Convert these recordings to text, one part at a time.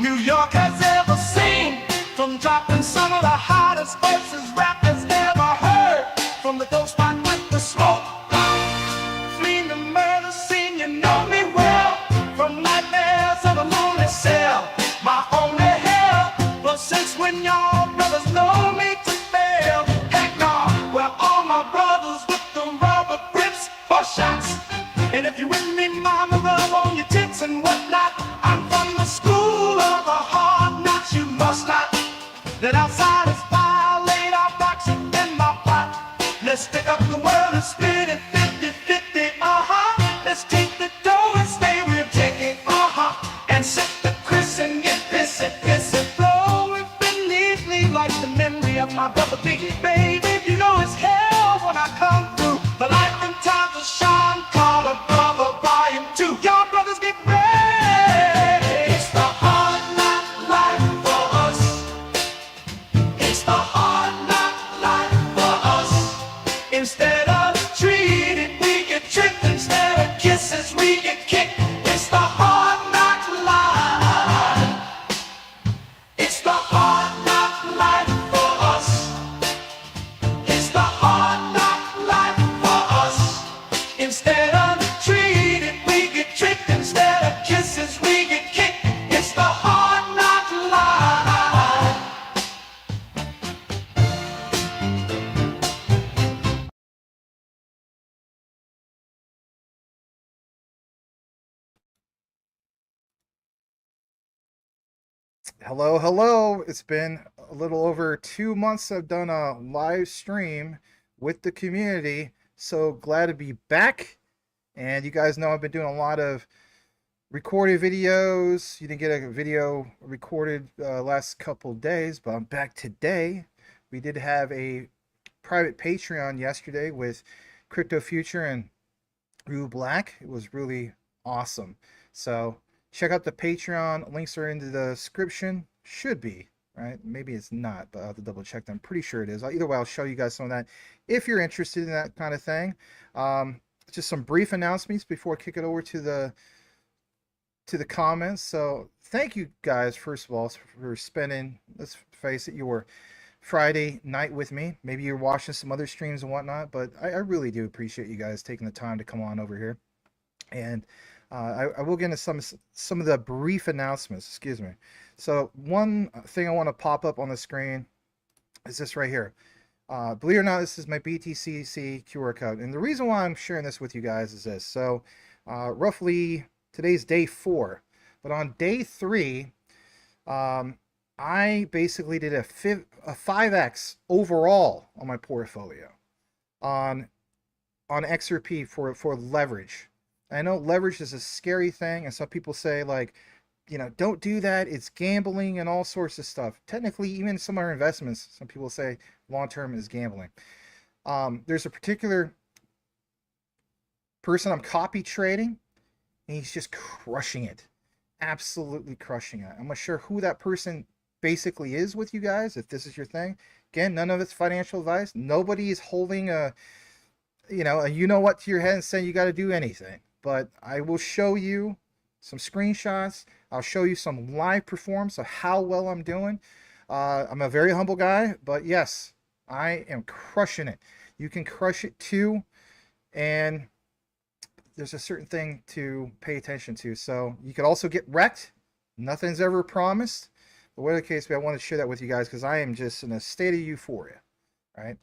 New York has ever seen. From dropping some of the hottest verses rappers ever heard. From the dope spot with the smoke, fleeing the murder scene, you know me well. From nightmares of a lonely cell, my only hell. But since when y'all brothers know me to fail? Heck no, we're all my brothers with the rubber grips for shots. And if you with me, mama, rub on your tits and whatnot. I'm from the school of the hard knocks, you must not. That outsiders violate our box in my pot. Let's stick up the world and split it 50-50, Let's take the dough and stay real taking, And sip the Chris and get pissy, flowing beneathly like the memory of my brother Biggie, baby. You know it's hell when I come through. The life and times of Sean Carter, brother, volume 2. Y'all brothers get ready. It's the hard knock life for us. It's the hard knock life for us. Instead of treated, we get tricked. Instead of kisses, we get kicked. It's the hard knock life. It's the hard knock life for us. It's the hard knock life for us. Instead of treated, we get tricked. Instead of kisses, we get kicked. It's the hard knock life. Hello, hello. It's been a little over 2 months I've done a live stream with the community. So glad to be back. And you guys know I've been doing a lot of recorded videos. You didn't get a video recorded last couple days, but I'm back today. We did have a private Patreon yesterday with Crypto Future and Rue Black. It was really awesome. So check out the Patreon. Links are in the description. Should be, right? Maybe it's not, but I'll have to double check. I'm pretty sure it is. Either way, I'll show you guys some of that if you're interested in that kind of thing. Just some brief announcements before I kick it over to the comments. So thank you guys, first of all, for spending, let's face it, your Friday night with me. Maybe you're watching some other streams and whatnot, but I really do appreciate you guys taking the time to come on over here. And I will get into some of the brief announcements. Excuse me. So one thing I want to pop up on the screen is this right here. Believe it or not, this is my BTCC QR code. And the reason why I'm sharing this with you guys is this. So roughly today's day 4, but on day 3, I basically did a 5x overall on my portfolio on XRP for leverage. I know leverage is a scary thing, and some people say, like, you know, don't do that. It's gambling and all sorts of stuff. Technically, even some of our investments, some people say long-term is gambling. There's a particular person I'm copy trading, and he's just crushing it. Absolutely crushing it. I'm not sure who that person basically is with you guys, if this is your thing. Again, none of it's financial advice. Nobody is holding a you know what to your head and saying you got to do anything. But I will show you some screenshots. I'll show you some live performance of how well I'm doing. I'm a very humble guy, but yes, I am crushing it. You can crush it too, and there's a certain thing to pay attention to. So you could also get wrecked. Nothing's ever promised. But whatever the case may be, I want to share that with you guys because I am just in a state of euphoria, right?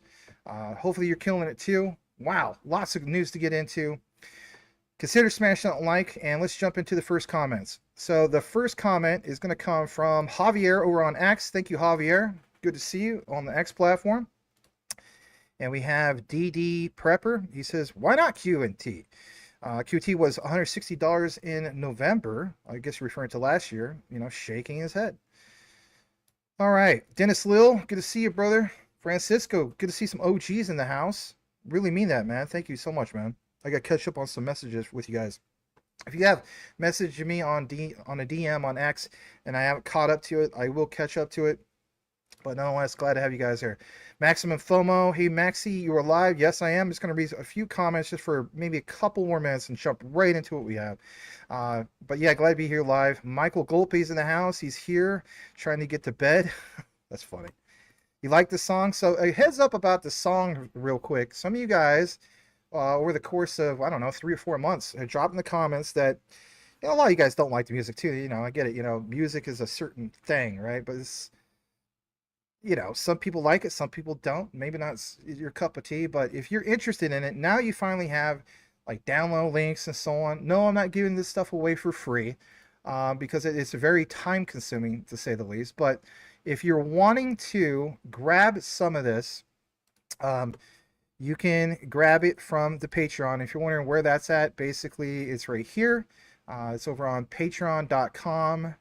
Hopefully you're killing it too. Wow, lots of news to get into. Consider smashing that like, and let's jump into the first comments. So the first comment is going to come from Javier over on X. Thank you, Javier. Good to see you on the X platform. And we have DD Prepper. He says, why not QNT? QT was $160 in November. I guess referring to last year, you know, shaking his head. All right, Dennis Lil, good to see you, brother. Francisco, good to see some OGs in the house. Really mean that, man. Thank you so much, man. I got to catch up on some messages with you guys. If you have messaged me on a DM on X and I haven't caught up to it, I will catch up to it. But nonetheless, glad to have you guys here. Maximum FOMO. Hey, Maxi, you are live. Yes, I am. Just going to read a few comments just for maybe a couple more minutes and jump right into what we have. But yeah, glad to be here live. Michael Golpe's in the house. He's here trying to get to bed. That's funny. You like the song? So a heads up about the song real quick. Some of you guys, over the course of, I don't know, 3 or 4 months, have dropped in the comments that, a lot of you guys don't like the music too. I get it. Music is a certain thing, right? But it's, some people like it, some people don't. Maybe not your cup of tea, but if you're interested in it, now you finally have like download links and so on. No, I'm not giving this stuff away for free because it's very time consuming to say the least. But if you're wanting to grab some of this, you can grab it from the Patreon. If you're wondering where that's at, basically it's right here. It's over on patreon.com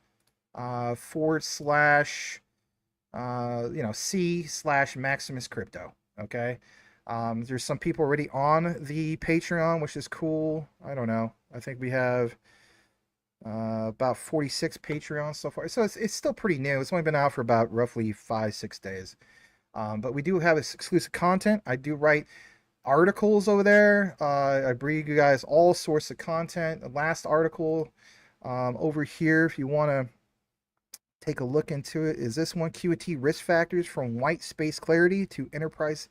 / C/Maximus Crypto. Okay. There's some people already on the Patreon, which is cool. I don't know. I think we have about 46 Patreons so far. So it's still pretty new. It's only been out for about roughly 5-6 days. But we do have exclusive content. I do write articles over there. I bring you guys all sorts of content. The last article over here, if you want to take a look into it, is this one: QNT risk factors from white space clarity to enterprise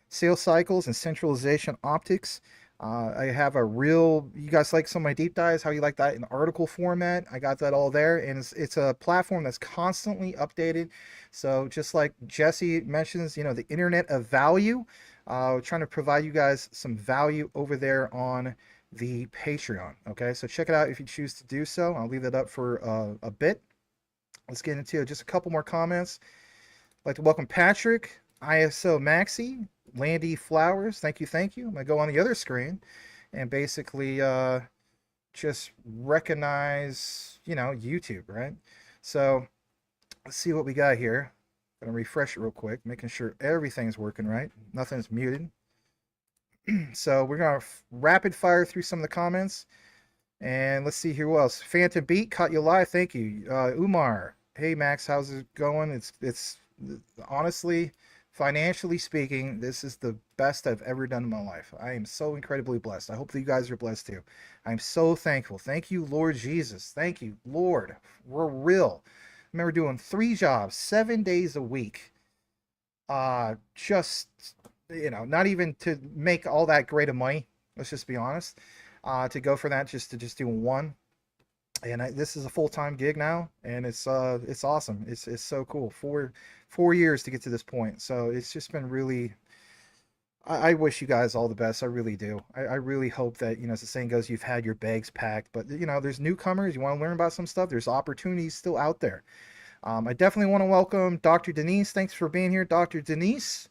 sales cycles and centralization optics. I have you guys like some of my deep dives, how you like that in article format. I got that all there, and it's a platform that's constantly updated. So just like Jesse mentions, the internet of value, trying to provide you guys some value over there on the Patreon. Okay, so check it out if you choose to do so. I'll leave that up for a bit. Let's get into just a couple more comments. I'd like to welcome Patrick, ISO Maxi, Landy Flowers. Thank you. I'm going to go on the other screen and basically just recognize, YouTube, right? So let's see what we got here. I'm going to refresh it real quick, making sure everything's working right. Nothing's muted. So we're going to rapid fire through some of the comments. And let's see here who else. Phantom Beat, caught you live. Thank you. Umar. Hey Max, how's it going? It's honestly, financially speaking, this is the best I've ever done in my life. I am so incredibly blessed. I hope that you guys are blessed too. I'm so thankful. Thank you, Lord Jesus. Thank you, Lord. We're real. I remember doing 3 jobs, 7 days a week. Just, not even to make all that great of money. Let's just be honest. To go for that, just do one. And this is a full-time gig now, and it's awesome. It's so cool. 4 years to get to this point, so it's just been really. I wish you guys all the best. I really do. I really hope that, as the saying goes, you've had your bags packed. But there's newcomers. You want to learn about some stuff. There's opportunities still out there. I definitely want to welcome Dr. Denise. Thanks for being here, Dr. Denise.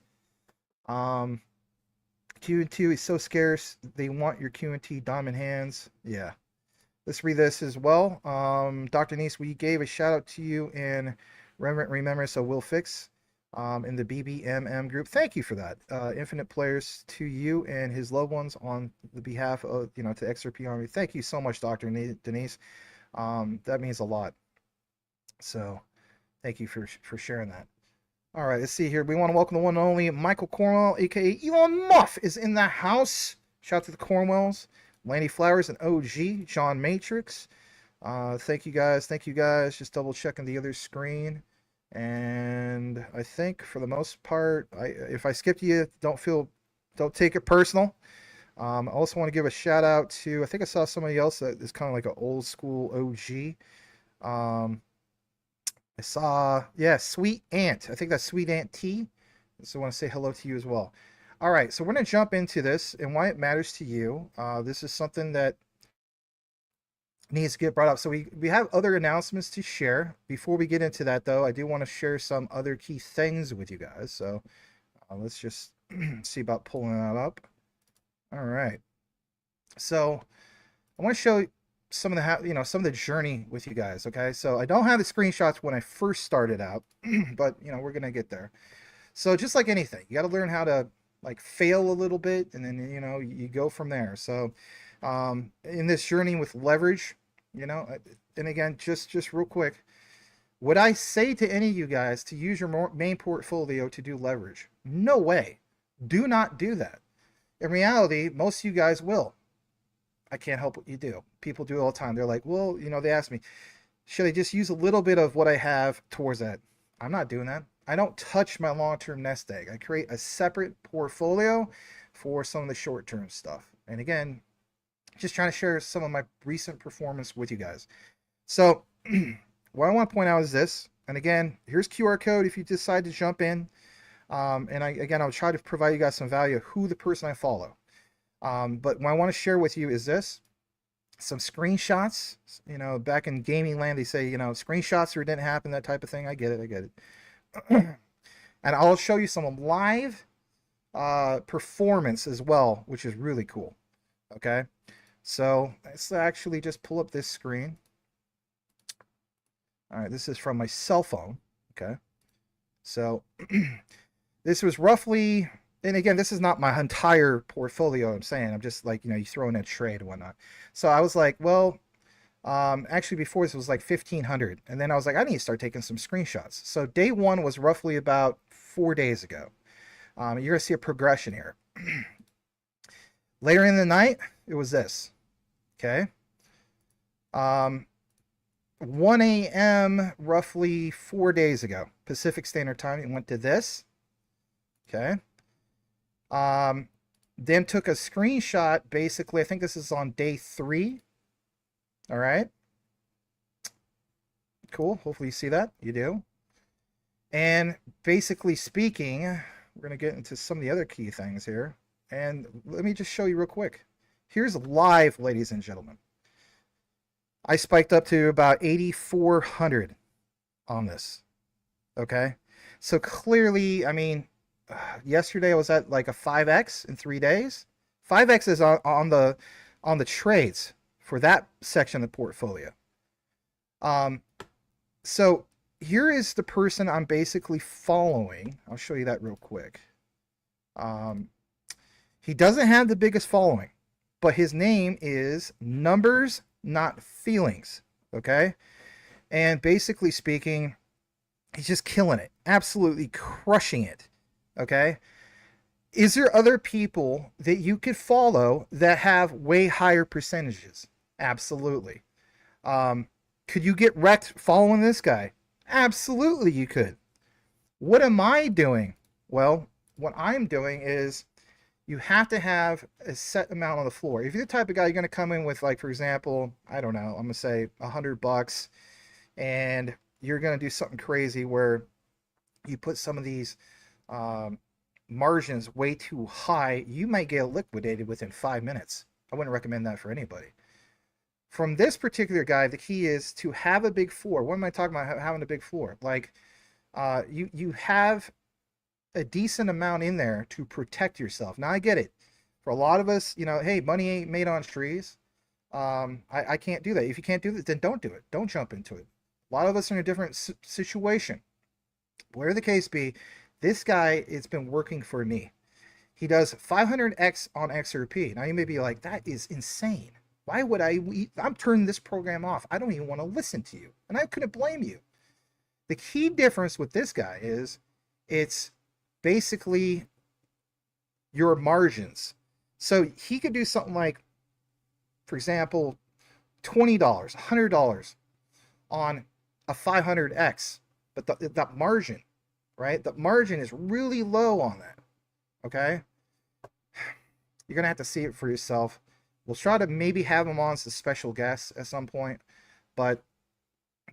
QNT is so scarce. They want your QNT diamond hands. Yeah. Let's read this as well. Dr. Nice, we gave a shout out to you in Remembrance of Will Fix in the BBMM group. Thank you for that. Infinite players to you and his loved ones on the behalf of, to XRP Army. Thank you so much, Dr. Denise. That means a lot. So thank you for sharing that. All right, let's see here. We want to welcome the one and only Michael Cornwell, aka Elon Muff, is in the house. Shout out to the Cornwells. Landy Flowers and OG, John Matrix. Thank you guys. Just double checking the other screen. And I think for the most part, if I skipped you, don't take it personal. I also want to give a shout out to, I think I saw somebody else that is kind of like an old school OG. I saw, Sweet Ant. I think that's Sweet Ant T. So I want to say hello to you as well. All right, so we're going to jump into this and why it matters to you. This is something that needs to get brought up. So we have other announcements to share. Before we get into that, though, I do want to share some other key things with you guys. So let's just see about pulling that up. All right. So I want to show some of the journey with you guys. Okay, so I don't have the screenshots when I first started out, but we're going to get there. So just like anything, you got to learn how to fail a little bit, and then you go from there. So in this journey with leverage, and again, just real quick, Would I say to any of you guys to use your main portfolio to do leverage? No way. Do not do that. In reality, most of you guys will. I can't help what you do. People do it all the time. They're like, well, you know, they ask me, should I just use a little bit of what I have towards that? I'm not doing that. I don't touch my long-term nest egg. I create a separate portfolio for some of the short-term stuff. And again, just trying to share some of my recent performance with you guys. So what I want to point out is this. And again, here's QR code if you decide to jump in. And I'll try to provide you guys some value of who the person I follow. But what I want to share with you is this. Some screenshots. You know, back in gaming land, they say, you know, screenshots or it didn't happen, that type of thing. I get it. And I'll show you some live performance as well, which is really cool. Okay. So let's actually just pull up this screen. All right, this is from my cell phone. Okay. So this was roughly, and again, this is not my entire portfolio. I'm saying, I'm just like, you know, you throw in a trade and whatnot. So I was like, well, actually before this was like 1,500. And then I was like, I need to start taking some screenshots. So day one was roughly about 4 days ago. You're going to see a progression here. Later in the night, it was this. Okay. 1 a.m. roughly 4 days ago, Pacific Standard Time, it went to this. Okay. Then took a screenshot, basically, I think this is on day 3. All right. Cool. Hopefully you see that. You do. And basically speaking, we're going to get into some of the other key things here. And let me just show you real quick. Here's live, ladies and gentlemen. I spiked up to about 8,400 on this. Okay. So clearly, I mean, yesterday I was at like a 5x in 3 days. 5x is on the trades for that section of the portfolio. So here is the person I'm basically following. I'll show you that real quick. He doesn't have the biggest following, but his name is Numbers Not Feelings. Okay. And basically speaking, he's just killing it, absolutely crushing it. Okay. Is there other people that you could follow that have way higher percentages? Absolutely. Could you get wrecked following this guy? Absolutely, you could. What am I doing? Well, what I'm doing is you have to have a set amount on the floor. If you're the type of guy, you're going to come in with, like, for example, I don't know, I'm going to say $100, and you're going to do something crazy where you put some of these margins way too high, you might get liquidated within 5 minutes. I wouldn't recommend that for anybody. From this particular guy, the key is to have a big floor. What am I talking about having a big floor? Like, you have a decent amount in there to protect yourself. Now, I get it. For a lot of us, you know, hey, money ain't made on trees. I can't do that. If you can't do that, then don't do it. Don't jump into it. A lot of us are in a different situation. Whatever the case be, this guy, it's been working for me. He does 500x on XRP. Now, you may be like, that is insane. Why would I'm turning this program off. I don't even want to listen to you. And I couldn't blame you. The key difference with this guy is it's basically your margins. So he could do something like, for example, $20, $100 on a 500x. But that margin, right? The margin is really low on that. Okay? You're going to have to see it for yourself. We'll try to maybe have him on as a special guest at some point, but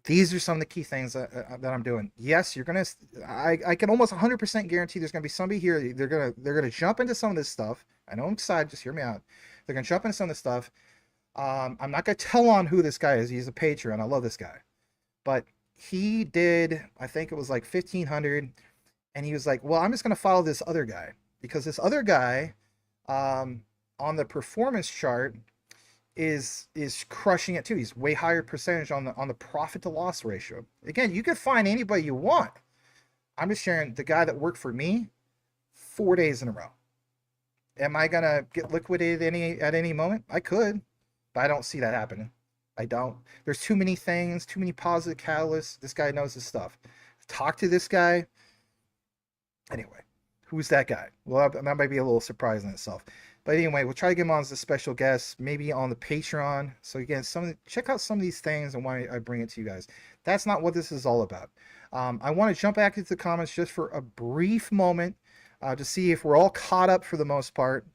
these are some of the key things that I'm doing. Yes, you're gonna. I can almost 100% guarantee there's gonna be somebody here. They're gonna jump into some of this stuff. I know I'm excited. Just hear me out. They're gonna jump into some of this stuff. I'm not gonna tell on who this guy is. He's a Patreon. I love this guy, but he did. I think it was like 1,500, and he was like, "Well, I'm just gonna follow this other guy because this other guy." On the performance chart is crushing it too. He's way higher percentage on the profit to loss ratio. Again, you can find anybody you want. I'm just sharing the guy that worked for me 4 days in a row. Am I gonna get liquidated at any moment? I could, but I don't see that happening. I don't. There's too many things, too many positive catalysts. This guy knows his stuff. Talk to this guy. Anyway, who's that guy? Well, that might be a little surprise in itself. But anyway, we'll try to get him on as a special guest, maybe on the Patreon. So again, check out some of these things and why I bring it to you guys. That's not what this is all about. I want to jump back into the comments just for a brief moment to see if we're all caught up for the most part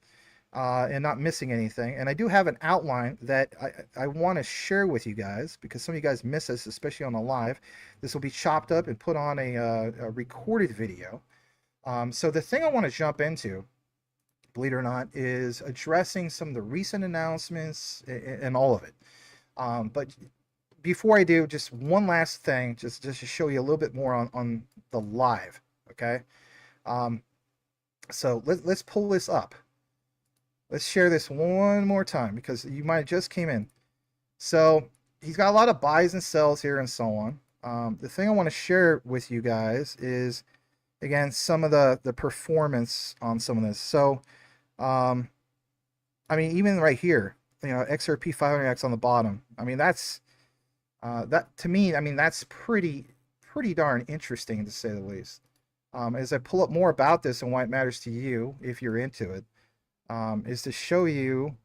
and not missing anything. And I do have an outline that I want to share with you guys because some of you guys miss us, especially on the live. This will be chopped up and put on a recorded video. So the thing I want to jump into, believe it or not, is addressing some of the recent announcements and all of it. But before I do, just one last thing, just to show you a little bit more on the live, okay? So let's pull this up. Let's share this one more time because you might have just came in. So he's got a lot of buys and sells here and so on. The thing I want to share with you guys is, again, some of the performance on some of this. So, I mean, even right here, you know, XRP 500X on the bottom. I mean, that's that to me. I mean, that's pretty darn interesting to say the least. As I pull up more about this and why it matters to you if you're into it, is to show you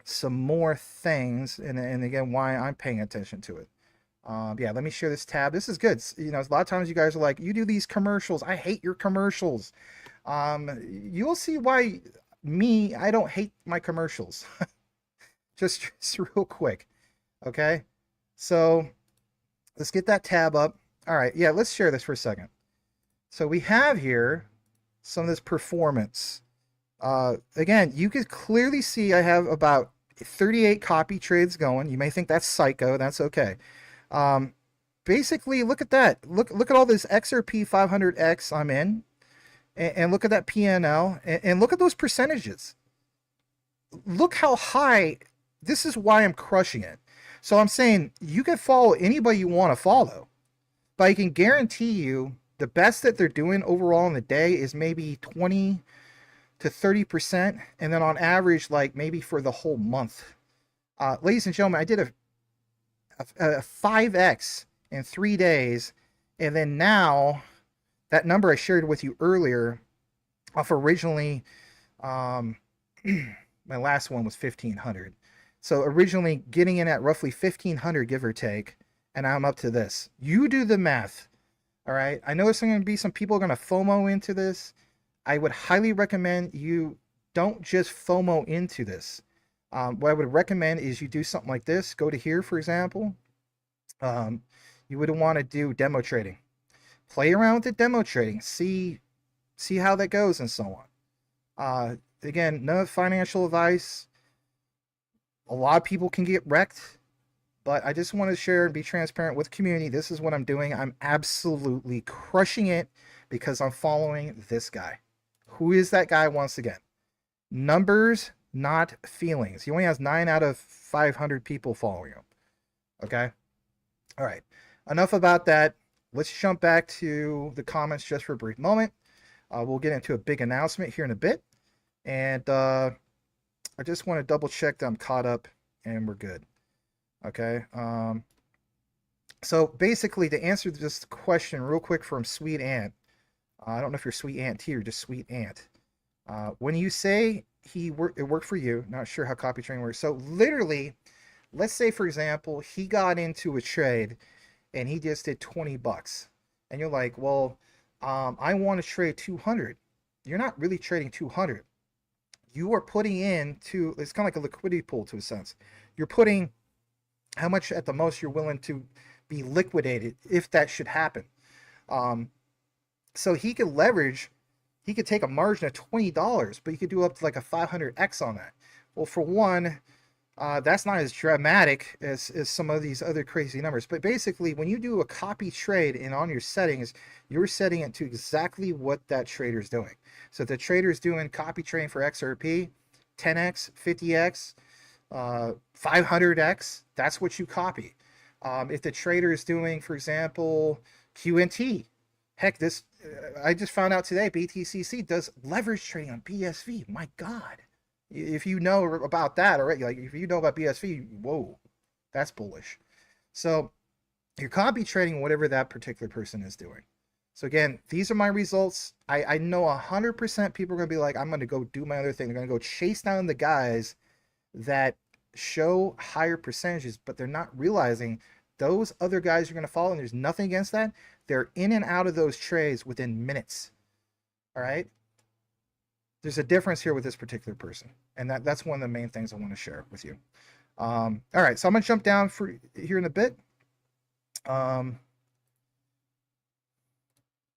some more things and again why I'm paying attention to it. Yeah, let me share this tab. This is good. You know, a lot of times you guys are like, you do these commercials. I hate your commercials. You'll see why I don't hate my commercials. just real quick. Okay. So let's get that tab up. All right. Yeah, let's share this for a second. So we have here some of this performance. Again, you can clearly see I have about 38 copy trades going. You may think that's psycho. That's okay. Basically, look at that. Look at all this XRP 500X I'm in, and look at that PNL, and look at those percentages. Look how high. This is why I'm crushing it. So I'm saying you can follow anybody you want to follow, but I can guarantee you the best that they're doing overall in the day is maybe 20 to 30%, and then on average, like maybe for the whole month. Ladies and gentlemen, I did a 5x in 3 days, and then now that number I shared with you earlier off originally my last one was 1500. So originally getting in at roughly 1500, give or take, and I'm up to this. You do the math. All right, I know there's going to be some people going to FOMO into this. I would highly recommend you don't just FOMO into this. What I would recommend is you do something like this. Go to here, for example. You would want to do demo trading. Play around with the demo trading. See how that goes and so on. Again, no financial advice. A lot of people can get wrecked, but I just want to share and be transparent with the community. This is what I'm doing. I'm absolutely crushing it because I'm following this guy. Who is that guy once again? Numbers, not feelings. He only has 9 out of 500 people following him. Okay? All right. Enough about that. Let's jump back to the comments just for a brief moment. We'll get into a big announcement here in a bit. And I just want to double check that I'm caught up and we're good. Okay? So basically, to answer this question real quick from Sweet Ant, I don't know if you're Sweet Ant T or just Sweet Ant. When you say it worked for you, not sure how copy trading works. So literally, let's say, for example, he got into a trade and he just did 20 bucks. And you're like, well, I want to trade 200. You're not really trading 200. You are putting into, it's kind of like a liquidity pool to a sense. You're putting how much at the most you're willing to be liquidated if that should happen. So he could leverage, he could take a margin of $20, but you could do up to like a 500x on that. Well, for one, that's not as dramatic as some of these other crazy numbers. But basically, when you do a copy trade and on your settings, you're setting it to exactly what that trader is doing. So if the trader is doing copy trading for XRP, 10x, 50x, 500x, that's what you copy. If the trader is doing, for example, QNT, heck, this I just found out today, BTCC does leverage trading on BSV. My God. If you know about that already, like if you know about BSV, whoa, That's bullish. So you're copy trading whatever that particular person is doing. So again, these are my results. I know 100% people are going to be like, I'm going to go do my other thing. They're going to go chase down the guys that show higher percentages, but they're not realizing those other guys you're going to follow, and there's nothing against that. They're in and out of those trades within minutes. All right. There's a difference here with this particular person, and that's one of the main things I want to share with you. All right, so I'm going to jump down for here in a bit.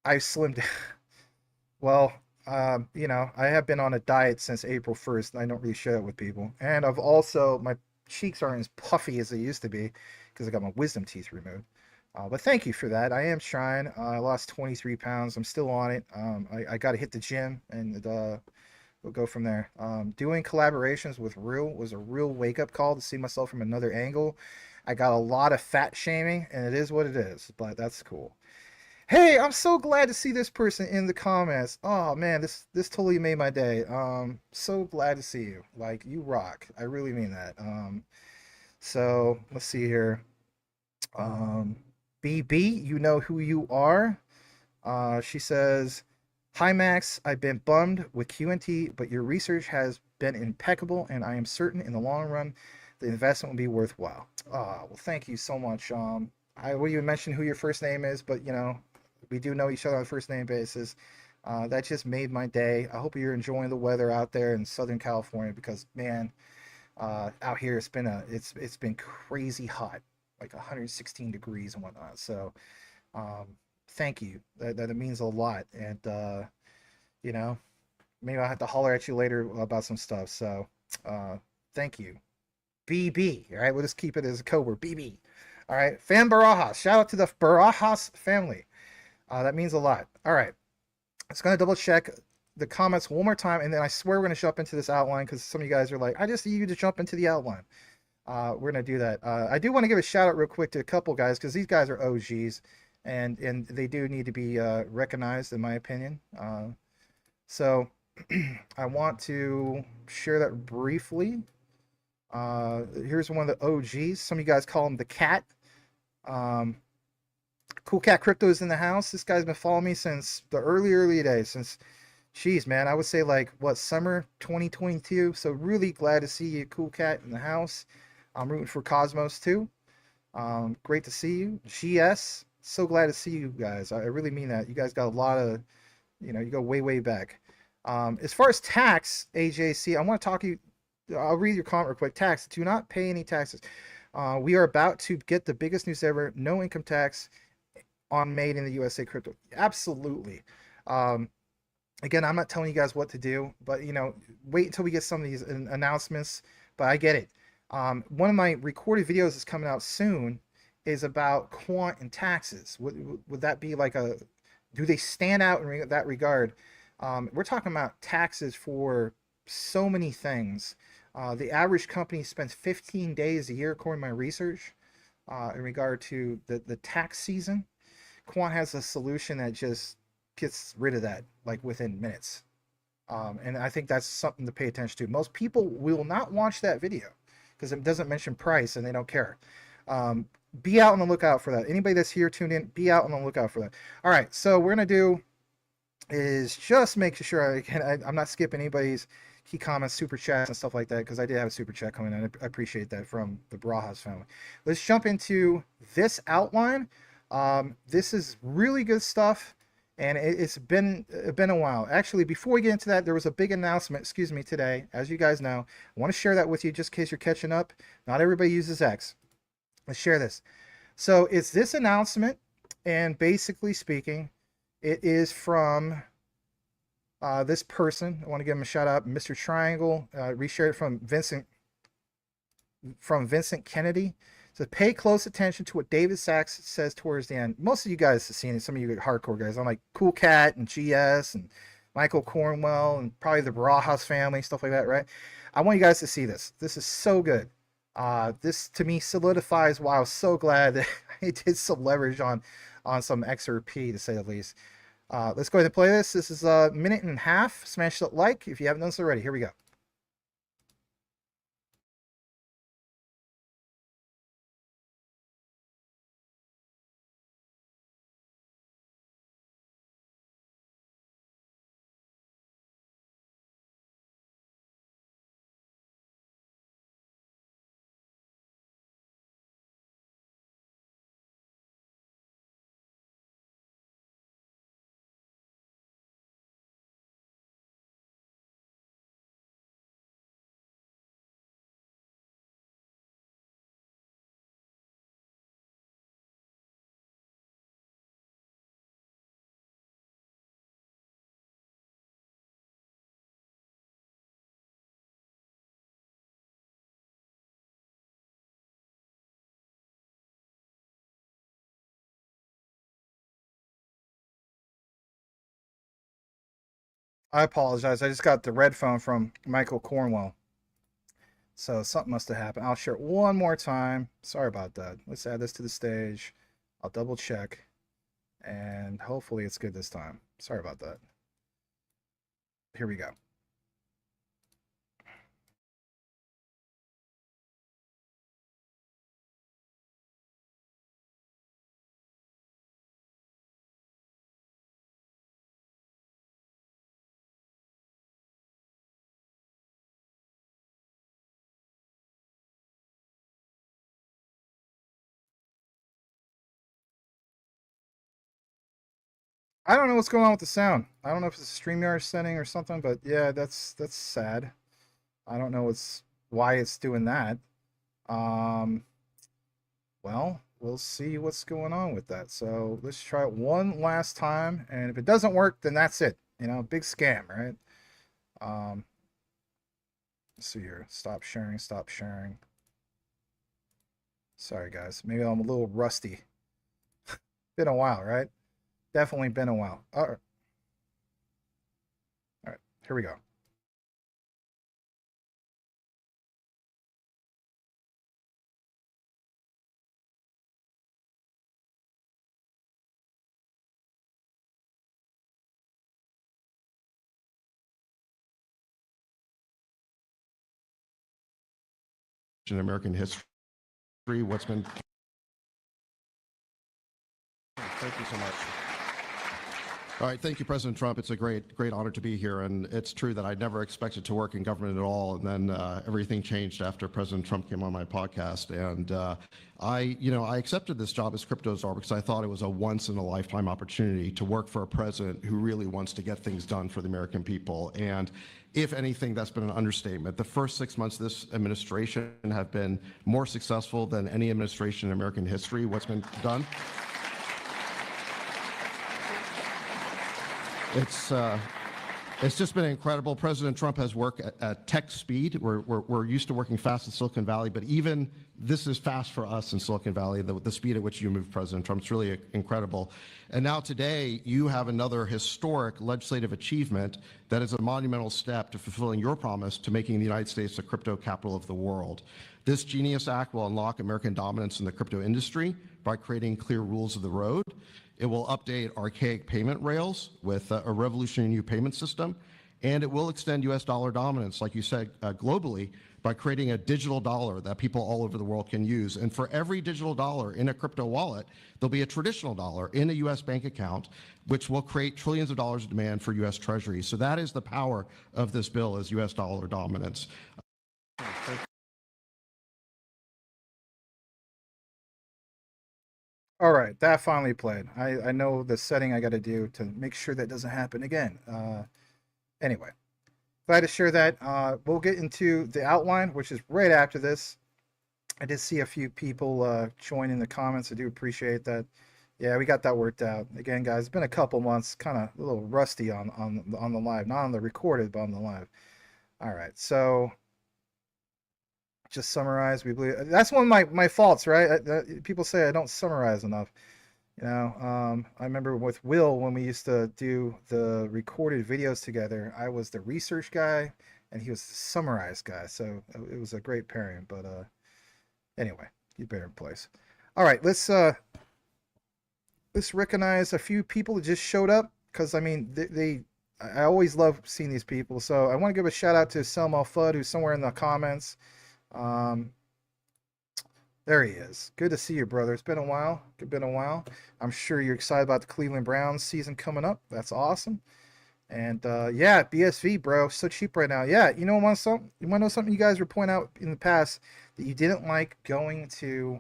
I slimmed down. Well, you know, I have been on a diet since April 1st, and I don't really share it with people. And I've also, my cheeks aren't as puffy as they used to be because I got my wisdom teeth removed. But thank you for that. I am trying. I lost 23 pounds. I'm still on it. I got to hit the gym, and we'll go from there. Doing collaborations with Real was a real wake-up call to see myself from another angle. I got a lot of fat shaming, and it is what it is, but that's cool. Hey, I'm so glad to see this person in the comments. Oh man, this totally made my day. So glad to see you. Like, you rock. I really mean that. So let's see here. BB, you know who you are. She says, "Hi Max, I've been bummed with QNT, but your research has been impeccable, and I am certain in the long run the investment will be worthwhile." Oh, well, thank you so much. I wouldn't even mention who your first name is, but you know, we do know each other on a first name basis. That just made my day. I hope you're enjoying the weather out there in Southern California, because man, out here it's been crazy hot, like 116 degrees and whatnot. So thank you. That means a lot. And you know, maybe I'll have to holler at you later about some stuff. So thank you. BB. All right, we'll just keep it as a code word. BB. All right, Fan Barajas. Shout out to the Barajas family. That means a lot. All right, I'm just gonna double check the comments one more time, and then I swear we're gonna jump into this outline, because some of you guys are like, I just need you to jump into the outline. We're gonna do that. I do want to give a shout out real quick to a couple guys, because these guys are OGs, and they do need to be recognized, in my opinion. So I want to share that briefly. Here's one of the OGs. Some of you guys call him the Cat. Cool Cat Crypto is in the house. This guy's been following me since the early days. Since, geez, man, I would say like what, summer 2022. So really glad to see you, Cool Cat, in the house. I'm rooting for Cosmos too. Great to see you. GS, so glad to see you guys. I really mean that. You guys got a lot of, you know, you go way back. As far as tax, AJC, I want to talk to you. I'll read your comment real quick. Tax, do not pay any taxes. We are about to get the biggest news ever. No income tax on made in the USA crypto. Absolutely. Again, I'm not telling you guys what to do, but you know, wait until we get some of these announcements. But I get it. One of my recorded videos is coming out soon is about quant and taxes. Would that be like a, do they stand out in that regard? We're talking about taxes for so many things. The average company spends 15 days a year, according to my research, in regard to the tax season. Quant has a solution that just gets rid of that like within minutes. And I think that's something to pay attention to. Most people will not watch that video because it doesn't mention price and they don't care. Be out on the lookout for that. Anybody that's here tuned in, be out on the lookout for that. All right, so we're gonna do is just make sure I'm not skipping anybody's key comments, super chats, and stuff like that, because I did have a super chat coming in. I appreciate that from the Barajas family. Let's jump into this outline. This is really good stuff, and it's been a while. Actually, before we get into that, there was a big announcement, excuse me, today. As you guys know, I want to share that with you just in case you're catching up. Not everybody uses X. Let's share this. So it's this announcement, and basically speaking, it is from this person. I want to give him a shout out, Mr. Triangle. Reshared it from Vincent Kennedy. So pay close attention to what David Sachs says towards the end. Most of you guys have seen it. Some of you hardcore guys. I'm like Cool Cat and GS and Michael Cornwell and probably the Barajas family, stuff like that, right? I want you guys to see this. This is so good. This to me solidifies why I was so glad that I did some leverage on some XRP, to say the least. Let's go ahead and play this. This is a minute and a half. Smash that like if you haven't done so already. Here we go. I apologize. I just got the red phone from Michael Cornwell. So something must have happened. I'll share it one more time. Sorry about that. Let's add this to the stage. I'll double check. And hopefully it's good this time. Sorry about that. Here we go. I don't know what's going on with the sound. I don't know if it's a StreamYard setting or something, but yeah, that's sad. I don't know why it's doing that. Um, well, we'll see what's going on with that. So let's try it one last time, and if it doesn't work, then that's it. You know, big scam, right? Um, let's see here. Stop sharing. Stop sharing. Sorry, guys. Maybe I'm a little rusty. Been a while, right? Definitely been a while. All right, here we go. In American history, what's been. Thank you so much. All right, thank you, President Trump. It's a great honor to be here, and it's true that I never expected to work in government at all, and then everything changed after President Trump came on my podcast, and I accepted this job as crypto czar because I thought it was a once-in-a-lifetime opportunity to work for a president who really wants to get things done for the American people, and if anything, that's been an understatement. The first 6 months of this administration have been more successful than any administration in American history. What's been done? It's just been incredible. President Trump has worked at tech speed. We're used to working fast in Silicon Valley, but even this is fast for us in Silicon Valley, the speed at which you move, President Trump. It's really incredible. And now today, you have another historic legislative achievement that is a monumental step to fulfilling your promise to making the United States the crypto capital of the world. This Genius Act will unlock American dominance in the crypto industry by creating clear rules of the road. It will update archaic payment rails with a revolutionary new payment system, and it will extend U.S. dollar dominance, like you said, globally, by creating a digital dollar that people all over the world can use. And for every digital dollar in a crypto wallet, there'll be a traditional dollar in a U.S. bank account, which will create trillions of dollars of demand for U.S. Treasuries. So that is the power of this bill, is U.S. dollar dominance. All right, that finally played. I know the setting I got to do to make sure that doesn't happen again. Anyway, glad to share that. We'll get into the outline, which is right after this. I did see a few people join in the comments. I do appreciate that. Yeah, we got that worked out. Again, guys, it's been a couple months, kind of a little rusty on the live, not on the recorded, but on the live. All right, so just summarize. We believe that's one of my faults, right? People say I don't summarize enough. You know, I remember with Will when we used to do the recorded videos together. I was the research guy, and he was the summarize guy. So it was a great pairing. But anyway, he's better in place. All right, let's recognize a few people that just showed up because I mean I always love seeing these people. So I want to give a shout out to Selma Fudd, who's somewhere in the comments. Um, there he is. Good to see you, brother. It's been a while. It's been a while. I'm sure you're excited about the Cleveland Browns season coming up. That's awesome. And yeah, BSV, bro, so cheap right now. Yeah, you want something? You want to know something you guys were pointing out in the past that you didn't like going to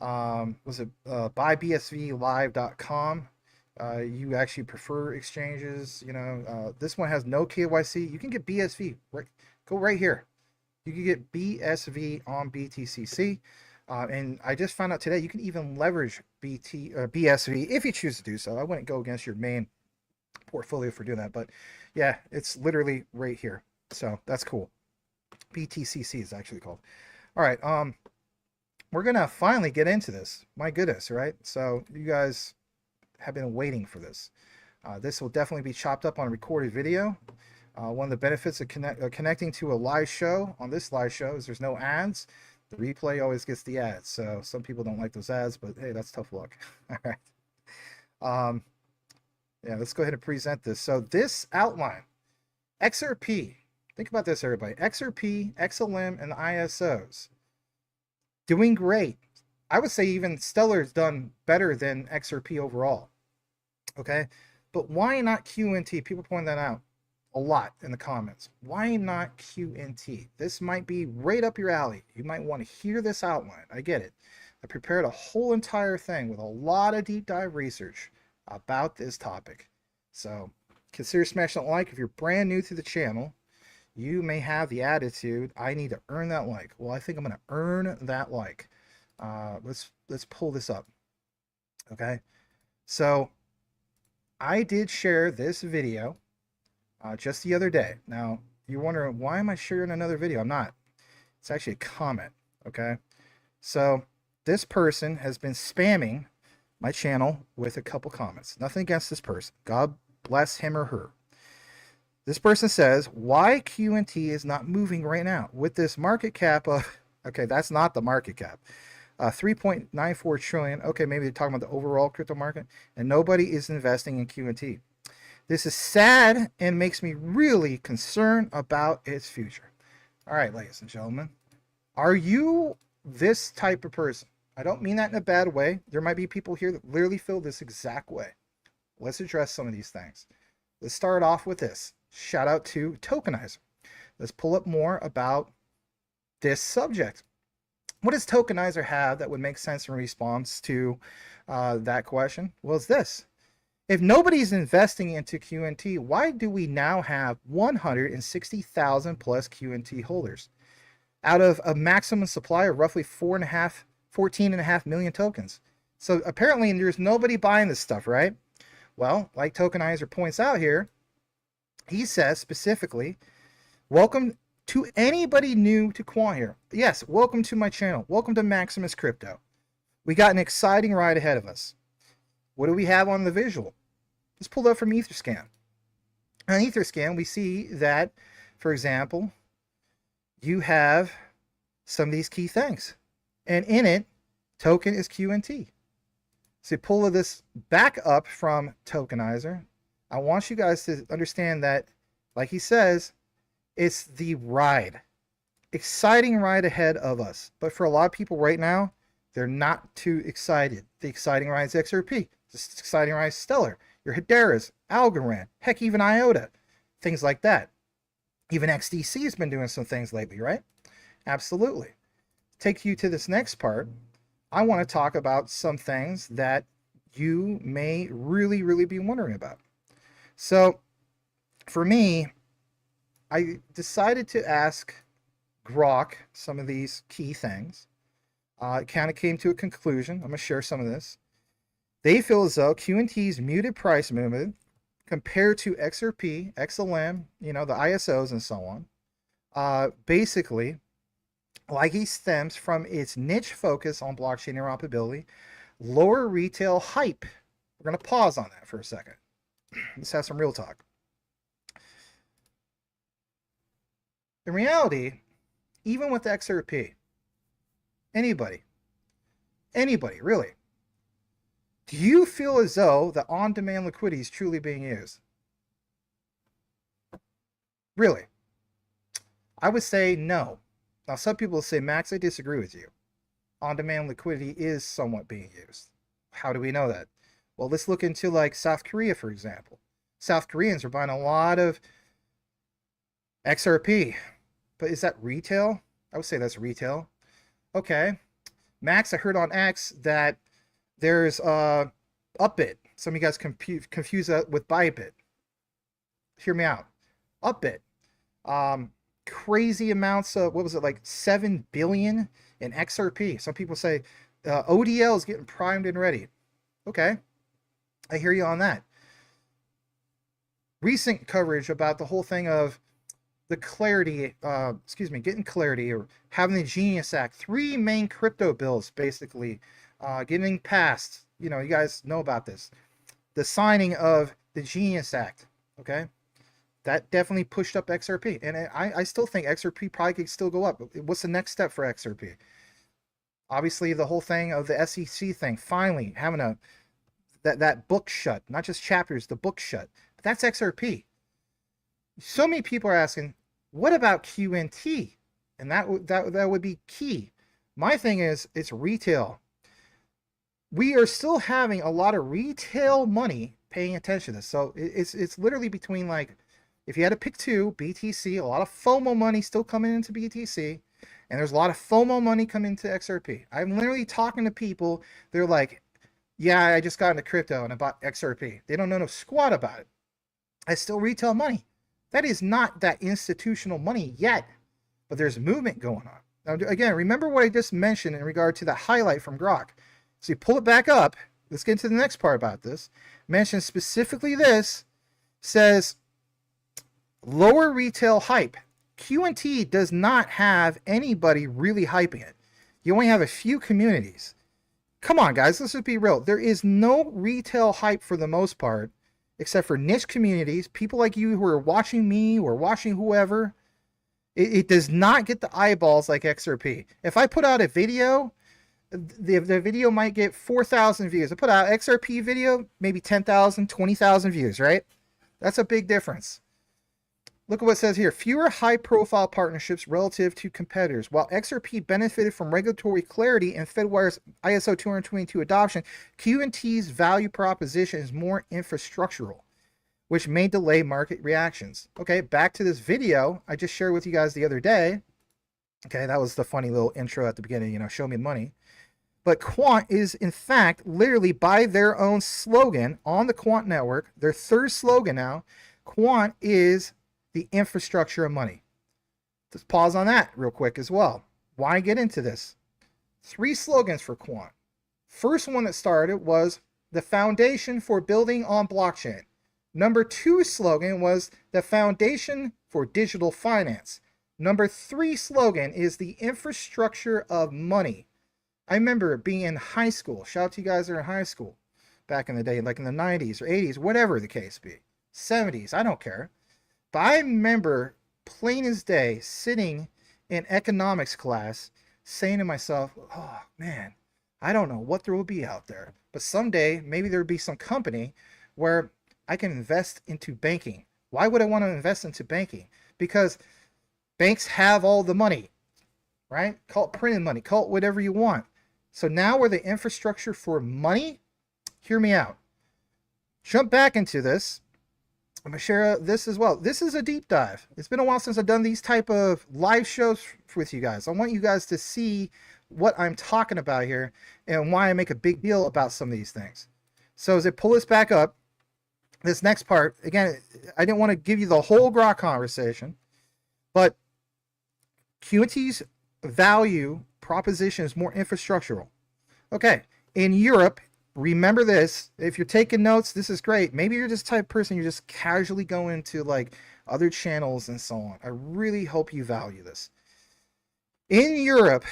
was it buybsvlive.com? You actually prefer exchanges. This one has no KYC. You can get BSV. Go right here. You can get BSV on BTCC. And I just found out today you can even leverage BSV if you choose to do so. I wouldn't go against your main portfolio for doing that, but yeah, it's literally right here. So that's cool. BTCC is actually called. All right, we're gonna finally get into this. My goodness, right? So you guys have been waiting for this. This will definitely be chopped up on a recorded video. One of the benefits of connecting to a live show on this live show is there's no ads. The replay always gets the ads. So some people don't like those ads, but hey, that's tough luck. All right. Yeah, let's go ahead and present this. So this outline, XRP, think about this, everybody. XRP, XLM, and the ISOs. Doing great. I would say even Stellar's done better than XRP overall. Okay? But why not QNT? People point that out a lot in the comments. Why not QNT? This might be right up your alley. You might want to hear this outline. I get it. I prepared a whole entire thing with a lot of deep dive research about this topic. So consider smashing that like. If you're brand new to the channel, you may have the attitude, I need to earn that like. Well, I think I'm going to earn that like. Let's pull this up. Okay. So I did share this video just the other day. Now, you're wondering, why am I sharing another video? I'm not. It's actually a comment, okay? So this person has been spamming my channel with a couple comments. Nothing against this person. God bless him or her. This person says, why QNT is not moving right now with this market cap of, okay, that's not the market cap. 3.94 trillion. Okay, maybe they're talking about the overall crypto market, and nobody is investing in QNT. This is sad and makes me really concerned about its future. All right, ladies and gentlemen, are you this type of person? I don't mean that in a bad way. There might be people here that literally feel this exact way. Let's address some of these things. Let's start off with this. Shout out to Tokenizer. Let's pull up more about this subject. What does Tokenizer have that would make sense in response to that question? Well, it's this. If nobody's investing into QNT, why do we now have 160,000 plus QNT holders out of a maximum supply of roughly 14.5 million tokens? So apparently there's nobody buying this stuff, right? Well, like Tokenizer points out here, he says specifically, welcome to anybody new to Quant here. Yes, welcome to my channel. Welcome to Maximus Crypto. We got an exciting ride ahead of us. What do we have on the visual? Let's pull it up from Etherscan. On Etherscan, we see that, for example, you have some of these key things. And in it, token is QNT. So pull this back up from Tokenizer. I want you guys to understand that, like he says, it's the ride. Exciting ride ahead of us. But for a lot of people right now, they're not too excited. The exciting ride is XRP. The exciting ride is Stellar. Your Hedera's, Algorand, heck, even IOTA. Things like that. Even XDC has been doing some things lately, right? Absolutely. Take you to this next part. I want to talk about some things that you may really be wondering about. So, for me, I decided to ask Grok some of these key things. It kind of came to a conclusion. I'm going to share some of this. They feel as though QNT's muted price movement compared to XRP, XLM, the ISOs and so on, basically, likely stems from its niche focus on blockchain interoperability, lower retail hype. We're going to pause on that for a second. Let's have some real talk. In reality, even with XRP, anybody, really, do you feel as though the on-demand liquidity is truly being used? Really? I would say no. Now, some people say, Max, I disagree with you. On-demand liquidity is somewhat being used. How do we know that? Well, let's look into like South Korea, for example. South Koreans are buying a lot of XRP. But is that retail? I would say that's retail. Okay. Max, I heard on X that there's Upbit. Some of you guys confuse that with Bybit. Hear me out. Upbit. Crazy amounts of, what was it, like 7 billion in XRP. Some people say ODL is getting primed and ready. Okay. I hear you on that. Recent coverage about the whole thing of the clarity, getting clarity or having the Genius Act, 3 main crypto bills basically getting passed. You guys know about this. The signing of the Genius Act, okay? That definitely pushed up XRP. And I still think XRP probably could still go up. What's the next step for XRP? Obviously, the whole thing of the SEC thing, finally having that book shut, not just chapters, the book shut. But that's XRP. So many people are asking, what about QNT? And that would be key. My thing is, it's retail. We are still having a lot of retail money paying attention to this. So it's literally between, like, if you had to pick two, BTC, a lot of FOMO money still coming into BTC, and there's a lot of FOMO money coming into XRP. I'm literally talking to people, they're like, yeah, I just got into crypto and I bought XRP. They don't know no squat about it. It's still retail money. That is not that institutional money yet, but there's movement going on. Now, again, remember what I just mentioned in regard to the highlight from Grok. So you pull it back up. Let's get into the next part about this. Mention specifically this, says lower retail hype. QNT does not have anybody really hyping it. You only have a few communities. Come on, guys, let's just be real. There is no retail hype for the most part, except for niche communities, people like you who are watching me or watching whoever. It does not get the eyeballs like XRP. If I put out a video, the video might get 4,000 views. I put out XRP video, maybe 10,000, 20,000 views, right? That's a big difference. Look at what it says here. Fewer high-profile partnerships relative to competitors. While XRP benefited from regulatory clarity and Fedwire's ISO 222 adoption, QNT's value proposition is more infrastructural, which may delay market reactions. Okay, back to this video I just shared with you guys the other day. Okay, that was the funny little intro at the beginning, you know, show me the money. But Quant is, in fact, literally by their own slogan on the Quant network, their third slogan now, Quant is the infrastructure of money. Let's pause on that real quick as well. Why get into this? 3 slogans for Quant. First one that started was the foundation for building on blockchain. Number 2 slogan was the foundation for digital finance. Number 3 slogan is the infrastructure of money. I remember being in high school. Shout out to you guys that are in high school back in the day, like in the 90s or 80s, whatever the case be. 70s, I don't care. But I remember, plain as day, sitting in economics class saying to myself, oh man, I don't know what there will be out there. But someday, maybe there will be some company where I can invest into banking. Why would I want to invest into banking? Because banks have all the money, right? Call it printed money, call it whatever you want. So now we're the infrastructure for money. Hear me out. Jump back into this. I'm going to share this as well. This is a deep dive. It's been a while since I've done these type of live shows with you guys. I want you guys to see what I'm talking about here and why I make a big deal about some of these things. So as I pull this back up, this next part, again, I didn't want to give you the whole Grok conversation, but QNT's value proposition is more infrastructural. Okay, in Europe, remember this, if you're taking notes, this is great. Maybe you're just the type of person, you're just casually going to like other channels and so on. I really hope you value this. In Europe,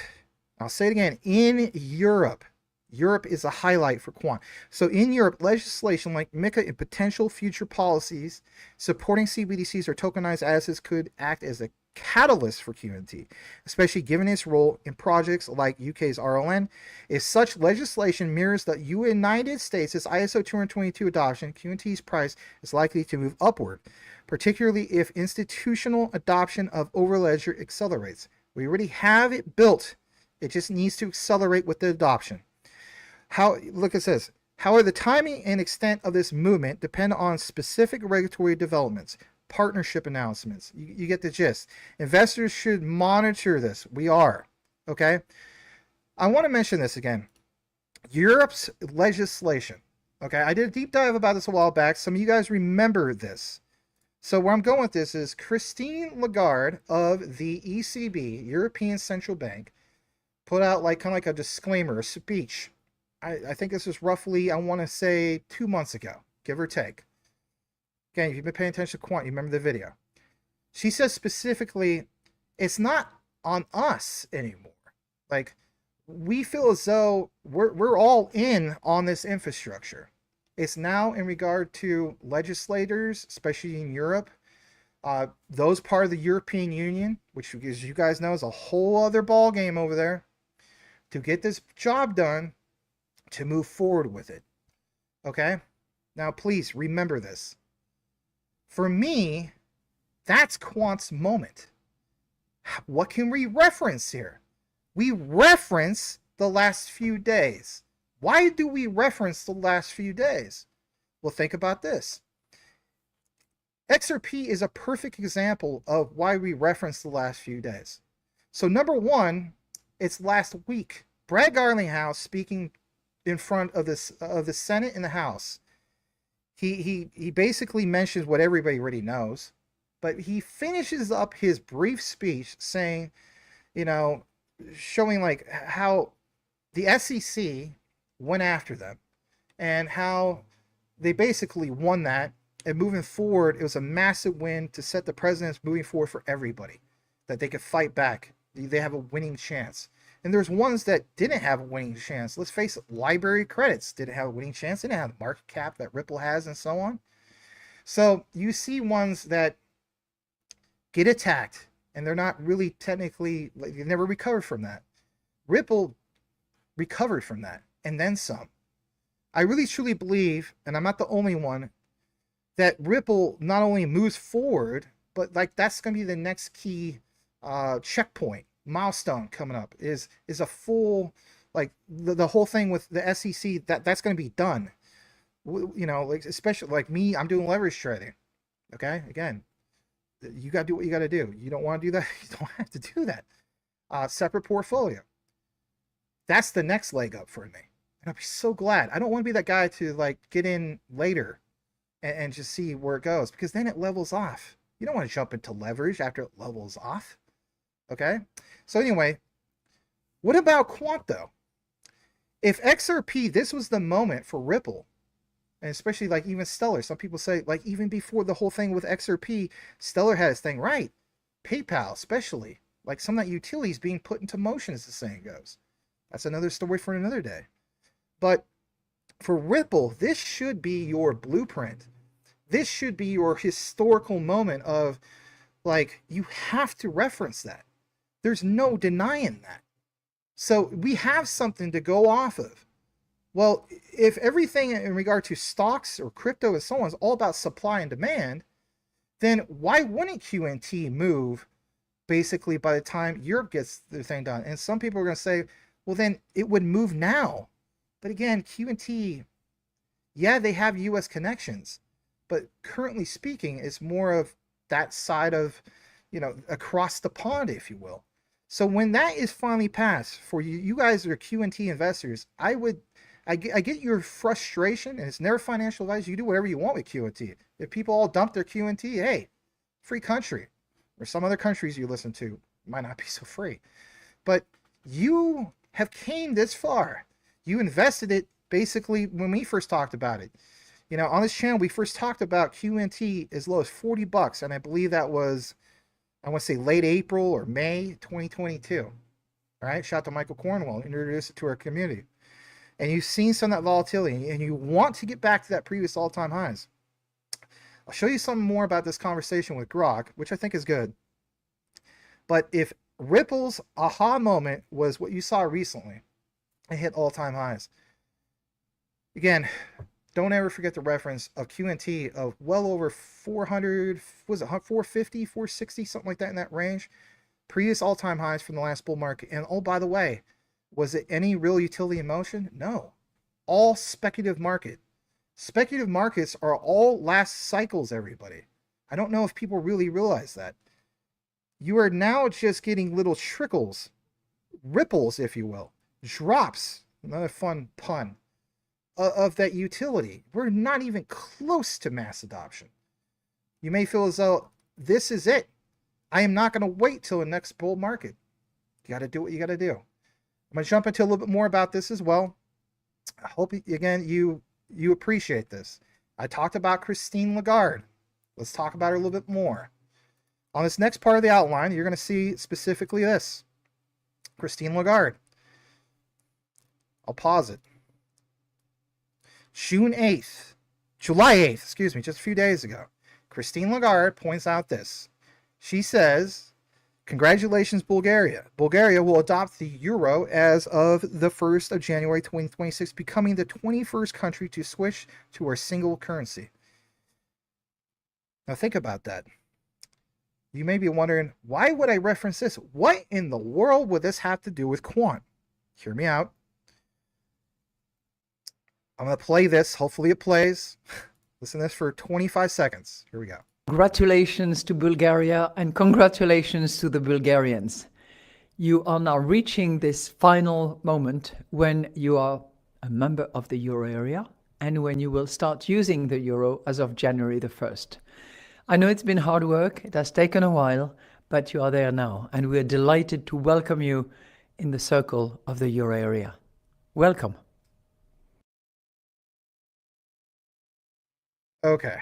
I'll say it again, in Europe, Europe is a highlight for Quant. So in Europe, legislation like MiCA and potential future policies supporting CBDCs or tokenized assets could act as a catalyst for QNT, especially given its role in projects like UK's RLN. If such legislation mirrors the United States' ISO 222 adoption, QNT's price is likely to move upward, particularly if institutional adoption of Overledger accelerates. We already have it built. It just needs to accelerate with the adoption. Look, it says, however, the timing and extent of this movement depend on specific regulatory developments, partnership announcements. You get the gist. Investors should monitor this. We are. Okay? I want to mention this again. Europe's legislation. Okay? I did a deep dive about this a while back. Some of you guys remember this. So where I'm going with this is Christine Lagarde of the ECB, European Central Bank, put out like kind of like a disclaimer, a speech. I think this was roughly, I want to say 2 months ago, give or take. Again, if you've been paying attention to Quant, you remember the video. She says specifically, it's not on us anymore. Like, we feel as though we're all in on this infrastructure. It's now in regard to legislators, especially in Europe, those part of the European Union, which, as you guys know, is a whole other ball game over there, to get this job done, to move forward with it. Okay? Now, please remember this. For me, that's Quant's moment. What can we reference here? We reference the last few days. Why do we reference the last few days? Well, think about this. XRP is a perfect example of why we reference the last few days. So number one, it's last week. Brad Garlinghouse speaking in front of the Senate and the House. He basically mentions what everybody already knows, but he finishes up his brief speech saying, you know, showing like how the SEC went after them and how they basically won that. And moving forward, it was a massive win to set the precedents moving forward for everybody, that they could fight back. They have a winning chance. And there's ones that didn't have a winning chance. Let's face it, library credits didn't have a winning chance. They didn't have the market cap that Ripple has and so on. So you see ones that get attacked and they're not really technically, they never recovered from that. Ripple recovered from that and then some. I really truly believe, and I'm not the only one, that Ripple not only moves forward, but like that's going to be the next key checkpoint, milestone coming up is a full, like the whole thing with the SEC, that's going to be done. You know, like especially like me, I'm doing leverage trading. Okay, again, you got to do what you got to do. You don't want to do that, you don't have to do that. Separate portfolio. That's the next leg up for me. And I'll be so glad. I don't want to be that guy to like get in later and just see where it goes, because then it levels off. You don't want to jump into leverage after it levels off. Okay? So anyway, what about Quant though? If XRP, this was the moment for Ripple, and especially like even Stellar, some people say like even before the whole thing with XRP, Stellar had his thing right. PayPal especially, like some of that utilities being put into motion as the saying goes. That's another story for another day. But for Ripple, this should be your blueprint. This should be your historical moment of like, you have to reference that. There's no denying that. So we have something to go off of. Well, if everything in regard to stocks or crypto and so on is all about supply and demand, then why wouldn't QNT move basically by the time Europe gets the thing done? And some people are going to say, well, then it would move now. But again, QNT, yeah, they have US connections, but currently speaking, it's more of that side of, you know, across the pond, if you will. So when that is finally passed for you, you guys are QNT investors, I get your frustration, and it's never financial advice. You do whatever you want with QNT. If people all dump their QNT, hey, free country. Or some other countries you listen to might not be so free. But you have came this far. You invested it basically when we first talked about it. You know, on this channel, we first talked about QNT as low as $40, and I believe that was, I want to say late April or May 2022. All right, shout out to Michael Cornwell, introduced it to our community. And you've seen some of that volatility, and you want to get back to that previous all-time highs. I'll show you something more about this conversation with Grok, which I think is good. But if Ripple's aha moment was what you saw recently, it hit all-time highs. Again, don't ever forget the reference of QNT of well over 400, was it 450, 460, something like that in that range. Previous all-time highs from the last bull market. And oh, by the way, was it any real utility in motion? No. All speculative market. Speculative markets are all last cycles, everybody. I don't know if people really realize that. You are now just getting little trickles, ripples, if you will, drops, another fun pun, of that utility. We're not even close to mass adoption. You may feel as though this is it. I am not going to wait till the next bull market. You got to do what you got to do. I'm going to jump into a little bit more about this as well. I hope, again, you appreciate this. I talked about Christine Lagarde. Let's talk about her a little bit more. On this next part of the outline, you're going to see specifically this. Christine Lagarde. I'll pause it. July 8th, excuse me, just a few days ago, Christine Lagarde points out this. She says, congratulations, Bulgaria. Bulgaria will adopt the euro as of the 1st of January 2026, becoming the 21st country to switch to our single currency. Now think about that. You may be wondering, why would I reference this? What in the world would this have to do with quant? Hear me out. I'm going to play this. Hopefully it plays. Listen to this for 25 seconds. Here we go. Congratulations to Bulgaria and congratulations to the Bulgarians. You are now reaching this final moment when you are a member of the euro area and when you will start using the euro as of January the 1st. I know it's been hard work. It has taken a while, but you are there now and we are delighted to welcome you in the circle of the euro area. Welcome. Okay.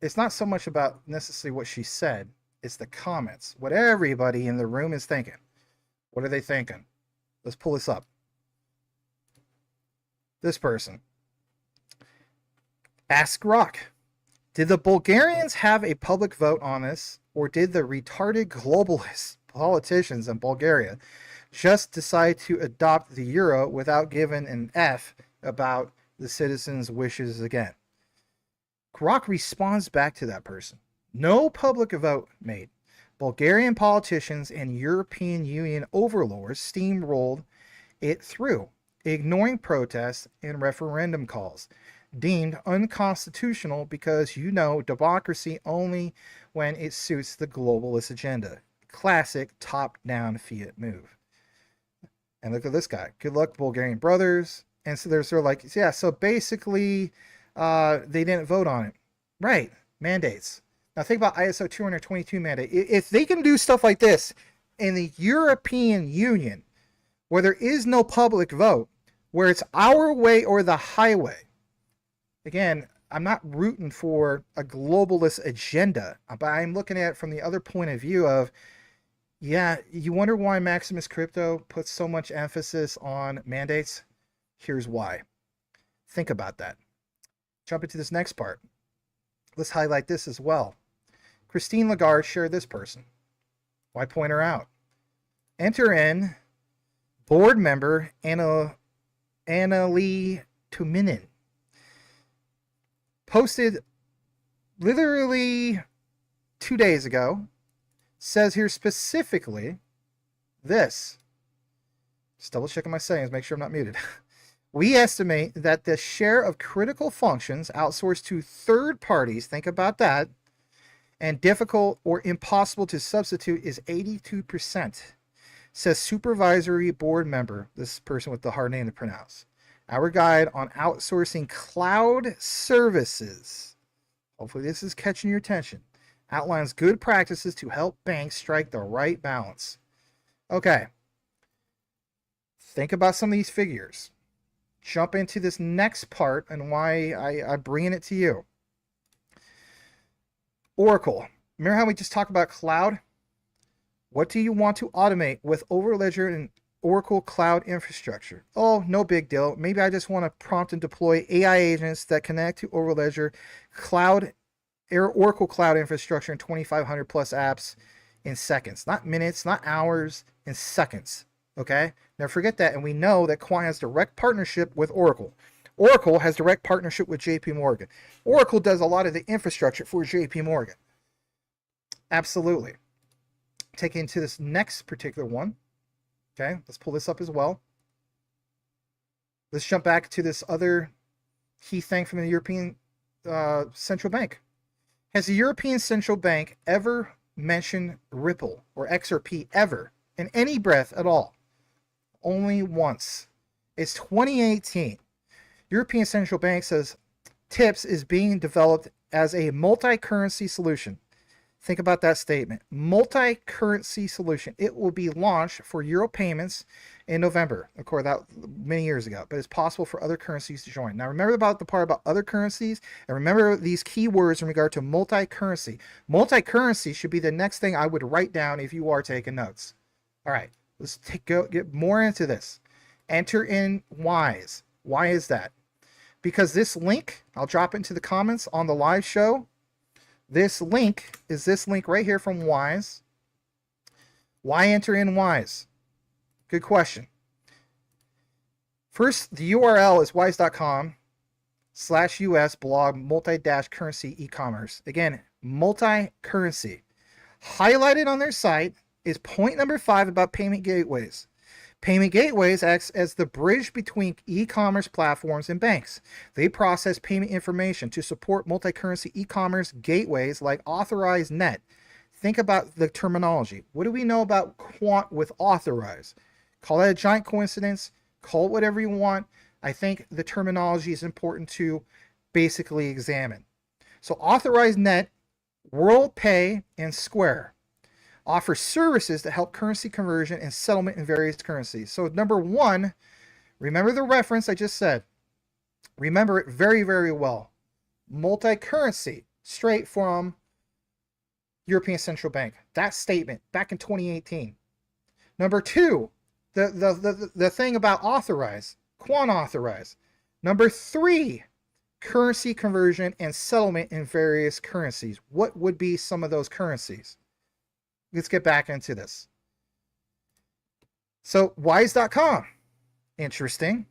It's not so much about necessarily what she said, it's the comments. What everybody in the room is thinking. What are they thinking? Let's pull this up. This person. Ask Rock. Did the Bulgarians have a public vote on this, or did the retarded globalist politicians in Bulgaria just decide to adopt the euro without giving an F about the citizens' wishes again? Rock responds back to that person. No public vote made. Bulgarian politicians and European Union overlords steamrolled it through, ignoring protests and referendum calls, deemed unconstitutional because democracy only when it suits the globalist agenda. Classic top-down fiat move. And look at this guy. Good luck, Bulgarian brothers. And so they're like, yeah, so basically they didn't vote on it. Right. Mandates. Now think about ISO 222 mandate. If they can do stuff like this in the European Union, where there is no public vote, where it's our way or the highway. Again, I'm not rooting for a globalist agenda, but I'm looking at it from the other point of view of, yeah, you wonder why Maximus Crypto puts so much emphasis on mandates? Here's why. Think about that. Jump into this next part. Let's highlight this as well. Christine Lagarde shared this person. Why point her out? Enter in board member Annalie Tuminen. Posted literally 2 days ago. Says here specifically this. Just double checking my settings, make sure I'm not muted. We estimate that the share of critical functions outsourced to third parties, think about that, and difficult or impossible to substitute is 82%, says supervisory board member, this person with the hard name to pronounce. Our guide on outsourcing cloud services, hopefully this is catching your attention, outlines good practices to help banks strike the right balance. Okay, think about some of these figures. Jump into this next part and why I'm bringing it to you. Oracle. Remember how we just talked about cloud? What do you want to automate with Overledger and Oracle Cloud Infrastructure? Oh, no big deal. Maybe I just want to prompt and deploy AI agents that connect to Overledger Cloud, Oracle Cloud Infrastructure and 2,500 plus apps in seconds. Not minutes, not hours, in seconds. Okay? Now forget that, and we know that Quant has direct partnership with Oracle. Oracle has direct partnership with JP Morgan. Oracle does a lot of the infrastructure for JP Morgan. Absolutely. Taking to this next particular one. Okay, let's pull this up as well. Let's jump back to this other key thing from the European Central Bank. Has the European Central Bank ever mentioned Ripple or XRP ever in any breath at all? Only once. It's 2018. European Central Bank says TIPS is being developed as a multi-currency solution. Think about that statement. Multi-currency solution. It will be launched for euro payments in November. Of course, that many years ago, but it's possible for other currencies to join. Now, remember about the part about other currencies, and remember these key words in regard to multi-currency. Multi-currency should be the next thing I would write down if you are taking notes. All right, let's get more into this. Enter in WISE. Why is that? because this link, I'll drop it into the comments on the live show. This link is this link right here from Wise. Why enter in Wise? Good question. First, the URL is wise.com/US blog multi-currency e-commerce. Again, multi-currency. Highlighted on their site is point number 5 about payment gateways. Payment gateways acts as the bridge between e-commerce platforms and banks. They process payment information to support multi-currency e-commerce gateways like Authorized Net. Think about the terminology. What do we know about quant with authorized? Call that a giant coincidence. Call it whatever you want. I think the terminology is important to basically examine. So Authorized Net, WorldPay, and Square offer services that help currency conversion and settlement in various currencies. So number 1, remember the reference I just said. Remember it very, very well. Multi-currency, straight from European Central Bank. That statement back in 2018. Number 2, the thing about authorized, quant authorized. Number 3, currency conversion and settlement in various currencies. What would be some of those currencies? Let's get back into this. So wise.com, interesting.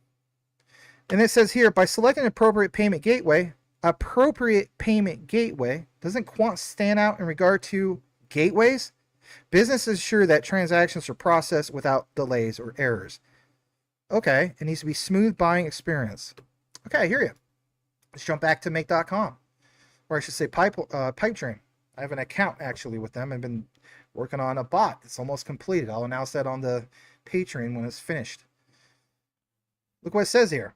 And it says here, by selecting appropriate payment gateway, doesn't quant stand out in regard to gateways? Businesses ensure that transactions are processed without delays or errors. Okay, it needs to be smooth buying experience. Okay, I hear you. Let's jump back to make.com, or I should say Pipedream. I have an account actually with them. I've been working on a bot. It's almost completed. I'll announce that on the Patreon when it's finished. Look what it says here.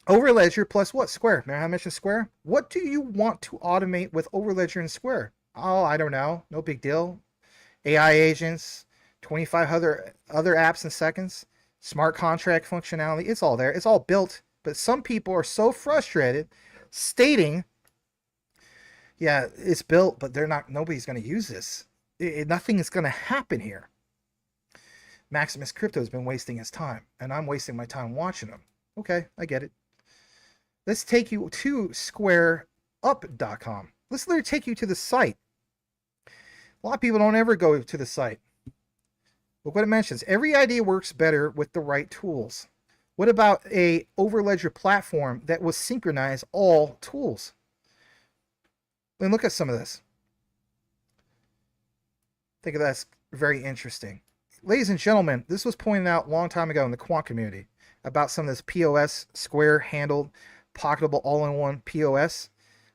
Overledger plus what? Square. Remember how I mentioned Square? What do you want to automate with Overledger and Square? Oh, I don't know. No big deal. AI agents, 25 other apps in seconds, smart contract functionality. It's all there. It's all built. But some people are so frustrated stating, yeah, it's built, but nobody's going to use this. Nothing is going to happen here. Maximus Crypto has been wasting his time, and I'm wasting my time watching him. Okay, I get it. Let's take you to squareup.com. Let's literally take you to the site. A lot of people don't ever go to the site. Look what it mentions. Every idea works better with the right tools. What about a Overledger platform that will synchronize all tools? And look at some of this. I think that's very interesting. Ladies and gentlemen, this was pointed out a long time ago in the quant community about some of this POS, Square handled, pocketable all-in-one POS.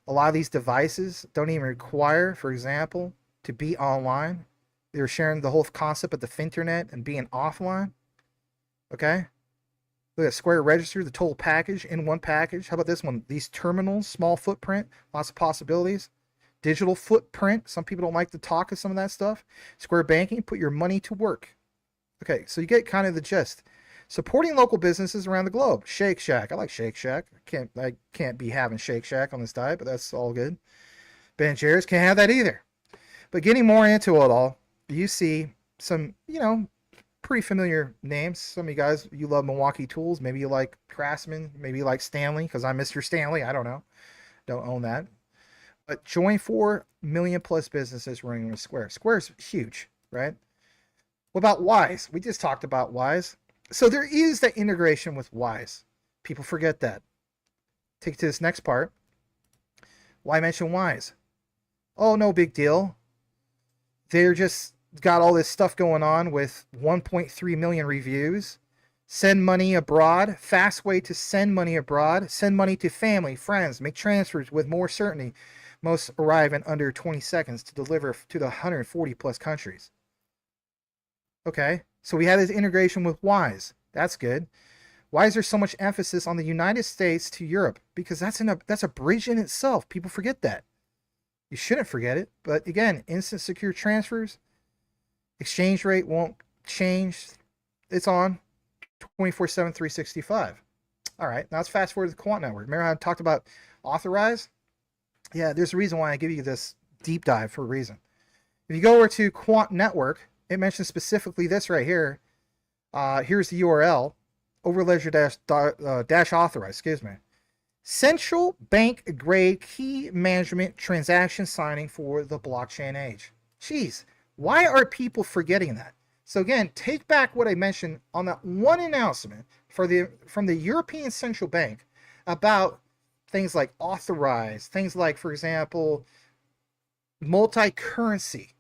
A lot of these devices don't even require, for example, to be online. They were sharing the whole concept of the Finternet and being offline. Okay? Look at Square Register, the total package in one package. How about this one? These terminals, small footprint, lots of possibilities. Digital footprint. Some people don't like to talk of some of that stuff. Square Banking, put your money to work. Okay, so you get kind of the gist. Supporting local businesses around the globe. Shake Shack. I like Shake Shack. I can't be having Shake Shack on this diet, but that's all good. Ben & Jerry's can't have that either. But getting more into it all, you see some, pretty familiar names. Some of you guys, you love Milwaukee Tools. Maybe you like Craftsman. Maybe you like Stanley, because I'm Mr. Stanley. I don't know. Don't own that. But join 4 million plus businesses running with Square. Square's huge, right? What about Wise? We just talked about Wise. So there is that integration with Wise. People forget that. Take it to this next part. Why mention Wise? Oh, no big deal. They're just got all this stuff going on with 1.3 million reviews. Send money abroad. Fast way to send money abroad. Send money to family, friends. Make transfers with more certainty. Most arrive in under 20 seconds to deliver to the 140 plus countries. Okay, so we had this integration with Wise. That's good. Why is there so much emphasis on the United States to Europe? Because that's a bridge in itself. People forget that. You shouldn't forget it. But again, instant secure transfers. Exchange rate won't change. It's on 24/7, 365. All right, now let's fast forward to the Quant Network. Remember how I talked about authorized? Yeah, there's a reason why I give you this deep dive for a reason. If you go over to Quant Network, it mentions specifically this right here. Here's the URL, Overledger dash authorized, excuse me. Central bank grade key management transaction signing for the blockchain age. Jeez, why are people forgetting that? So again, take back what I mentioned on that one announcement from the European Central Bank about things like authorized, things like, for example, multi-currency.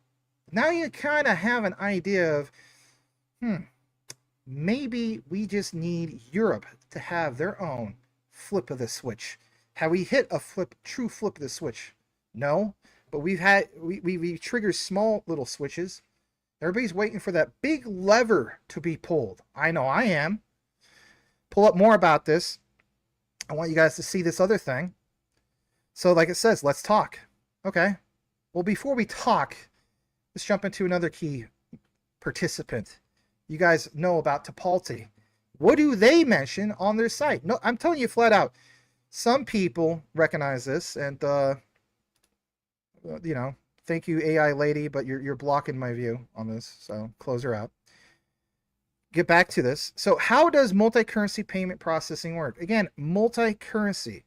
Now you kind of have an idea of, maybe we just need Europe to have their own flip of the switch. Have we hit a true flip of the switch? No, but we triggered small little switches. Everybody's waiting for that big lever to be pulled. I know I am. Pull up more about this. I want you guys to see this other thing. So like it says, let's talk. Okay. Well, before we talk, let's jump into another key participant. You guys know about Tipalti. What do they mention on their site? No, I'm telling you flat out. Some people recognize this, and you know, thank you, AI lady, but you're blocking my view on this, so close her out. Get back to this. So how does multi-currency payment processing work? Again, multi-currency.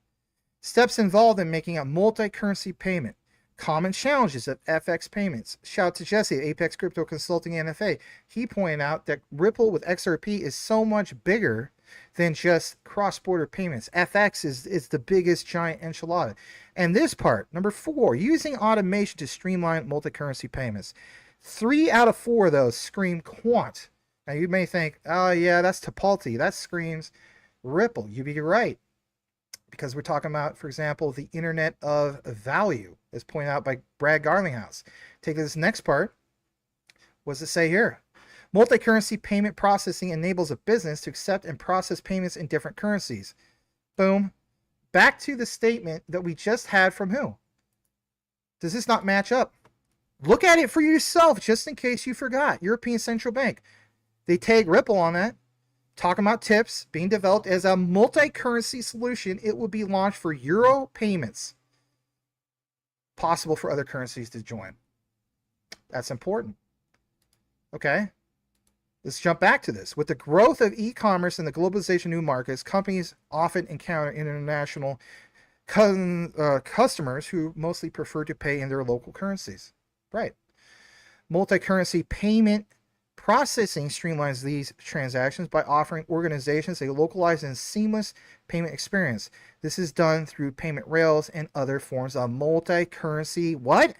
Steps involved in making a multi-currency payment. Common challenges of FX payments. Shout out to Jesse at Apex Crypto Consulting NFA. He pointed out that Ripple with XRP is so much bigger than just cross-border payments. FX is the biggest giant enchilada. And this part, number 4, using automation to streamline multi-currency payments. 3 out of 4 of those scream quant. Now you may think, oh yeah, that's Tipalti. That screams Ripple. You'd be right. Because we're talking about, for example, the Internet of Value, as pointed out by Brad Garlinghouse. Take this next part. What does it say here? Multi-currency payment processing enables a business to accept and process payments in different currencies. Boom. Back to the statement that we just had from who? Does this not match up? Look at it for yourself, just in case you forgot. European Central Bank. They tag Ripple on that. Talking about tips being developed as a multi-currency solution. It will be launched for Euro payments. Possible for other currencies to join. That's important. Okay. Let's jump back to this. With the growth of e-commerce and the globalization of new markets, companies often encounter international customers who mostly prefer to pay in their local currencies. Right. Multi-currency payment processing streamlines these transactions by offering organizations a localized and seamless payment experience. This is done through payment rails and other forms of multi-currency, what?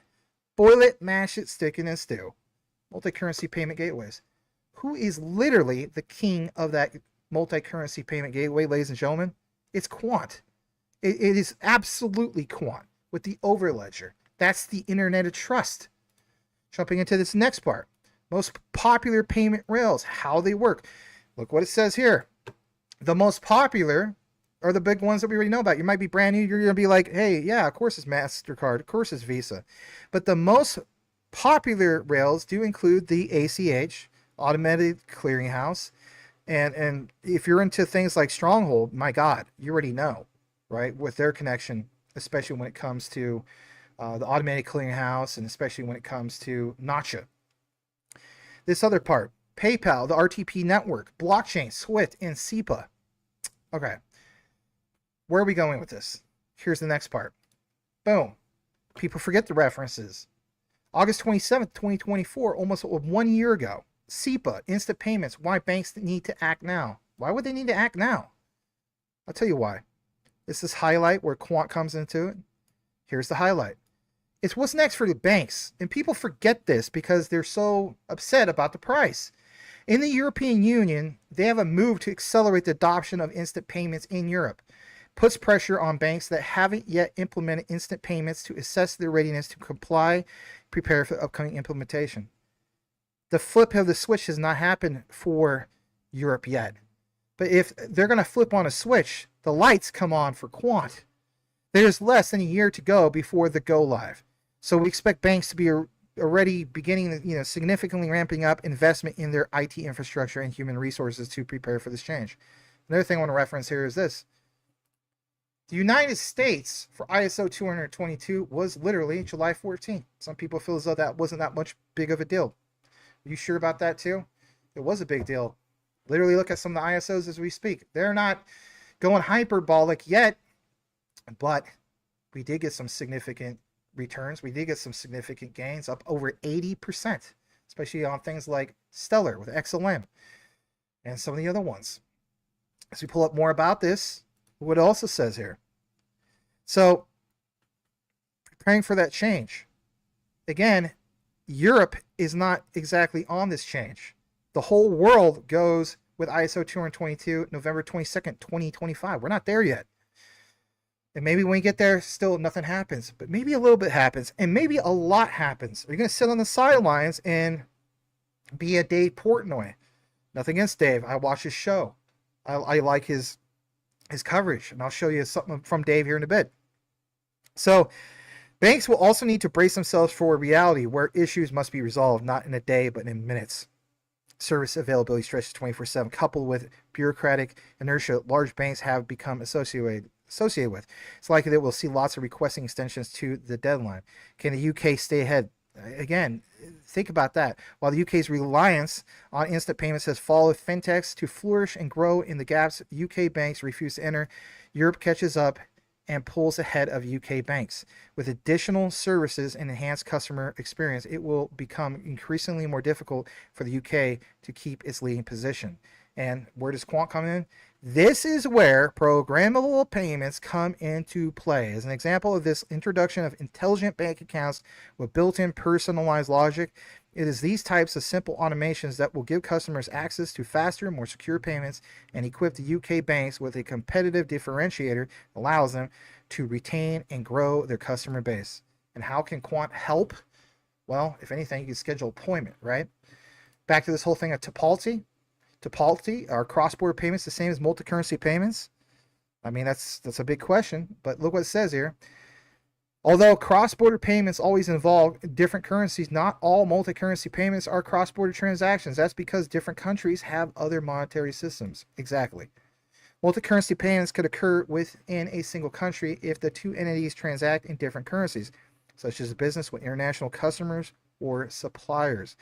Boil it, mash it, stick it, and stew. Multi-currency payment gateways. Who is literally the king of that multi-currency payment gateway, ladies and gentlemen? It's Quant. It is absolutely Quant with the Overledger. That's the Internet of Trust. Jumping into this next part. Most popular payment rails, how they work. Look what it says here. The most popular are the big ones that we already know about. You might be brand new. You're going to be like, hey, yeah, of course it's MasterCard. Of course it's Visa. But the most popular rails do include the ACH, Automated Clearinghouse. And if you're into things like Stronghold, my God, you already know, right? With their connection, especially when it comes to the Automated Clearinghouse and especially when it comes to Nacha. This other part, PayPal, the RTP network, blockchain, SWIFT, and SEPA. Okay. Where are we going with this? Here's the next part. Boom. People forget the references. August 27th, 2024, almost 1 year ago. SEPA, instant payments, why banks need to act now. Why would they need to act now? I'll tell you why. This is highlight where Quant comes into it. Here's the highlight. It's what's next for the banks. And people forget this because they're so upset about the price. In the European Union, they have a move to accelerate the adoption of instant payments in Europe. Puts pressure on banks that haven't yet implemented instant payments to assess their readiness to comply, prepare for the upcoming implementation. The flip of the switch has not happened for Europe yet. But if they're going to flip on a switch, the lights come on for Quant. There's less than a year to go before the go live. So we expect banks to be already beginning, significantly ramping up investment in their IT infrastructure and human resources to prepare for this change. Another thing I want to reference here is this. The United States for ISO 222 was literally July 14th. Some people feel as though that wasn't that much big of a deal. Are you sure about that too? It was a big deal. Literally look at some of the ISOs as we speak. They're not going hyperbolic yet. But we did get some significant returns. We did get some significant gains, up over 80%, especially on things like Stellar with XLM and some of the other ones. As we pull up more about this, what it also says here. So, preparing for that change. Again, Europe is not exactly on this change. The whole world goes with ISO 222, November 22nd, 2025. We're not there yet. And maybe when we get there, still nothing happens. But maybe a little bit happens. And maybe a lot happens. Are you going to sit on the sidelines and be a Dave Portnoy? Nothing against Dave. I watch his show. I like his coverage. And I'll show you something from Dave here in a bit. So, banks will also need to brace themselves for a reality where issues must be resolved, not in a day, but in minutes. Service availability stretches 24/7, coupled with bureaucratic inertia large banks have become associated with. It's likely that we'll see lots of requesting extensions to the deadline. Can the UK stay ahead? Again, think about that. While the UK's reliance on instant payments has followed fintechs to flourish and grow in the gaps UK banks refuse to enter, Europe catches up and pulls ahead of UK banks. With additional services and enhanced customer experience, it will become increasingly more difficult for the UK to keep its leading position. And where does Quant come in? This is where programmable payments come into play. As an example of this introduction of intelligent bank accounts with built-in personalized logic, it is these types of simple automations that will give customers access to faster, more secure payments and equip the UK banks with a competitive differentiator that allows them to retain and grow their customer base. And how can Quant help? Well, if anything, you can schedule an appointment, right? Back to this whole thing of Tipalti. Tipalti, are cross-border payments the same as multi-currency payments? I mean, that's a big question, but look what it says here. Although cross-border payments always involve different currencies, not all multi-currency payments are cross-border transactions. That's because different countries have other monetary systems. Exactly. Multi-currency payments could occur within a single country if the two entities transact in different currencies, such as a business with international customers or suppliers.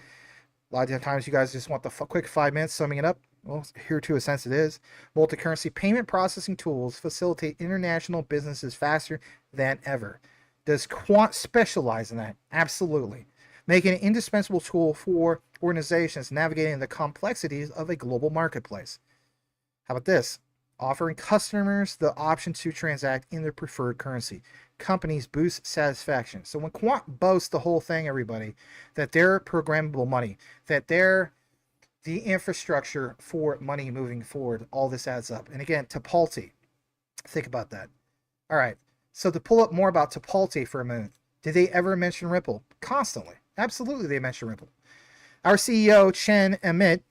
A lot of times you guys just want the quick 5 minutes summing it up. Well, here to a sense it is. Multi-currency payment processing tools facilitate international businesses faster than ever. Does Quant specialize in that? Absolutely. Making an indispensable tool for organizations navigating the complexities of a global marketplace. How about this? Offering customers the option to transact in their preferred currency. Companies boost satisfaction. So when Quant boasts the whole thing, everybody, that they're programmable money, that they're the infrastructure for money moving forward, all this adds up. And again, Tipalti. Think about that. All right. So to pull up more about Tipalti for a minute, did they ever mention Ripple? Constantly. Absolutely they mention Ripple. Our CEO, Chen Amit,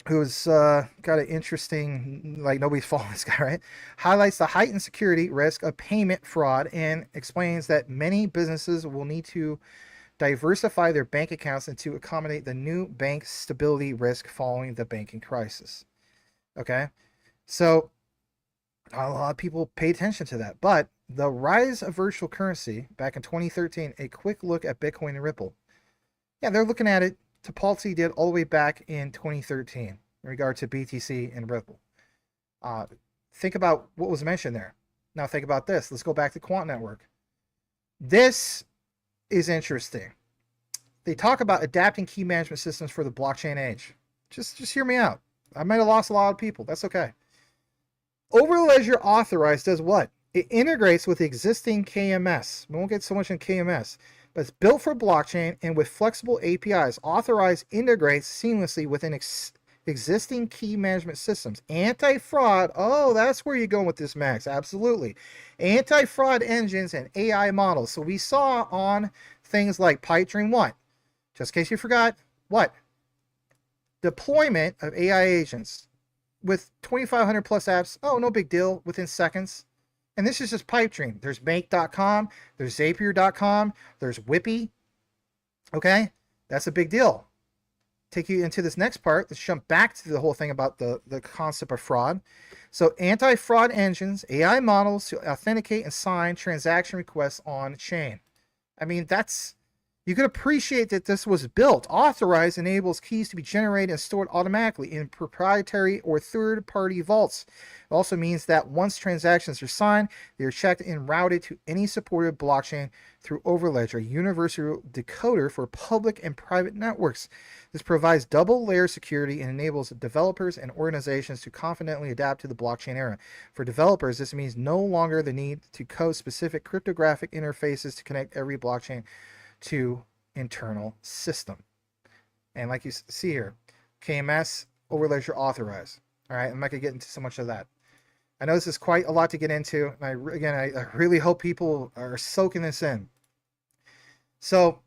who's got an interesting, like nobody's following this guy, right? Highlights the heightened security risk of payment fraud and explains that many businesses will need to diversify their bank accounts and to accommodate the new bank stability risk following the banking crisis. Okay, so a lot of people pay attention to that. But the rise of virtual currency back in 2013, a quick look at Bitcoin and Ripple. Yeah, they're looking at it. Tipalti did all the way back in 2013 in regard to BTC and Ripple. Think about what was mentioned there. Now think about this. Let's go back to Quant Network. This is interesting. They talk about adapting key management systems for the blockchain age. Just hear me out. I might have lost a lot of people. That's okay. Overledger Authorized does what? It integrates with existing KMS. We won't get so much in KMS. But it's built for blockchain and with flexible APIs. Authorized integrates seamlessly within existing key management systems. Anti-fraud. Oh, that's where you're going with this, Max. Absolutely. Anti-fraud engines and AI models. So we saw on things like Pipedream what? Just in case you forgot, what? Deployment of AI agents with 2,500 plus apps. Oh, no big deal. Within seconds. And this is just Pipedream. There's Make.com, there's Zapier.com, there's Whippy. Okay, that's a big deal. Take you into this next part. Let's jump back to the whole thing about the concept of fraud. So anti-fraud engines, AI models to authenticate and sign transaction requests on chain. I mean, that's You can appreciate that this was built, authorized, enables keys to be generated and stored automatically in proprietary or third-party vaults. It also means that once transactions are signed, they are checked and routed to any supported blockchain through Overledger, a universal decoder for public and private networks. This provides double-layer security and enables developers and organizations to confidently adapt to the blockchain era. For developers, this means no longer the need to code specific cryptographic interfaces to connect every blockchain to internal system. And like you see here, KMS, Overledger authorized. All right, I'm not going to get into so much of that. I know this is quite a lot to get into. And I really hope people are soaking this in. So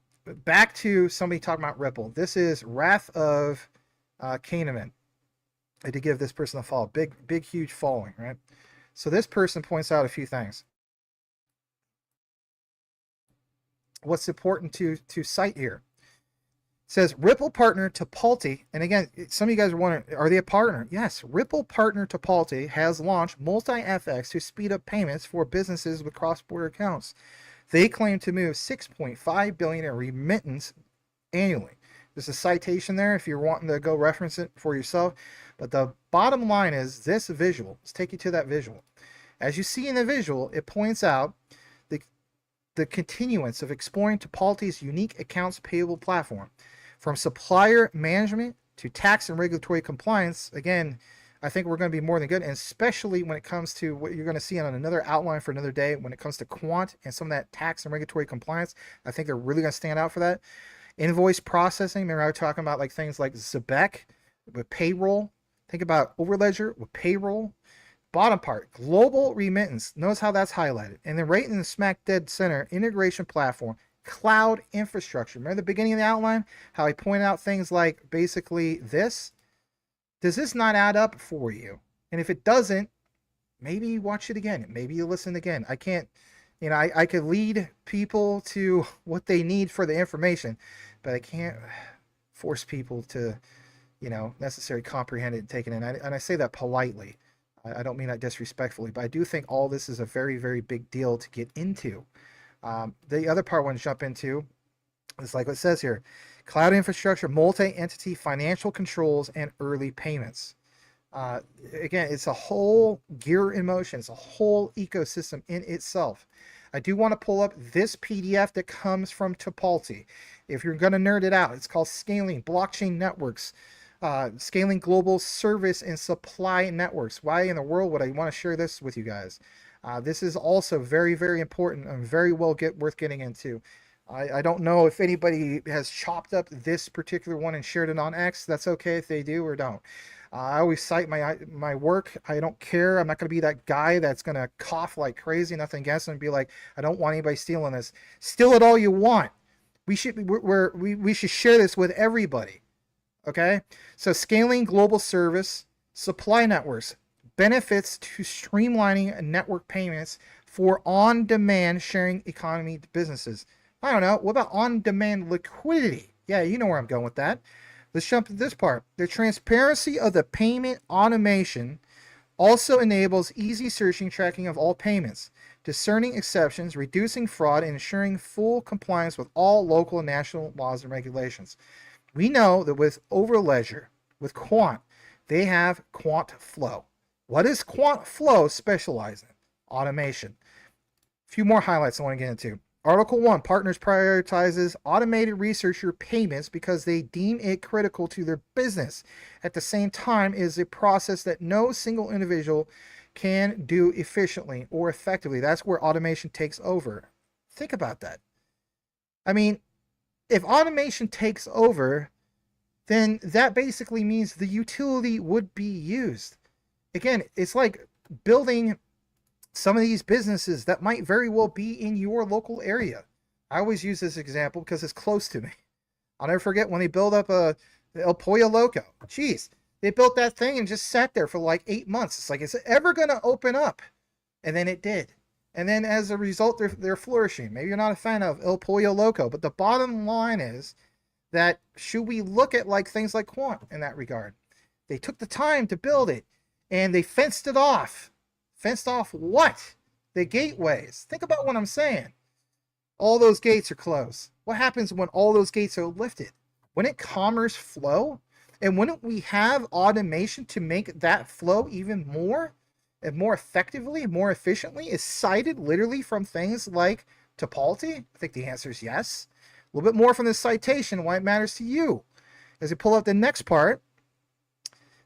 back to somebody talking about Ripple. This is Wrath of Kahneman. I did give this person a follow. Big, huge following, right? So this person points out a few things. What's important to cite here? It says Ripple partner Tipalti, and again, some of you guys are wondering, are they a partner? Yes, Ripple partner Tipalti has launched multi-FX to speed up payments for businesses with cross-border accounts. They claim to move 6.5 billion in remittance annually. There's a citation there if you're wanting to go reference it for yourself. But the bottom line is this visual. Let's take you to that visual. As you see in the visual, it points out the continuance of exploring Tipalti's unique accounts payable platform. From supplier management to tax and regulatory compliance, again, I think we're going to be more than good, and especially when it comes to what you're going to see on another outline for another day, when it comes to quant and some of that tax and regulatory compliance, I think they're really going to stand out for that. Invoice processing, remember I was talking about like things like Zebek with payroll. Think about Overledger with payroll. Bottom part, global remittance. Notice how that's highlighted. And then right in the smack dead center, integration platform, cloud infrastructure. Remember the beginning of the outline? How I pointed out things like basically this? Does this not add up for you? And if it doesn't, maybe you watch it again. Maybe you listen again. I can't, you know, I could lead people to what they need for the information, but I can't force people to, you know, necessarily comprehend it and take it in. And I say that politely. I don't mean that disrespectfully, but I do think all this is a very, very big deal to get into. The other part I want to jump into is like what it says here. Cloud infrastructure, multi-entity financial controls, and early payments. Again, it's a whole gear in motion. It's a whole ecosystem in itself. I do want to pull up this PDF that comes from Tipalti. If you're going to nerd it out, it's called Scaling Blockchain Networks. Scaling global service and supply networks. Why in the world would I want to share this with you guys? This is also very, very important and very well worth getting into. I don't know if anybody has chopped up this particular one and shared it on X. That's okay if they do or don't. I always cite my work. I don't care. I'm not going to be that guy that's going to cough like crazy, nothing against them, and be like, I don't want anybody stealing this. Steal it all you want. We should share this with everybody. Okay, so scaling global service supply networks, benefits to streamlining network payments for on-demand sharing economy businesses. I don't know, what about on-demand liquidity? Yeah, you know where I'm going with that. Let's jump to this part. The transparency of the payment automation also enables easy searching, tracking of all payments, discerning exceptions, reducing fraud, and ensuring full compliance with all local and national laws and regulations. We know that with Overledger, with Quant, they have Quant Flow. What does Quant Flow specialize in? Automation. A few more highlights I want to get into. Article 1, partners prioritizes automated researcher payments because they deem it critical to their business. At the same time, it is a process that no single individual can do efficiently or effectively. That's where automation takes over. Think about that. I mean, if automation takes over, then that basically means the utility would be used. Again, it's like building some of these businesses that might very well be in your local area. I always use this example because it's close to me. I'll never forget when they built up El Pollo Loco. Jeez, they built that thing and just sat there for like 8 months. It's like, is it ever going to open up? And then it did. And then as a result, they're flourishing. Maybe you're not a fan of El Pollo Loco, but the bottom line is that should we look at like things like Quant in that regard? They took the time to build it and they fenced it off. Fenced off what? The gateways. Think about what I'm saying. All those gates are closed. What happens when all those gates are lifted? Wouldn't commerce flow? And wouldn't we have automation to make that flow even more and more effectively, more efficiently? Is cited literally from things like topology? I think the answer is yes. A little bit more from this citation, why it matters to you. As you pull up the next part,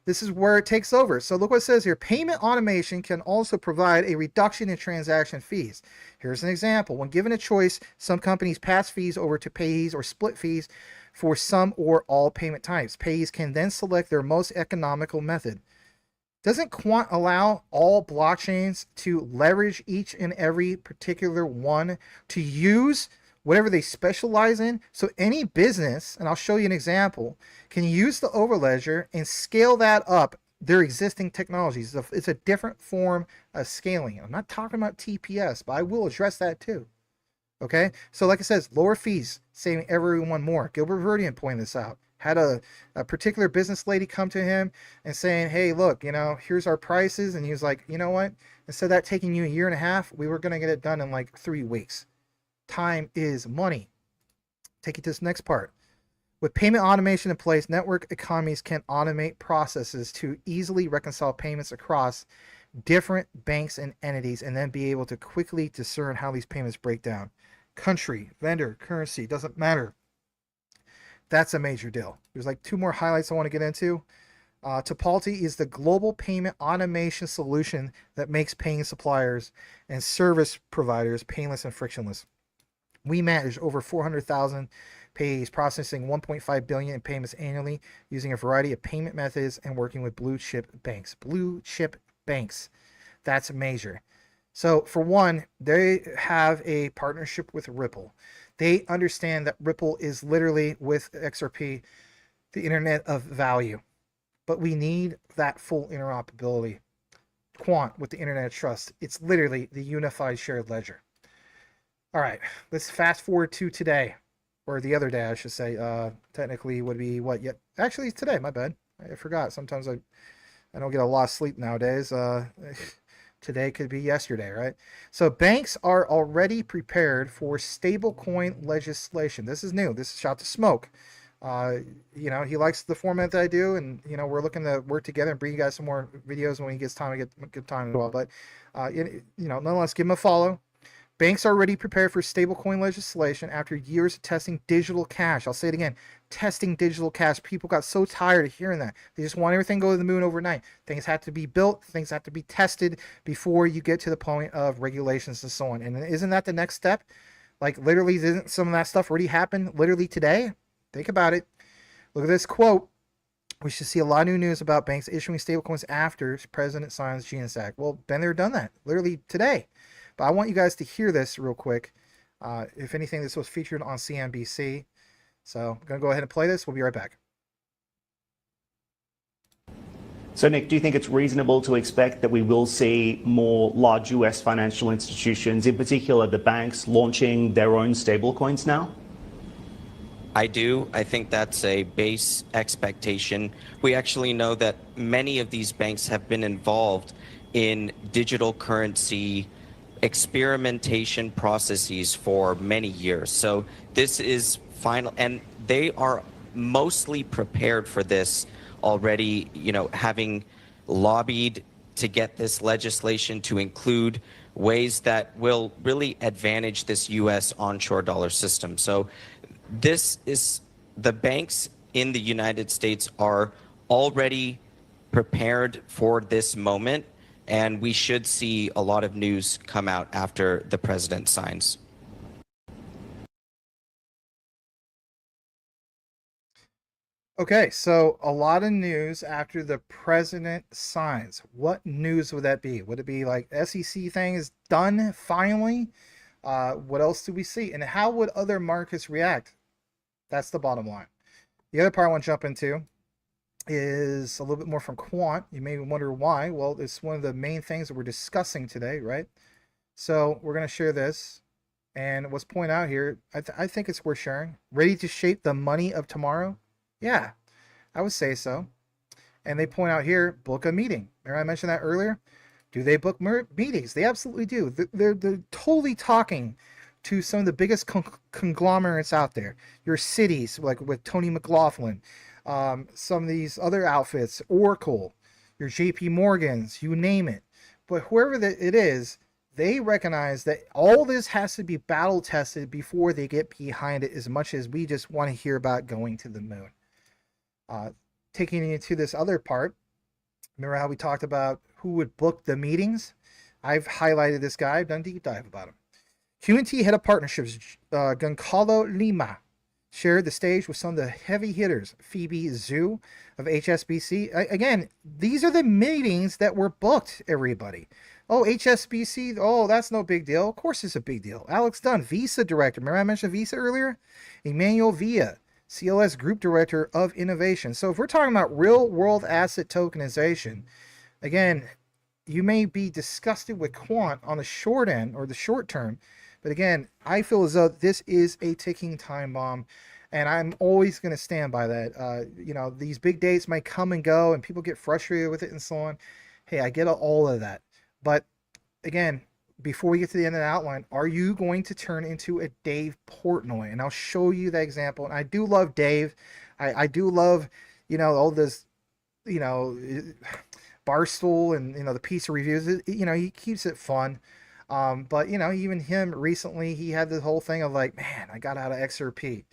this is where it takes over. So look what it says here. Payment automation can also provide a reduction in transaction fees. Here's an example. When given a choice, some companies pass fees over to payees or split fees for some or all payment types. Payees can then select their most economical method. Doesn't Quant allow all blockchains to leverage each and every particular one to use whatever they specialize in? So any business, and I'll show you an example, can use the overledger and scale that up their existing technologies. It's a different form of scaling. I'm not talking about TPS, but I will address that too. Okay, so like it says, lower fees, saving everyone more. Gilbert Verdian pointed this out. Had a particular business lady come to him and saying, hey, look, here's our prices. And he was like, you know what? Instead of that taking you a year and a half, we were going to get it done in like 3 weeks. Time is money. Take you to this next part. With payment automation in place, network economies can automate processes to easily reconcile payments across different banks and entities and then be able to quickly discern how these payments break down. Country, vendor, currency, doesn't matter. That's a major deal. There's like 2 more highlights I want to get into. Topology is the global payment automation solution that makes paying suppliers and service providers painless and frictionless. We manage over 400,000 payees, processing 1.5 billion in payments annually using a variety of payment methods and working with blue chip banks. Blue chip banks. That's major. So for one, they have a partnership with Ripple. They understand that Ripple is literally, with XRP, the internet of value. But we need that full interoperability. Quant with the internet of trust. It's literally the unified shared ledger. All right, let's fast forward to today, or the other day, I should say. Technically would be what? Yet actually today. My bad. I forgot. Sometimes I don't get a lot of sleep nowadays. Today could be yesterday, right? So banks are already prepared for stablecoin legislation. This is new. This is shot to smoke. He likes the format that I do, and we're looking to work together and bring you guys some more videos when he gets time to get good time as well. But nonetheless, give him a follow. Banks are already prepared for stablecoin legislation after years of testing digital cash. I'll say it again, testing digital cash. People got so tired of hearing that. They just want everything to go to the moon overnight. Things have to be built, things have to be tested before you get to the point of regulations and so on. And isn't that the next step? Like literally, isn't some of that stuff already happened literally today? Think about it. Look at this quote. We should see a lot of new news about banks issuing stablecoins after President signs Genius Act. Well, been there, done that. Literally today. But I want you guys to hear this real quick. If anything, this was featured on CNBC. So I'm going to go ahead and play this. We'll be right back. So, Nick, do you think it's reasonable to expect that we will see more large US financial institutions, in particular the banks, launching their own stablecoins now? I do. I think that's a base expectation. We actually know that many of these banks have been involved in digital currency experimentation processes for many years. So this is final, and they are mostly prepared for this already, having lobbied to get this legislation to include ways that will really advantage this US onshore dollar system. So this is, the banks in the United States are already prepared for this moment, and we should see a lot of news come out after the president signs. Okay, so a lot of news after the president signs. What news would that be? Would it be like SEC thing is done finally? What else do we see? And how would other markets react? That's the bottom line. The other part I want to jump into is a little bit more from Quant. You may wonder why. Well, it's one of the main things that we're discussing today, right? So we're going to share this. And what's pointed out here, I think it's worth sharing. Ready to shape the money of tomorrow? Yeah, I would say so. And they point out here, book a meeting. Remember I mentioned that earlier? Do they book meetings? They absolutely do. They're totally talking to some of the biggest conglomerates out there, your cities, like with Tony McLaughlin, some of these other outfits, Oracle, your JP Morgans, you name it. But whoever it is, they recognize that all this has to be battle tested before they get behind it, as much as we just want to hear about going to the moon. Taking you to this other part, remember how we talked about who would book the meetings? I've highlighted this guy. I've done a deep dive about him. QNT head of partnerships, Goncalo Lima, shared the stage with some of the heavy hitters. Phoebe Zhu of HSBC. Again, these are the meetings that were booked, everybody. Oh, HSBC, oh, that's no big deal. Of course it's a big deal. Alex Dunn, Visa director. Remember I mentioned Visa earlier? Emmanuel Villa, CLS Group Director of Innovation. So if we're talking about real world asset tokenization, again, you may be disgusted with quant on the short end or the short term, but again, I feel as though this is a ticking time bomb, and I'm always going to stand by that. You know, these big dates might come and go, and people get frustrated with it and so on. Hey, I get all of that. But again, before we get to the end of the outline, are you going to turn into a Dave Portnoy? And I'll show you that example. And I do love Dave. I do love, you know, all this, you know, Barstool and, you know, the piece of reviews. You know, he keeps it fun. But, you know, even him recently, he had this whole thing of like, man, I got out of XRP.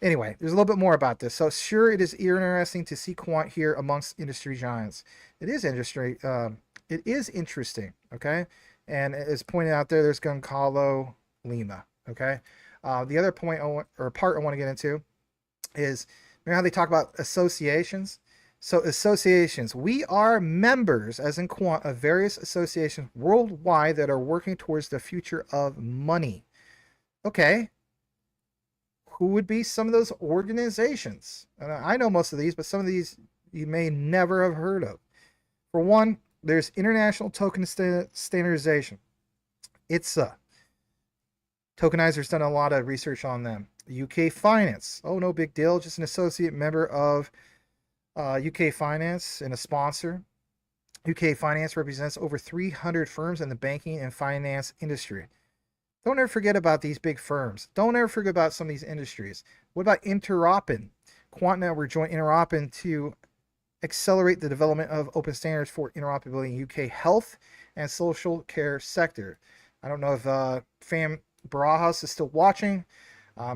Anyway, there's a little bit more about this. So sure, it is interesting to see quant here amongst industry giants. It is interesting, okay? And as pointed out there, there's Goncalo Lima, okay? The other point part I want to get into is, remember how they talk about associations? So associations, we are members, as in quant, of various associations worldwide that are working towards the future of money. Okay. Who would be some of those organizations? And I know most of these, but some of these you may never have heard of. For one, there's International Token Standardization. ITSA. Tokenizer's done a lot of research on them. UK Finance. Oh, no big deal. Just an associate member of UK Finance and a sponsor. UK Finance represents over 300 firms in the banking and finance industry. Don't ever forget about these big firms. Don't ever forget about some of these industries. What about Interopin? Quant Network joined Interopin to accelerate the development of open standards for interoperability in UK health and social care sector. I don't know if Fam Barajas is still watching.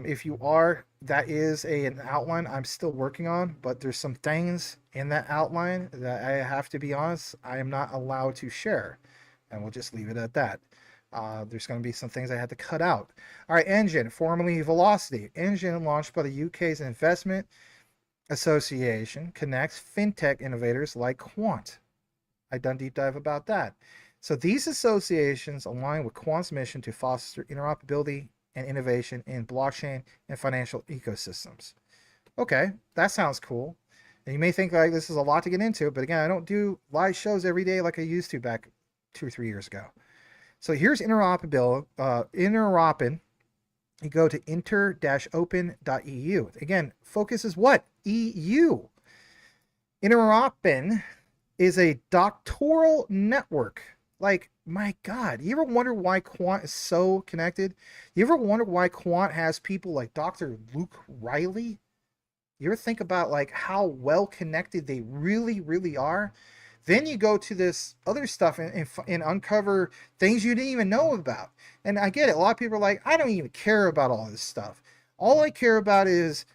If you are, that is an outline I'm still working on, but there's some things in that outline that I have to be honest, I am not allowed to share, and we'll just leave it at that. There's going to be some things I had to cut out. All right, Engine, formerly Velocity. Engine, launched by the UK's Investment Association, connects fintech innovators like Quant. I've done deep dive about that. So these associations align with Quant's mission to foster interoperability and innovation in blockchain and financial ecosystems. Okay, that sounds cool. And you may think like this is a lot to get into, but again, I don't do live shows every day like I used to back 2 or 3 years ago. So here's interoperability. Interopin. You go to inter-open.eu. Again, focus is what? EU. Interopin is a doctoral network. Like, my God, you ever wonder why Quant is so connected? You ever wonder why Quant has people like Dr. Luke Riley? You ever think about like how well connected they really, really are? Then you go to this other stuff and uncover things you didn't even know about. And I get it. A lot of people are like, I don't even care about all this stuff. All I care about is,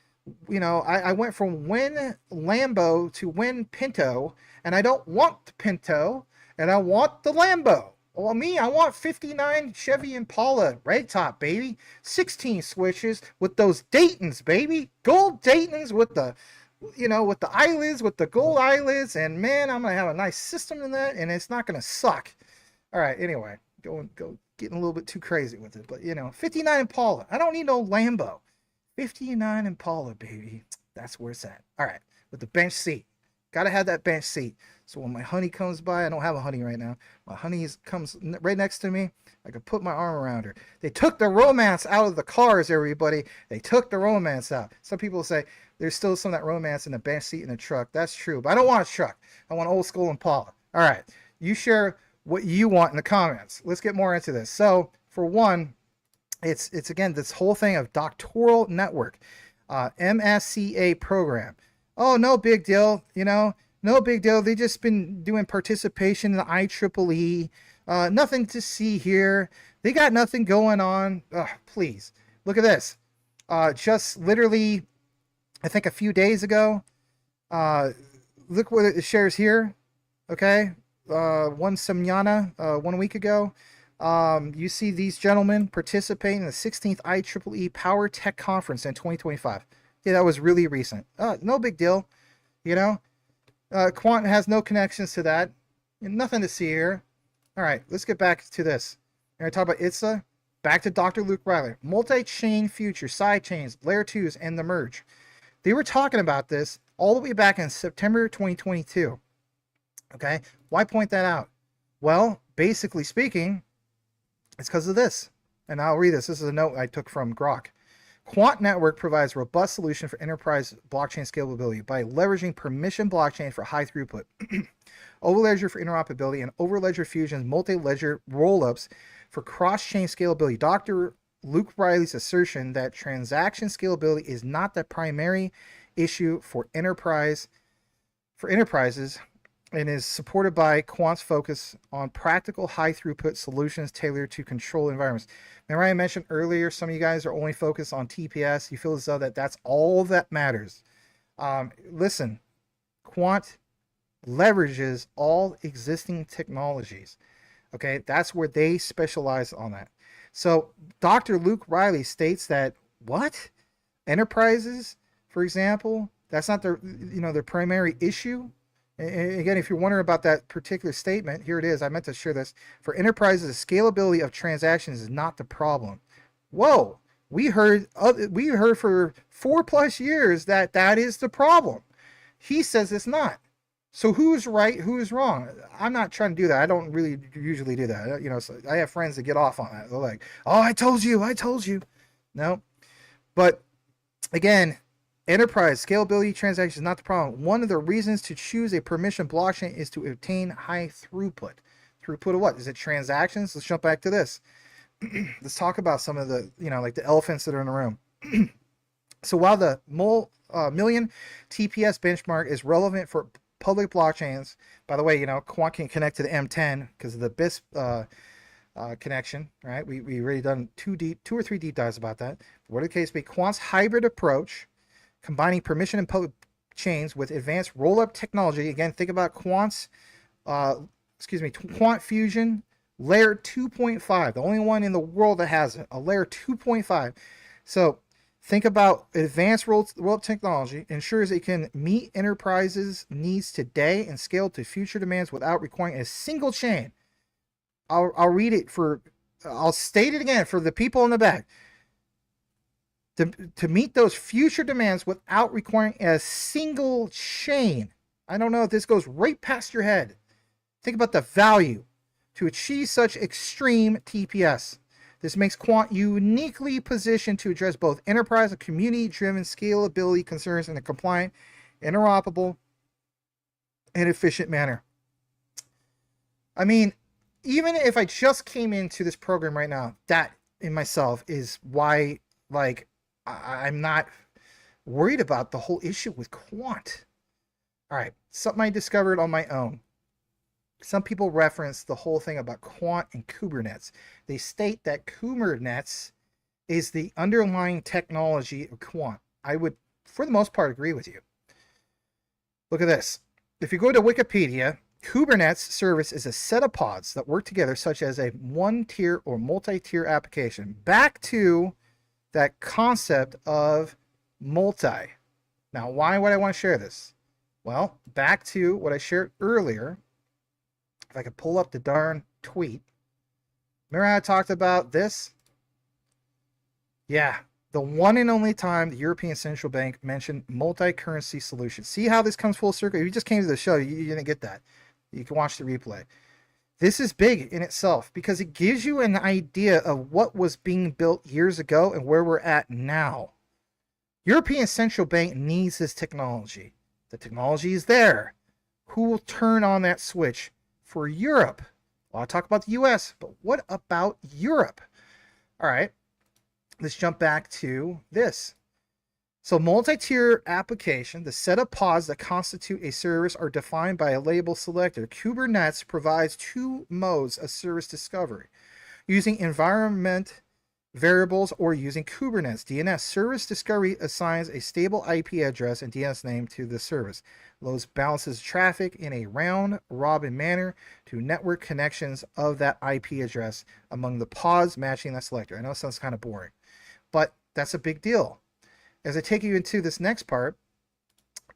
you know, I went from Win Lambo to Win Pinto, and I don't want the Pinto, and I want the Lambo. Well, me, I want 59 Chevy Impala, red top, baby. 16 switches with those Daytons, baby. Gold Daytons with the, you know, with the eyelids, with the gold eyelids. And man, I'm going to have a nice system in that, and it's not going to suck. All right, anyway, go getting a little bit too crazy with it. But, you know, 59 Impala. I don't need no Lambo. 59 Impala, baby. That's where it's at. All right, with the bench seat. Got to have that bench seat. So when my honey comes by, I don't have a honey right now. My honey comes right next to me. I can put my arm around her. They took the romance out of the cars, everybody. They took the romance out. Some people say there's still some of that romance in the bench seat in the truck. That's true, but I don't want a truck. I want old school Impala. All right, you share what you want in the comments. Let's get more into this. So for one, It's again this whole thing of doctoral network, MSCA program. Oh, no big deal, no big deal. They just been doing participation in the IEEE. Nothing to see here. They got nothing going on. Ugh, please look at this. Just literally, I think a few days ago. Look what it shares here. Okay, one semana, 1 week ago. You see these gentlemen participating in the 16th IEEE Power Tech Conference in 2025. Yeah, that was really recent. No big deal, Quant has no connections to that. Nothing to see here. All right, let's get back to this. We're going to talk about ITSA. Back to Dr. Luke Riley. Multi-chain futures, side chains, layer 2s, and the merge. They were talking about this all the way back in September 2022. Okay, why point that out? Well, basically speaking, it's because of this. And I'll read this. This is a note I took from Grok. Quant Network provides a robust solution for enterprise blockchain scalability by leveraging permission blockchain for high throughput, overledger for interoperability, and overledger fusions, multi-ledger rollups for cross-chain scalability. Dr. Luke Riley's assertion that transaction scalability is not the primary issue for enterprises and is supported by Quant's focus on practical high throughput solutions tailored to control environments. Remember I mentioned earlier, some of you guys are only focused on TPS. You feel as though that's all that matters. Listen, Quant leverages all existing technologies. Okay, that's where they specialize on that. So Dr. Luke Riley states that what? Enterprises, for example, that's not their primary issue. And again, if you're wondering about that particular statement, here it is. I meant to share this. For enterprises, the scalability of transactions is not the problem. Whoa, we heard for 4+ years that is the problem. He says it's not. So who's right? Who's wrong? I'm not trying to do that. I don't really usually do that. So I have friends that get off on that. They're like, "Oh, I told you." No, but again, enterprise scalability transactions is not the problem. One of the reasons to choose a permission blockchain is to obtain high throughput. Throughput of what? Is it transactions? Let's jump back to this. Let's talk about some of the, like the elephants that are in the room. So while the million TPS benchmark is relevant for public blockchains, by the way, Quant can connect to the M10 because of the BIS connection, right? We already done 2 or 3 deep dives about that. Whatever the case be, Quant's hybrid approach, combining permission and public chains with advanced roll-up technology. Again, think about Quant Fusion layer 2.5, the only one in the world that has it, a layer 2.5. So think about advanced roll-up technology, ensures it can meet enterprises' needs today and scale to future demands without requiring a single chain. I'll read it I'll state it again for the people in the back. To meet those future demands without requiring a single chain. I don't know if this goes right past your head. Think about the value to achieve such extreme TPS. This makes Quant uniquely positioned to address both enterprise and community-driven scalability concerns in a compliant, interoperable, and efficient manner. I mean, even if I just came into this program right now, that in myself is why, I'm not worried about the whole issue with Quant. All right, something I discovered on my own. Some people reference the whole thing about Quant and Kubernetes. They state that Kubernetes is the underlying technology of Quant. I would, for the most part, agree with you. Look at this. If you go to Wikipedia, Kubernetes service is a set of pods that work together, such as a one-tier or multi-tier application. Back to that concept of multi. Now, why would I want to share this? Well, back to what I shared earlier. If I could pull up the darn tweet. Remember how I talked about this? Yeah, the one and only time the European Central Bank mentioned multi-currency solutions. See how this comes full circle? If you just came to the show, you didn't get that. You can watch the replay. This is big in itself because it gives you an idea of what was being built years ago and where we're at now. European Central Bank needs this technology. The technology is there. Who will turn on that switch for Europe? Well, I'll talk about the US, but what about Europe? All right. let's jump back to this. So multi-tier application, the set of pods that constitute a service are defined by a label selector. Kubernetes provides two modes of service discovery, using environment variables or using Kubernetes. DNS service discovery assigns a stable IP address and DNS name to the service. Load balances traffic in a round-robin manner to network connections of that IP address among the pods matching that selector. I know it sounds kind of boring, but that's a big deal. As I take you into this next part,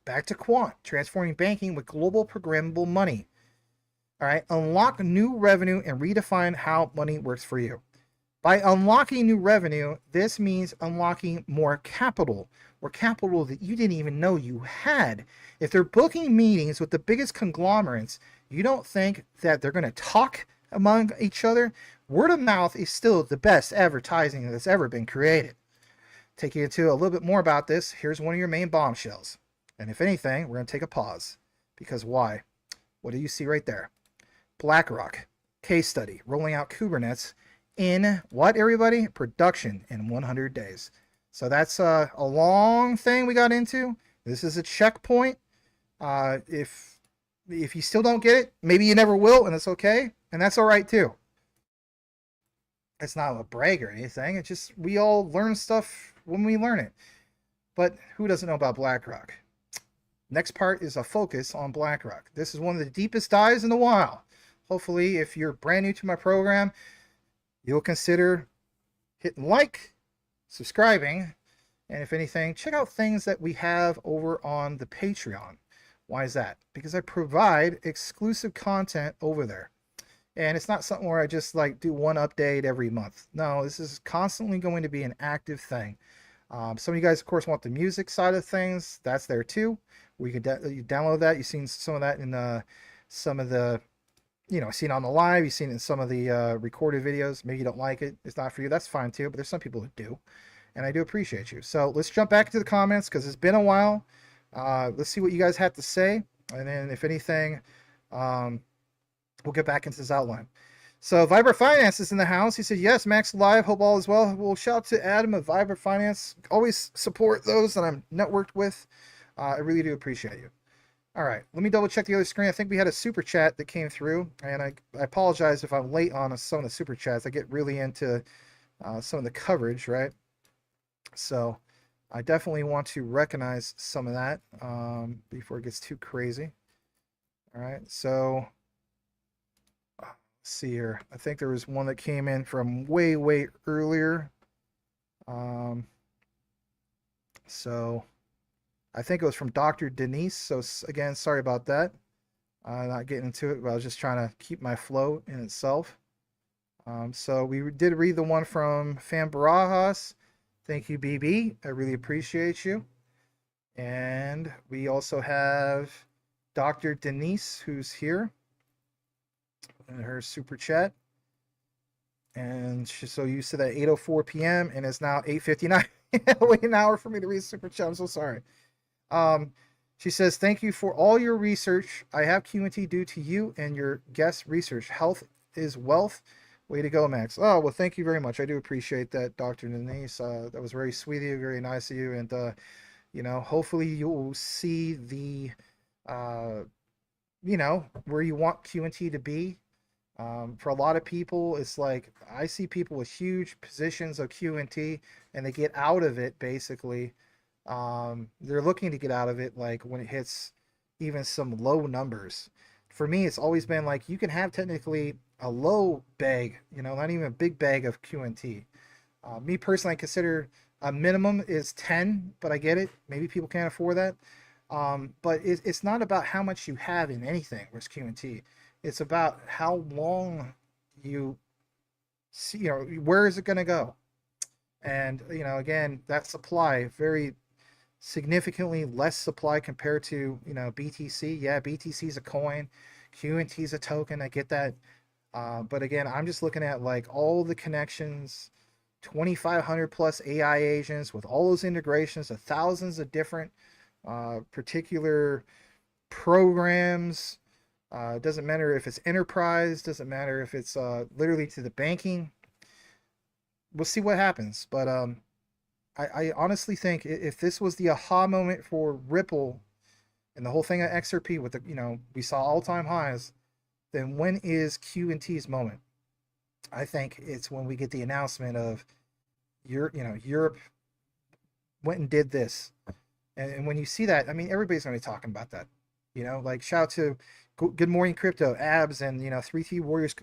back to quant, transforming banking with global programmable money. All right, unlock new revenue and redefine how money works for you. By unlocking new revenue, this means unlocking more capital, or capital that you didn't even know you had. If they're booking meetings with the biggest conglomerates, you don't think that they're going to talk among each other? Word of mouth is still the best advertising that's ever been created. Take you into a little bit more about this. Here's one of your main bombshells. And if anything, we're going to take a pause. Because why? What do you see right there? BlackRock, case study, rolling out Kubernetes in what, everybody? Production in 100 days. So that's a long thing we got into. This is a checkpoint. If you still don't get it, maybe you never will, and it's okay. And that's all right too. It's not a brag or anything. It's just we all learn stuff when we learn it. But who doesn't know about BlackRock? Next part is a focus on BlackRock. This is one of the deepest dives in the wild. Hopefully, if you're brand new to my program, you'll consider hitting like, subscribing, and if anything, check out things that we have over on the Patreon. Why is that? Because I provide exclusive content over there. And it's not something where I just like do one update every month. No, this is constantly going to be an active thing. Some of you guys, of course, want the music side of things. That's there too. Where you can you download that. You've seen some of that in some of the, seen on the live. You've seen it in some of the recorded videos. Maybe you don't like it. It's not for you. That's fine too. But there's some people who do. And I do appreciate you. So let's jump back to the comments because it's been a while. Let's see what you guys had to say. And then if anything, we'll get back into this outline. So Viber Finance is in the house. He said, yes, Max Live. Hope all is well. Well, shout out to Adam of Viber Finance. Always support those that I'm networked with. I really do appreciate you. All right, let me double check the other screen. I think we had a super chat that came through, and I apologize if I'm late on some of the super chats. I get really into some of the coverage, right? So I definitely want to recognize some of that before it gets too crazy. All right, so let's see here. I think there was one that came in from way earlier. So I think it was from Dr. Denise. So again, sorry about that. Not getting into it, but I was just trying to keep my flow in itself. So we did read the one from Fan Barajas. Thank you, BB. I really appreciate you. And we also have Dr. Denise, who's here, in her super chat. And so you said at 8:04 p.m. and it's now 8:59. Wait an hour for me to read super chat. I'm so sorry. She says, thank you for all your research. I have QNT due to you and your guest research. Health is wealth. Way to go, Max. Oh, well, thank you very much. I do appreciate that, Dr. Denise. That was very sweet of you, very nice of you. And, hopefully you'll see the, where you want QNT to be. For a lot of people, it's like, I see people with huge positions of QNT and they get out of it, basically. They're looking to get out of it, like when it hits even some low numbers. For me, it's always been like, you can have technically a low bag, not even a big bag of QNT. Me personally, I consider a minimum is 10, but I get it. Maybe people can't afford that. But it's not about how much you have in anything with QNT. It's about how long you see, where is it going to go? And, again, that supply, very significantly less supply compared to, BTC. Yeah, BTC is a coin. QNT is a token. I get that. But again, I'm just looking at like all the connections, 2,500 plus AI agents with all those integrations of thousands of different particular programs. Doesn't matter if it's enterprise, doesn't matter if it's literally to the banking. we'll see what happens. But I honestly think if this was the aha moment for Ripple and the whole thing at XRP with the, we saw all-time highs, then when is QNT's moment? I think it's when we get the announcement of Europe went and did this. And when you see that, I mean, everybody's going to be talking about that. Like shout out to Good Morning Crypto, Abs, and 3T Warriors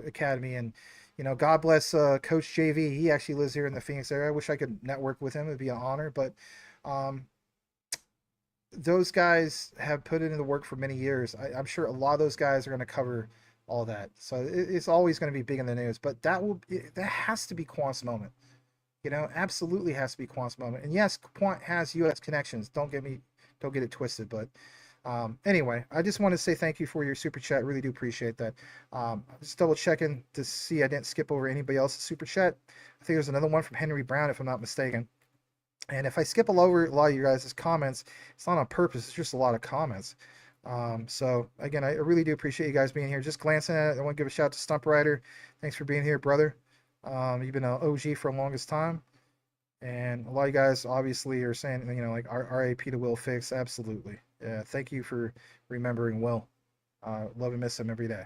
Academy, and God bless Coach JV. He actually lives here in the Phoenix area. I wish I could network with him. It'd be an honor. But those guys have put in the work for many years. I'm sure a lot of those guys are going to cover all that. So it's always going to be big in the news. But that has to be Quant's moment. Absolutely has to be Quant's moment. And yes, Quant has U.S. connections. Don't get it twisted. But anyway, I just want to say thank you for your super chat. Really do appreciate that. Just double checking to see I didn't skip over anybody else's super chat. I think there's another one from Henry Brown, if I'm not mistaken. And if I skip over a lot of you guys' comments, it's not on purpose. It's just a lot of comments. So again, I really do appreciate you guys being here. Just glancing at it, I want to give a shout out to Stump Rider. Thanks for being here, brother. You've been an OG for the longest time. And a lot of you guys obviously are saying, like RAP to Will Fix. Absolutely. Yeah, thank you for remembering Will. Love and miss him every day.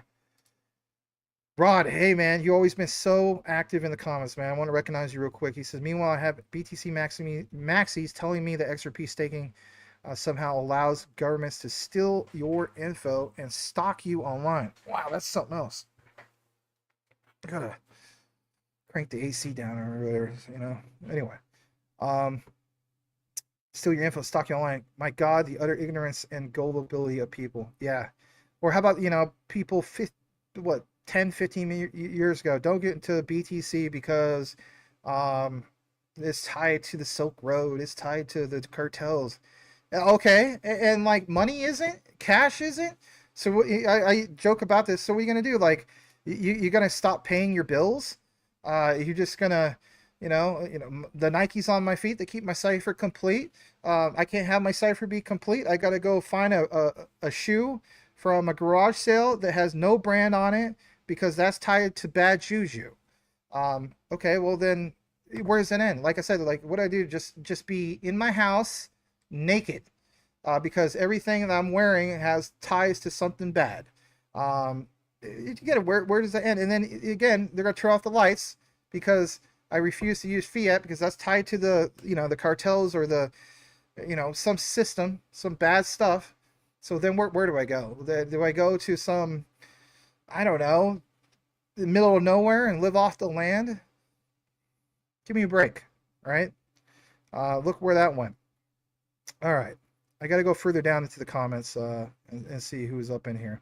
Rod, hey man, you always been so active in the comments, man. I want to recognize you real quick. He says, meanwhile, I have BTC Maxis telling me that XRP staking somehow allows governments to steal your info and stalk you online. Wow, that's something else. I gotta crank the AC down or whatever, Anyway, steal your info, stalk you online. My God, the utter ignorance and gullibility of people. Yeah. Or how about, people 10, 15 years ago, don't get into BTC because it's tied to the Silk Road, it's tied to the cartels. Okay, and like money isn't, cash isn't. So I joke about this. So what are you gonna do? Like, you're gonna stop paying your bills? You're just gonna, the Nikes on my feet that keep my cipher complete. I can't have my cipher be complete. I gotta go find a shoe from a garage sale that has no brand on it, because that's tied to bad juju. Okay, well then, where does it end? Like I said, like what I do, just be in my house naked, because everything that I'm wearing has ties to something bad. You get it. Where does that end? And then again, they're gonna turn off the lights because I refuse to use fiat because that's tied to the the cartels or the some system, some bad stuff. So then where do I go? Do I go to some, I don't know, the middle of nowhere and live off the land? Give me a break, right? Look where that went. All right, I got to go further down into the comments and see who's up in here.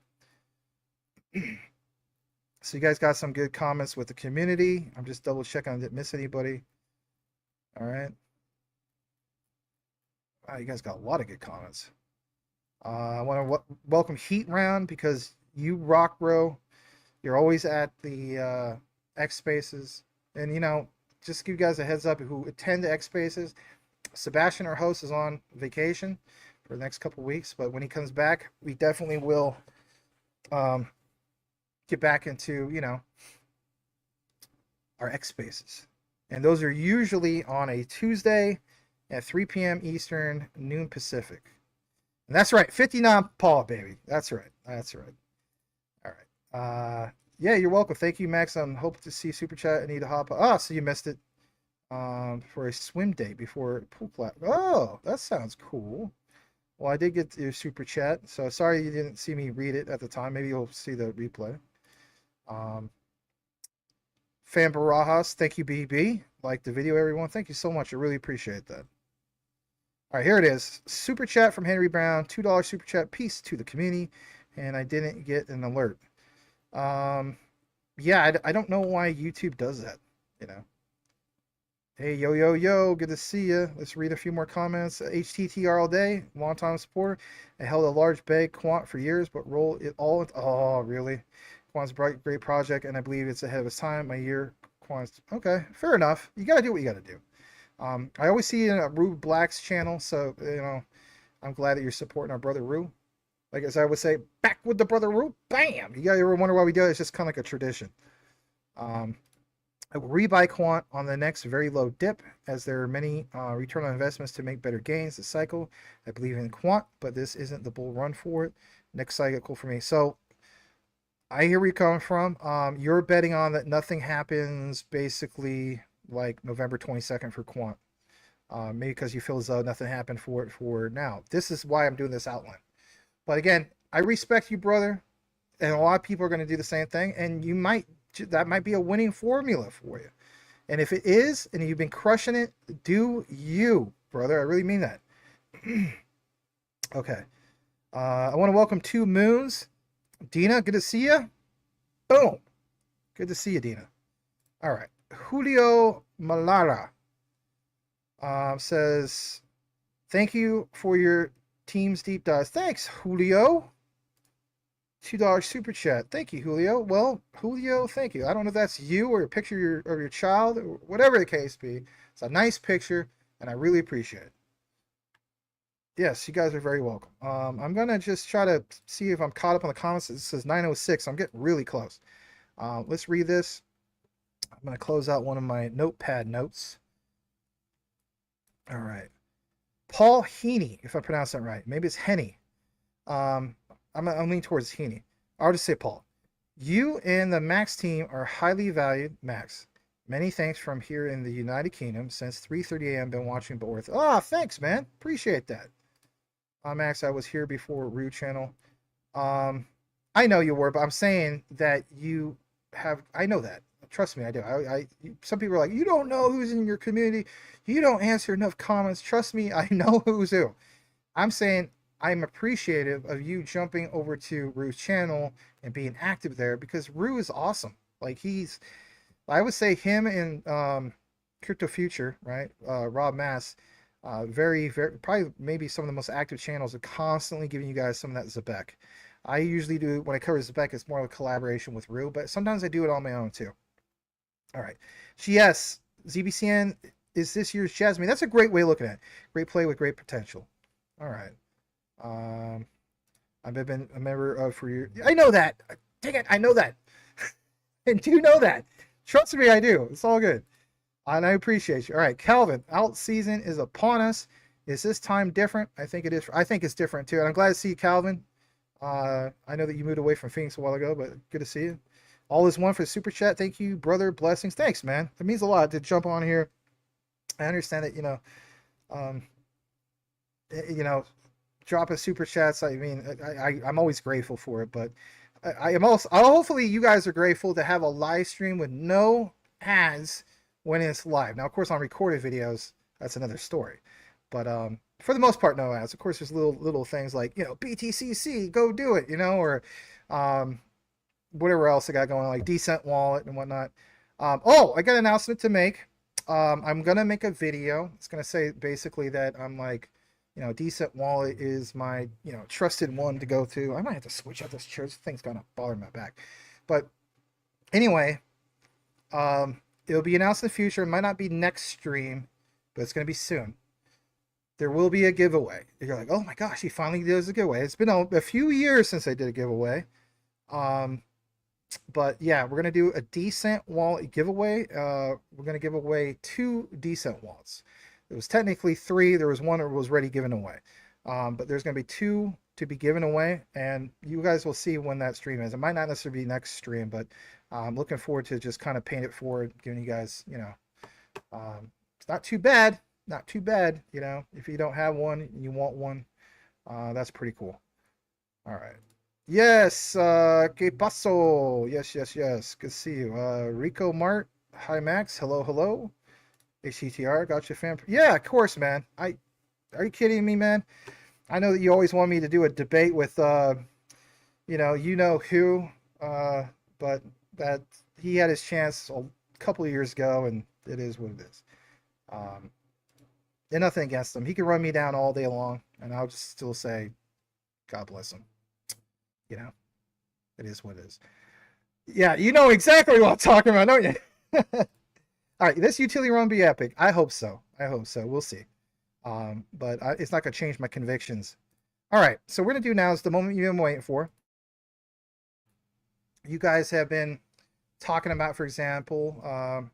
So you guys got some good comments with the community. I'm just double checking I didn't miss anybody. All right. Wow, you guys got a lot of good comments. I want to welcome Heat Round because you rock, bro. You're always at the X Spaces. And, just give you guys a heads up who attend the X Spaces. Sebastian, our host, is on vacation for the next couple weeks. But when he comes back, we definitely will get back into, our X Spaces. And those are usually on a Tuesday at 3 p.m. Eastern, noon Pacific. And that's right, 59 Paul, baby. That's right. That's right. All right. Yeah, you're welcome. Thank you, Max. I'm hoping to see Super Chat. I need to hop. Oh, so you missed it. For a swim day before pool class. Oh, that sounds cool. Well, I did get your Super Chat, so sorry you didn't see me read it at the time. Maybe you'll see the replay. Fan Barajas, thank you, BB. Like the video, everyone. Thank you so much. I really appreciate that. All right, here it is. Super chat from Henry Brown. $2 super chat. Peace to the community. And I didn't get an alert. Yeah, I don't know why YouTube does that, Hey, yo. Good to see you. Let's read a few more comments. HTTR all day. Long time supporter. I held a large bag quant for years, but roll it all. Oh, really? Quant's great project, and I believe it's ahead of its time. My year, Quant's. Okay, fair enough. You got to do what you got to do. I always see you in Rue Black's channel, so I'm glad that you're supporting our brother Rue. Like as I would say, back with the brother Rue, bam! You guys ever wonder why we do it? It's just kind of like a tradition. I will rebuy quant on the next very low dip, as there are many return on investments to make better gains this cycle. I believe in quant, but this isn't the bull run for it. Next cycle for me. So I hear where you're coming from. You're betting on that nothing happens basically like November 22nd for quant. Maybe because you feel as though nothing happened for it for now. This is why I'm doing this outline. But again, I respect you, brother. And a lot of people are going to do the same thing. And that might be a winning formula for you. And if it is, and you've been crushing it, do you, brother. I really mean that. Okay. I want to welcome Two Moons. Dina, good to see you. Boom. Good to see you, Dina. All right. Julio Malara says, thank you for your team's deep dives. Thanks, Julio. $2 super chat. Thank you, Julio. Well, Julio, thank you. I don't know if that's you or a picture of your child, or whatever the case be. It's a nice picture, and I really appreciate it. Yes, you guys are very welcome. I'm going to just try to see if I'm caught up on the comments. It says 9:06. I'm getting really close. Let's read this. I'm going to close out one of my notepad notes. All right. Paul Heaney, if I pronounce that right. Maybe it's Henny. I'm leaning towards Heaney. I'll just say Paul. You and the Max team are highly valued. Max, many thanks from here in the United Kingdom. Since 3:30 a.m. been watching Borth. Oh, thanks, man. Appreciate that. Max, I was here before Rue channel. I know you were, but I'm saying that you have. I know that. Trust me, I do. Some people are like, you don't know who's in your community. You don't answer enough comments. Trust me, I know who's who. I'm saying I'm appreciative of you jumping over to Rue's channel and being active there, because Rue is awesome. Like, I would say him and Crypto Future, right? Rob Mass, very, very, probably maybe some of the most active channels are constantly giving you guys some of that Zebek. I usually do, when I cover Zebek, it's more of a collaboration with Rue, but sometimes I do it on my own too. All right. Yes, ZBCN is this year's Jasmine. That's a great way of looking at it. Great play with great potential. All right. I've been a member of for years. I know that. Dang it, I know that. I do know that. Trust me, I do. It's all good. And I appreciate you. All right, Calvin, alt season is upon us. Is this time different? I think it is. I think it's different too. And I'm glad to see you, Calvin. I know that you moved away from Phoenix a while ago, but good to see you. All is one for the super chat. Thank you, brother. Blessings. Thanks, man. It means a lot to jump on here. I understand that, drop a super chats. I mean, I'm always grateful for it, but I am also, hopefully you guys are grateful to have a live stream with no ads when it's live. Now, of course, on recorded videos, that's another story. But for the most part, no ads. Of course, there's little things like, BTCC, go do it, or whatever else I got going on, like Decent Wallet and whatnot. I got an announcement to make. I'm going to make a video. It's going to say basically that I'm like, Decent Wallet is my, trusted one to go to. I might have to switch out this chair. This thing's going to bother my back. But anyway, it'll be announced in the future. It might not be next stream, but it's going to be soon. There will be a giveaway. You're like, oh my gosh, he finally does a giveaway. It's been a few years since I did a giveaway. But yeah, we're going to do a Decent Wallet giveaway. We're going to give away 2 Decent Wallets. It was technically 3. There was one that was already given away. But there's going to be 2 to be given away, and you guys will see when that stream is. It might not necessarily be next stream, but I'm looking forward to just kind of paying it forward, giving you guys, it's not too bad. Not too bad, if you don't have one and you want one, that's pretty cool. All right. Yes, que paso? Yes. Good to see you. Rico Mart. Hi, Max. Hello. HCTR, gotcha, fam. Yeah, of course, man. Are you kidding me, man? I know that you always want me to do a debate with, who, but that he had his chance a couple of years ago, and it is what it is. And nothing against him. He can run me down all day long, and I'll just still say, God bless him. It is what it is. Yeah, you know exactly what I'm talking about, don't you? All right, this utility run be epic. I hope so. We'll see. But it's not going to change my convictions. All right, so we're going to do now is the moment you've been waiting for. You guys have been talking about, for example,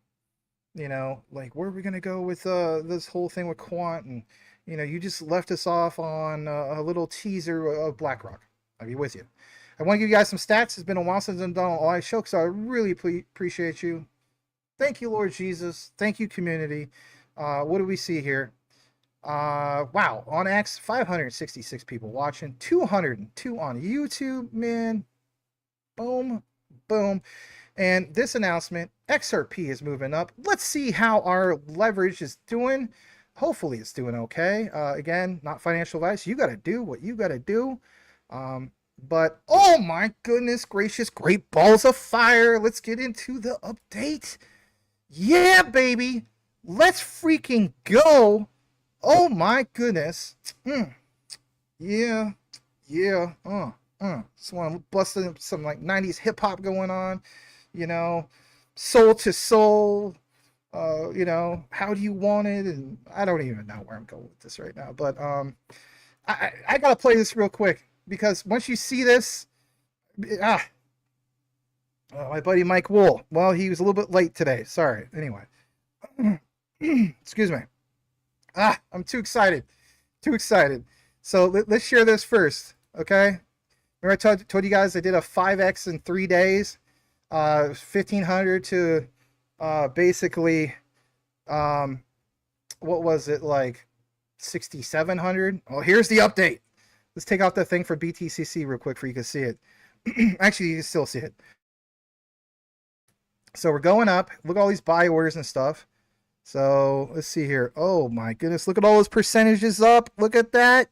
You know, like where are we gonna go with this whole thing with quant? And you know, you just left us off on a little teaser of BlackRock. I'll be with you. I want to give you guys some stats. It's been a while since I've done an live show, so I really appreciate you. Thank you, Lord Jesus. Thank you, community. What do we see here? Wow, on X, 566 people watching, 202 on YouTube, man. Boom, boom. And this announcement, XRP is moving up. Let's see how our leverage is doing. Hopefully it's doing okay. Again, not financial advice. You got to do what you got to do. But oh my goodness gracious, great balls of fire. Let's get into the update. Yeah, baby. Let's freaking go. Oh my goodness. Yeah. Just want to bust some like 90s hip hop going on. You know, soul to soul. You know, how do you want it? And I don't even know where I'm going with this right now. But I gotta play this real quick. Because once you see this, my buddy Mike Wool. Well, he was a little bit late today. Sorry. Anyway, excuse me. I'm too excited. Too excited. So let's share this first, okay? Remember I told you guys I did a 5x in 3 days, 1,500 to basically, what was it, like 6,700? Oh, here's the update. Let's take out that thing for BTCC real quick for you can see it. Actually, you can still see it. So we're going up. Look at all these buy orders and stuff. So let's see here. Oh my goodness. Look at all those percentages up. Look at that.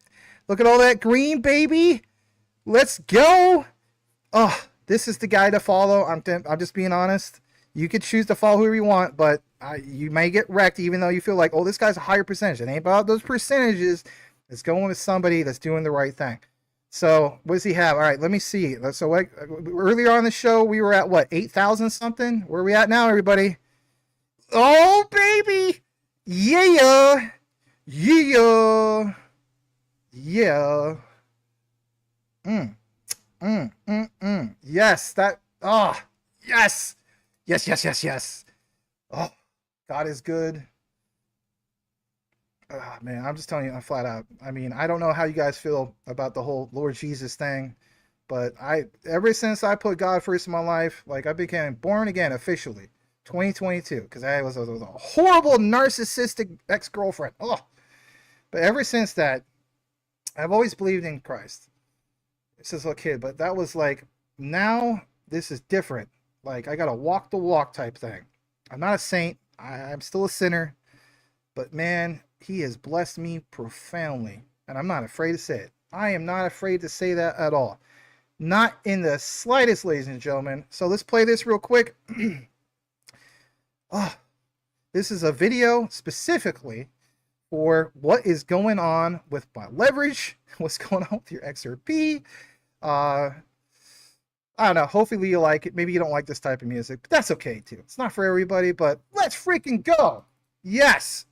Look at all that green, baby. Let's go. Oh, this is the guy to follow. I'm just being honest. You could choose to follow whoever you want, but you may get wrecked even though you feel like, oh, this guy's a higher percentage. It ain't about those percentages. It's going with somebody that's doing the right thing. So what does he have? All right, let me see. So earlier on the show, we were at what, 8,000 something? Where are we at now, everybody? Oh, baby. Yeah. Yeah. Yeah. Yes, that. Oh, yes. Yes. Oh, God is good. Oh, man, I'm just telling you, I'm flat out. I mean, I don't know how you guys feel about the whole Lord Jesus thing, but ever since I put God first in my life, like I became born again officially, 2022, because I was a horrible narcissistic ex-girlfriend. Oh, but ever since that, I've always believed in Christ since a little kid. But that was like, now this is different. Like I gotta walk the walk type thing. I'm not a saint. I'm still a sinner, but man, He has blessed me profoundly, and I'm not afraid to say it. I am not afraid to say that at all. Not in the slightest, ladies and gentlemen. So let's play this real quick. Oh, this is a video specifically for what is going on with my leverage, what's going on with your XRP. I don't know. Hopefully you like it. Maybe you don't like this type of music, but that's okay too. It's not for everybody, but let's freaking go. Yes.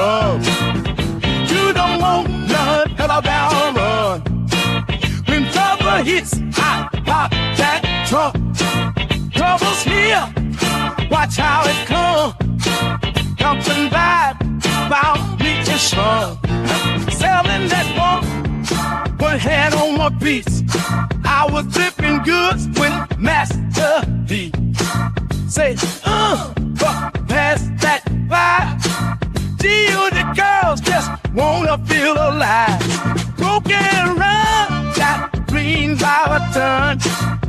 love. You don't want none, hell down run. When trouble hits, I pop that trunk. Trouble's here, watch how it comes. Jumping back, bound me to shun. Selling that one, one hand on one piece. I was flipping goods with Master B. Say, but pass that by. Deal the girls just wanna feel alive. Broken run, got green by a ton.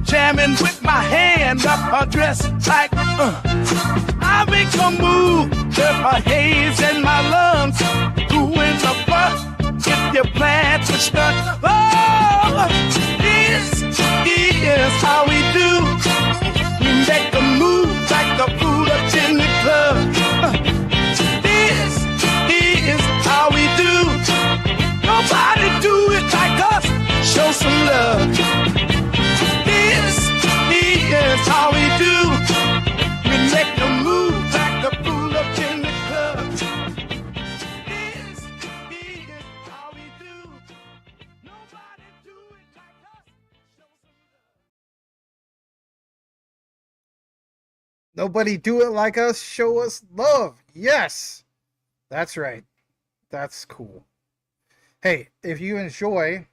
Jamming with my hand up her dress like, I make a move, there's a haze in my lungs. Who in the front if you plan to stunt? Oh, this is how we do. We make a move like the fool up in the club. This is how we do. Nobody do it like us. Show some love. This is how we do. We make the move like the fool up in the club. This is how we do. Nobody do it like us. Show some love. Nobody do it like us. Show us love. Yes, that's right. That's cool. Hey, if you enjoy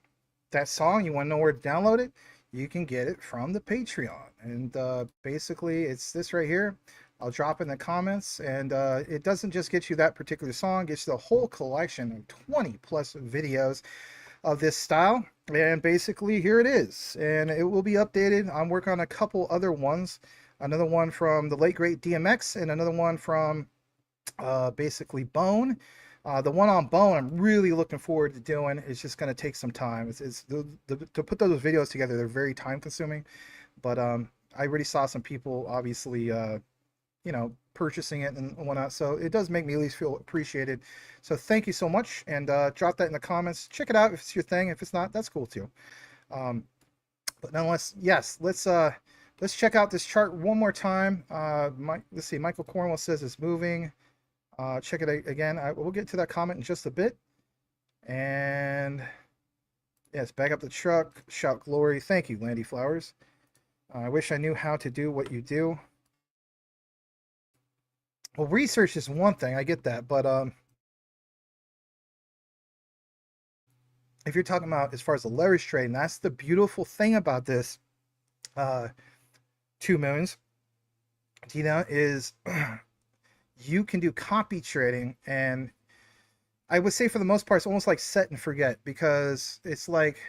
that song, you want to know where to download it, you can get it from the Patreon. And basically, it's this right here. I'll drop in the comments. And it doesn't just get you that particular song, it gets you the whole collection of 20 plus videos of this style. And basically, here it is. And it will be updated. I'm working on a couple other ones. Another one from the late great DMX, and another one from basically Bone. The one on Bone, I'm really looking forward to doing. It's just going to take some time. To put those videos together, they're very time consuming. But I already saw some people, obviously, purchasing it and whatnot. So it does make me at least feel appreciated. So thank you so much, and drop that in the comments. Check it out if it's your thing. If it's not, that's cool too. But nonetheless, yes, let's check out this chart one more time. Let's see. Michael Cornwell says it's moving. Check it again. We'll get to that comment in just a bit. And yes, back up the truck. Shout glory. Thank you, Landy Flowers. I wish I knew how to do what you do. Well, research is one thing. I get that. But if you're talking about as far as the leverage trading, that's the beautiful thing about this 2 moons, is you can do copy trading, and I would say for the most part it's almost like set and forget, because it's like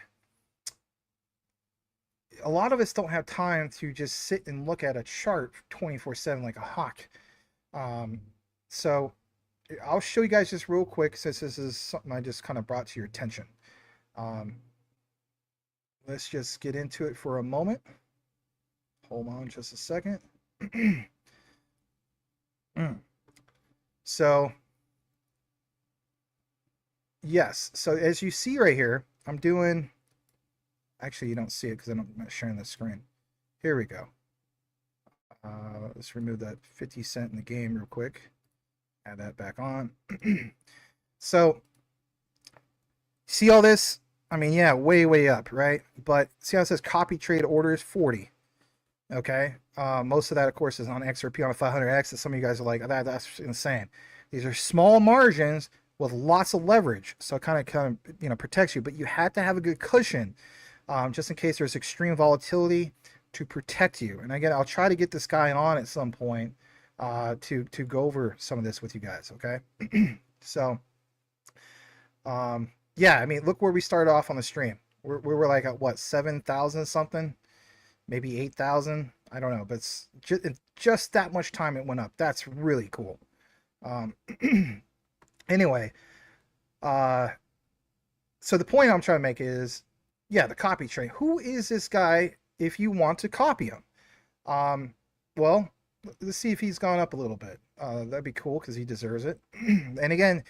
a lot of us don't have time to just sit and look at a chart 24/7 like a hawk. So I'll show you guys just real quick, since this is something I just kind of brought to your attention. Let's just get into it for a moment. Hold on just a second. So yes, so as you see right here, I'm doing, actually you don't see it because I'm not sharing the screen. Here we go. Let's remove that 50 cent in the game real quick. Add that back on. So see all this? I mean, yeah, way up, right? But see how it says copy trade orders 40. Okay, most of that, of course, is on XRP on a 500X. And some of you guys are like, that's insane. These are small margins with lots of leverage, so it kind of protects you. But you have to have a good cushion, just in case there's extreme volatility, to protect you. And again, I'll try to get this guy on at some point to go over some of this with you guys. Okay, so yeah, I mean, look where we started off on the stream. We were like at what, 7,000 something. Maybe 8,000, I don't know, but it's just that much time it went up. That's really cool. Anyway, so the point I'm trying to make is, yeah, the copy trade. Who is this guy if you want to copy him? Well, let's see if he's gone up a little bit. That'd be cool because he deserves it. And again,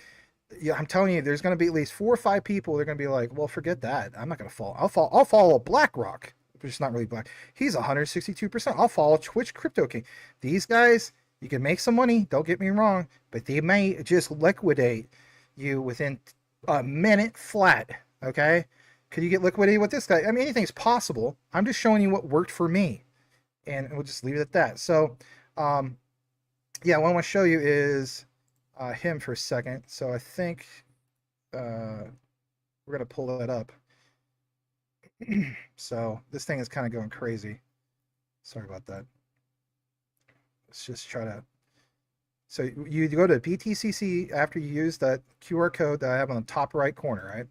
yeah, I'm telling you, there's going to be at least 4 or 5 people. They're going to be like, well, forget that. I'm not going to follow. I'll follow BlackRock. Which is not really black. He's 162%. I'll follow Twitch Crypto King. These guys, You can make some money, don't get me wrong, but they may just liquidate you within a minute flat, okay? Could you get liquidated with this guy? I mean, anything's possible. I'm just showing you what worked for me, and we'll just leave it at that. So, yeah, what I want to show you is him for a second. So I think we're going to pull that up. So this thing is kind of going crazy. Sorry about that. Let's just try to. So you go to BTCC after you use that QR code that I have on the top right corner, right?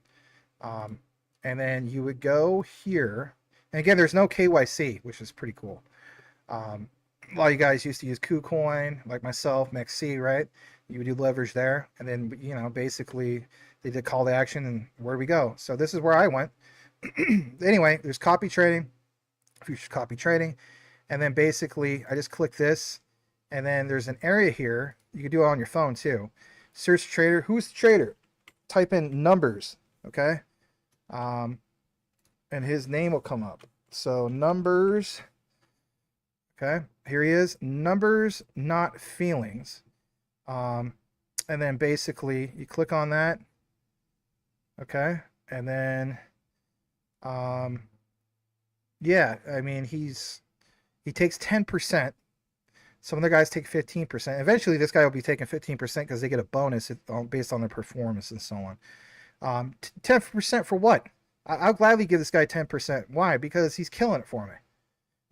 And then you would go here. And again, there's no KYC, which is pretty cool. A lot of you guys used to use KuCoin, like myself, MEXC, right? You would do leverage there. And then, you know, basically they did call to action, and where do we go? So this is where I went. Anyway, there's copy trading, futures copy trading. And then basically I just click this. And then there's an area here. You can do it on your phone too. Search trader. Who's the trader? Type in numbers. Okay. And his name will come up. So numbers. Okay. Here he is. Numbers, not feelings. And then basically you click on that. Okay. And then, yeah, I mean, he takes 10%. Some other guys take 15%. Eventually, this guy will be taking 15% because they get a bonus based on their performance and so on. 10% for what? I'll gladly give this guy 10%. Why? Because he's killing it for me.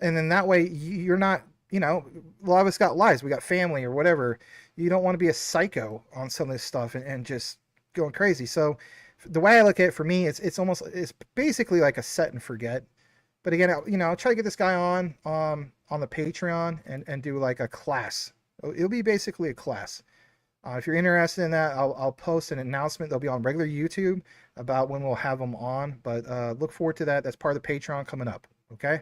And then that way, you're not, you know, a lot of us got lives. We got family or whatever. You don't want to be a psycho on some of this stuff and just going crazy. So the way I look at it, for me, it's basically like a set and forget. But again, you know, I'll try to get this guy on the Patreon and do like a class. It'll be basically a class. If you're interested in that, I'll post an announcement. They'll be on regular YouTube about when we'll have them on. But look forward to that. That's part of the Patreon coming up. Okay.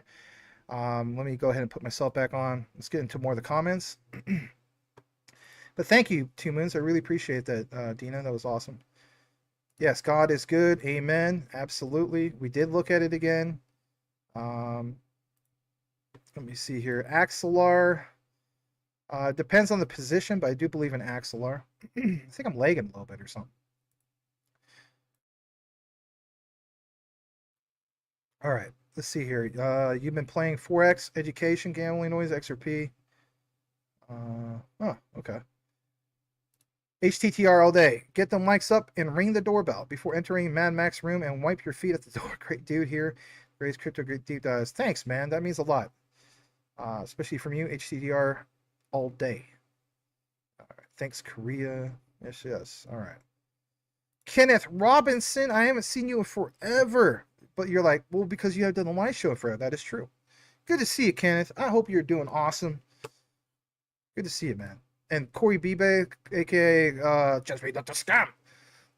Let me go ahead and put myself back on. Let's get into more of the comments. But thank you, Two Moons. I really appreciate that, Dina. That was awesome. Yes, God is good. Amen. Absolutely. We did look at it again. Let me see here. Axelar. Depends on the position, but I do believe in Axelar. I think I'm lagging a little bit or something. All right. Let's see here. You've been playing Forex, education, gambling, noise, XRP. Oh, okay. HTTR all day. Get the mics up and ring the doorbell before entering Mad Max room and wipe your feet at the door. Great dude here. Greatest crypto great deep dives. Thanks, man. That means a lot. Especially from you, HTTR all day. All right. Thanks, Korea. Yes, yes. All right. Kenneth Robinson. I haven't seen you in forever. But you're like, well, because you have done the live show forever. That is true. Good to see you, Kenneth. I hope you're doing awesome. Good to see you, man. And Corey Bibe, aka Just Made Up the Scam.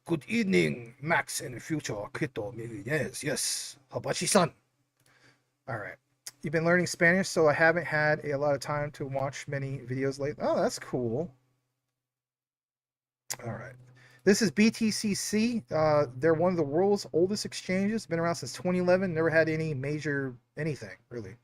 Good evening, Max and future crypto millionaires. Yes, Habachi-san. All right. You've been learning Spanish, so I haven't had a lot of time to watch many videos lately. Oh, that's cool. All right. This is BTCC. They're one of the world's oldest exchanges. Been around since 2011. Never had any major anything, really.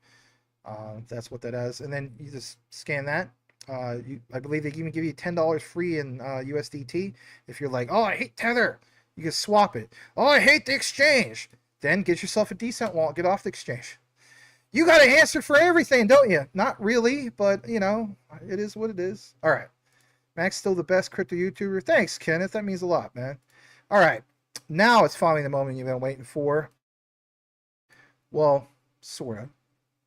That's what that is. And then you just scan that. I believe they even give you $10 free in USDT. If you're like, oh, I hate Tether, you can swap it. Oh, I hate the exchange. Then get yourself a decent wallet. Get off the exchange. You got an answer for everything, don't you? Not really, but, you know, it is what it is. All right. Max still the best crypto YouTuber. Thanks, Kenneth. That means a lot, man. All right. Now it's finally the moment you've been waiting for. Well, sort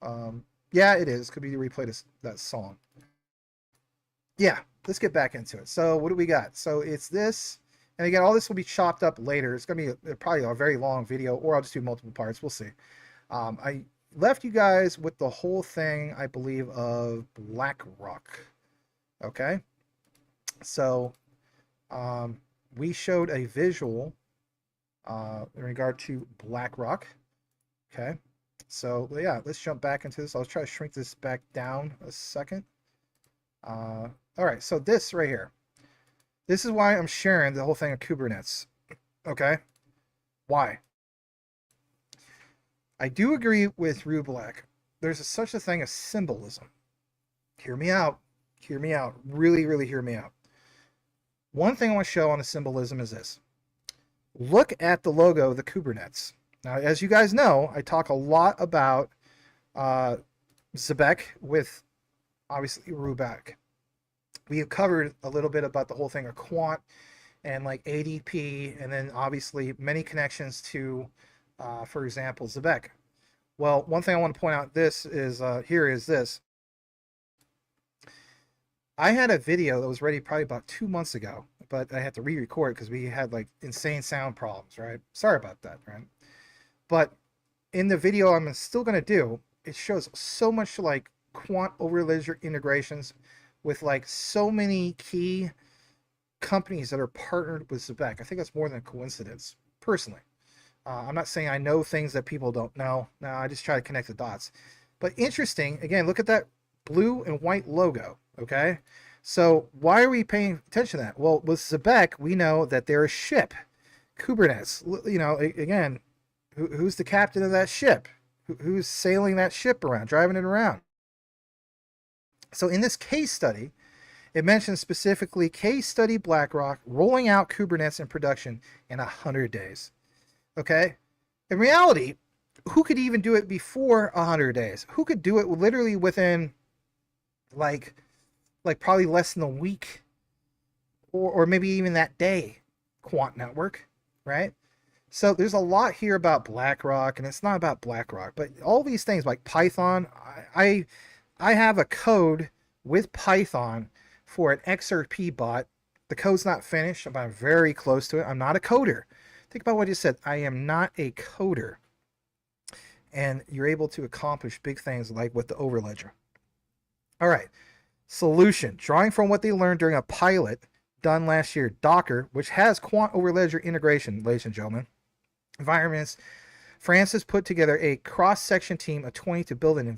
of. Yeah, it is. Could be to replay that song. Yeah, let's get back into it. So what do we got? So it's this. And again, all this will be chopped up later. It's going to be probably a very long video, or I'll just do multiple parts. We'll see. I left you guys with the whole thing, I believe, of BlackRock. Okay? So we showed a visual in regard to BlackRock. Okay? So, yeah, let's jump back into this. I'll try to shrink this back down a second. All right, so this right here. This is why I'm sharing the whole thing of Kubernetes. Okay? Why? I do agree with Rublack. There's such a thing as symbolism. Hear me out. hear me out. Really, really hear me out. One thing I want to show on the symbolism is this. Look at the logo of the Kubernetes. Now, as you guys know, I talk a lot about Zebek with, obviously, Rubak. We have covered a little bit about the whole thing of quant and like ADP, and then obviously many connections to, for example, Zebek. Well, one thing I want to point out this is here is this. I had a video that was ready probably about 2 months ago, but I had to re-record because we had like insane sound problems, right? Sorry about that, right? But in the video I'm still going to do, it shows so much like quant over ledger integrations with like so many key companies that are partnered with Zebek. I think that's more than a coincidence, personally. I'm not saying I know things that people don't know. No, I just try to connect the dots. But interesting, again, look at that blue and white logo, okay? So why are we paying attention to that? Well, with Zebek, we know that they're a ship. Kubernetes, you know, again, who's the captain of that ship? Who's sailing that ship around, driving it around? So in this case study, it mentions specifically case study BlackRock rolling out Kubernetes in production in 100 days. Okay? In reality, who could even do it before 100 days? Who could do it literally within like probably less than a week or maybe even that day? Quant network, right? So there's a lot here about BlackRock, and it's not about BlackRock, but all these things like Python. I have a code with Python for an XRP bot. The code's not finished, but I'm very close to it. I'm not a coder. Think about what you said. I am not a coder. And you're able to accomplish big things like with the overledger. All right. Solution. Drawing from what they learned during a pilot done last year, Docker, which has quant overledger integration, ladies and gentlemen, environments. France has put together a cross-section team of 20 to build an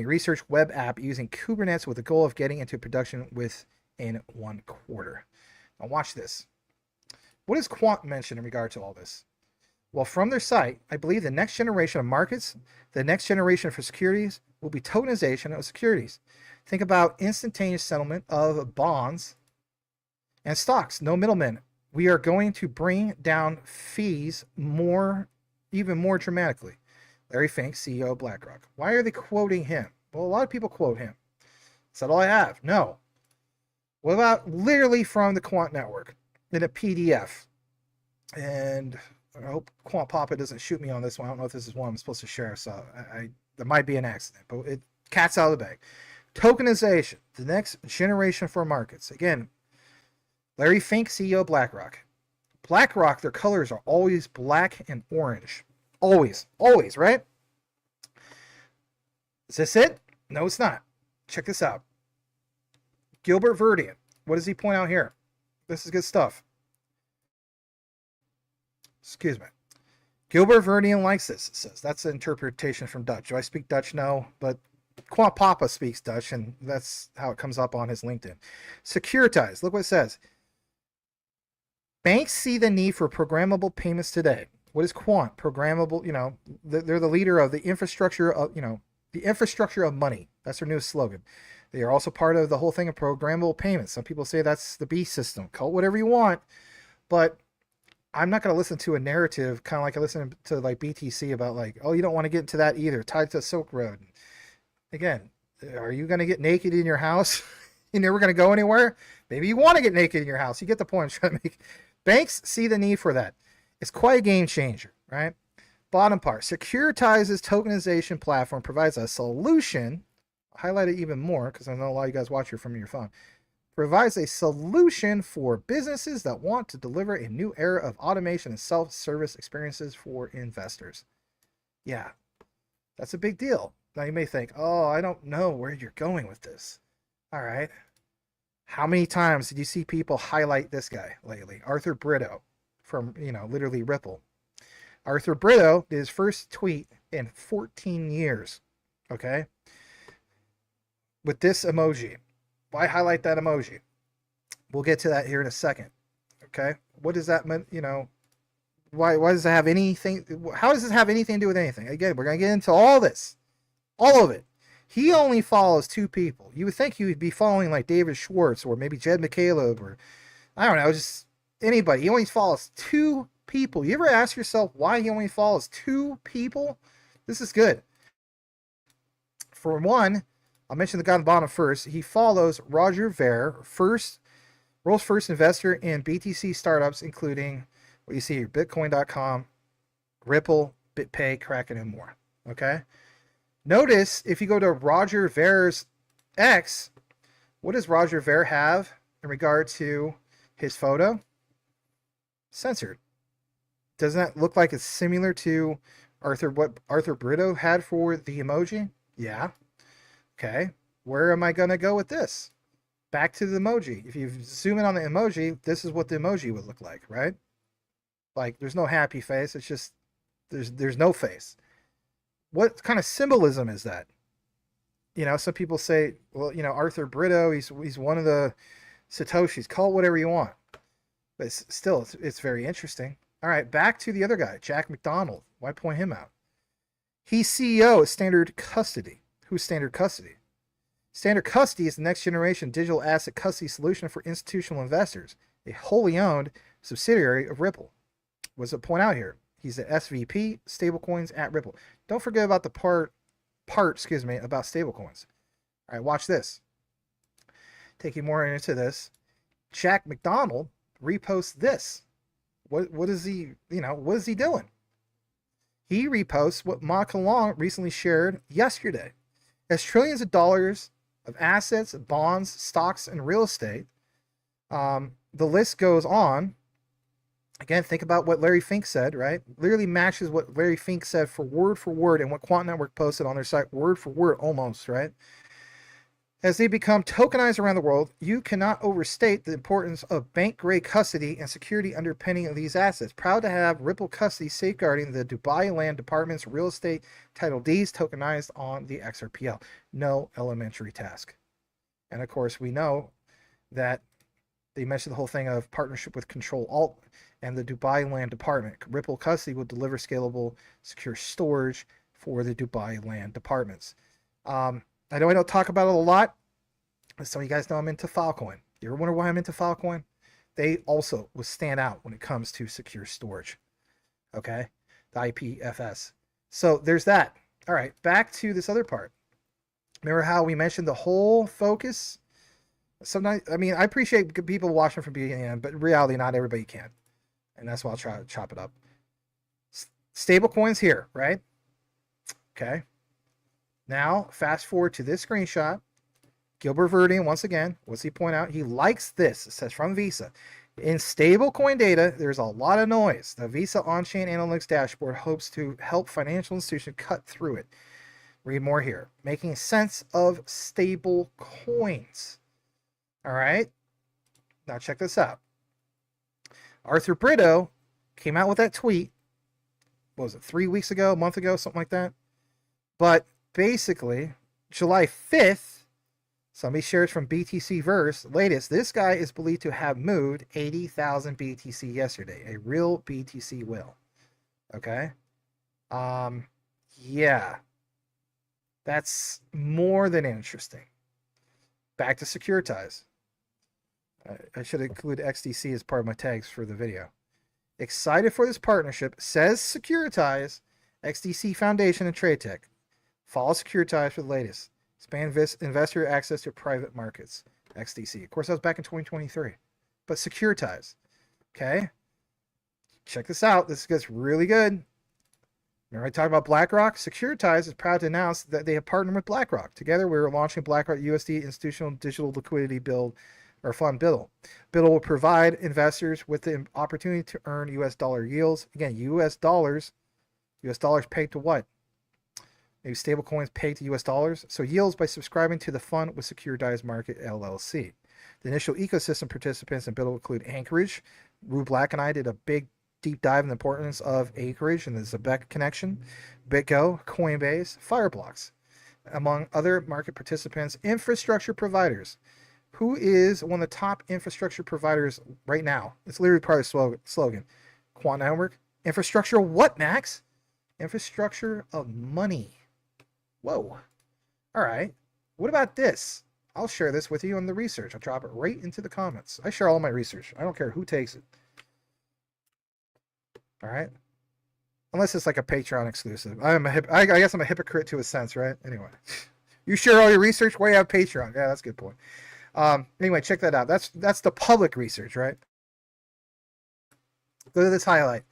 research web app using Kubernetes with the goal of getting into production within 1 quarter. Now watch this. What does quant mention in regard to all this? Well, from their site, I believe the next generation of markets, the next generation for securities, will be tokenization of securities. Think about instantaneous settlement of bonds and stocks, no middlemen. We are going to bring down fees even more dramatically. Larry Fink, CEO of BlackRock. Why are they quoting him? Well, a lot of people quote him. Is that all I have? No. What about literally from the Quant Network in a PDF? And I hope Quant Papa doesn't shoot me on this one. I don't know if this is one I'm supposed to share, so there might be an accident, but cat's out of the bag. Tokenization, the next generation for markets. Again, Larry Fink, CEO of BlackRock. BlackRock, their colors are always black and orange. Always, right? Is this it? No, it's not. Check this out. Gilbert Verdian. What does he point out here? This is good stuff. Excuse me. Gilbert Verdian likes this, it says. That's an interpretation from Dutch. Do I speak Dutch? No, but Quant Papa speaks Dutch, and that's how it comes up on his LinkedIn. Securitize. Look what it says. Banks see the need for programmable payments today. What is quant? Programmable, you know, they're the leader of the infrastructure of, the infrastructure of money. That's their newest slogan. They are also part of the whole thing of programmable payments. Some people say that's the B system. Call it whatever you want, but I'm not going to listen to a narrative kind of like I listen to like BTC about like, oh, you don't want to get into that either, tied to Silk Road. Again, are you going to get naked in your house? You're never going to go anywhere? Maybe you want to get naked in your house. You get the point I'm trying to make. Banks see the need for that. It's quite a game changer, right? Bottom part, Securitize's tokenization platform provides a solution. I'll highlight it even more because I know a lot of you guys watch it from your phone. Provides a solution for businesses that want to deliver a new era of automation and self-service experiences for investors. Yeah, that's a big deal. Now you may think, oh, I don't know where you're going with this. All right. How many times did you see people highlight this guy lately? Arthur Brito from, literally Ripple. Arthur Brito did his first tweet in 14 years. Okay. With this emoji. Why highlight that emoji? We'll get to that here in a second. Okay. What does that mean? Why does it have anything? How does this have anything to do with anything? Again, we're going to get into all this. All of it. He only follows 2 people. You would think he would be following like David Schwartz or maybe Jed McCaleb or I don't know, just anybody. He only follows 2 people. You ever ask yourself why he only follows 2 people? This is good. For one, I'll mention the guy on the bottom first. He follows Roger Ver, world's first investor in BTC startups, including what you see here, Bitcoin.com, Ripple, BitPay, Kraken, and more. Okay? Notice if you go to Roger Ver's X, what does Roger Ver have in regard to his photo? Censored. Doesn't that look like it's similar to what Arthur Brito had for the emoji? Yeah. Okay. Where am I going to go with this? Back to the emoji. If you zoom in on the emoji, this is what the emoji would look like, right? Like there's no happy face. It's just there's no face. What kind of symbolism is that? You know, some people say, well, you know, Arthur Brito, he's one of the Satoshis. Call it whatever you want. But it's very interesting. All right, back to the other guy, Jack McDonald. Why point him out? He's CEO of Standard Custody. Who's Standard Custody? Standard Custody is the next generation digital asset custody solution for institutional investors, a wholly owned subsidiary of Ripple. What does it point out here? He's the SVP, stablecoins at Ripple. Don't forget about the part about stablecoins. All right, watch this. Taking more into this, Jack McDonald reposts this. What is he, what is he doing? He reposts what Ma Kalong recently shared yesterday. As trillions of dollars of assets, bonds, stocks, and real estate, the list goes on. Again, think about what Larry Fink said, right? Literally matches what Larry Fink said for word and what Quant Network posted on their site, word for word almost, right? As they become tokenized around the world, you cannot overstate the importance of bank-grade custody and security underpinning of these assets. Proud to have Ripple Custody safeguarding the Dubai Land Department's real estate title deeds tokenized on the XRPL. No elementary task. And of course, we know that they mentioned the whole thing of partnership with Control Alt and the Dubai Land Department. Ripple Custody will deliver scalable, secure storage for the Dubai Land Departments. I know I don't talk about it a lot, but some of you guys know I'm into Filecoin. You ever wonder why I'm into Filecoin? They also will stand out when it comes to secure storage. Okay? The IPFS. So there's that. All right, back to this other part. Remember how we mentioned the whole focus? Sometimes, I mean, I appreciate people watching from beginning to end, but in reality, not everybody can. And that's why I'll try to chop it up. Stable coins here, right? Okay. Now, fast forward to this screenshot. Gilbert Verdian, once again, what's he point out? He likes this. It says from Visa. In stablecoin data, there's a lot of noise. The Visa on-chain analytics dashboard hopes to help financial institutions cut through it. Read more here. Making sense of stable coins. All right. Now check this out. Arthur Brito came out with that tweet. What was it, 3 weeks ago, a month ago, something like that? But basically, July 5th, somebody shares from BTC Verse, latest, this guy is believed to have moved 80,000 BTC yesterday. A real BTC whale. Okay? Yeah. That's more than interesting. Back to Securitize. I should include XDC as part of my tags for the video. Excited for this partnership, says Securitize, XDC Foundation, and Trade Tech. Follow Securitize for the latest. Expand investor access to private markets. XDC. Of course, that was back in 2023. But Securitize. Okay? Check this out. This gets really good. Remember I talked about BlackRock? Securitize is proud to announce that they have partnered with BlackRock. Together, we're launching BlackRock USD Institutional Digital Liquidity Build or Fund BIDL. BIDL will provide investors with the opportunity to earn US dollar yields. Again, US dollars pegged to what? Maybe stable coins pegged to US dollars. So yields by subscribing to the fund with Securitize Market LLC. The initial ecosystem participants in BIDL will include Anchorage. Rue Black and I did a big deep dive in the importance of Anchorage and the Zebek connection, BitGo, Coinbase, Fireblocks, among other market participants. Infrastructure providers. Who is one of the top infrastructure providers right now? It's literally part of the slogan. Quant Network. Infrastructure of what, Max? Infrastructure of money. Whoa. All right. What about this? I'll share this with you on the research. I'll drop it right into the comments. I share all my research. I don't care who takes it. All right. Unless it's like a Patreon exclusive. I guess I'm a hypocrite to a sense, right? Anyway, you share all your research. Why you have Patreon? Yeah, that's a good point. Anyway, check that out. That's the public research, right? Go to this highlight.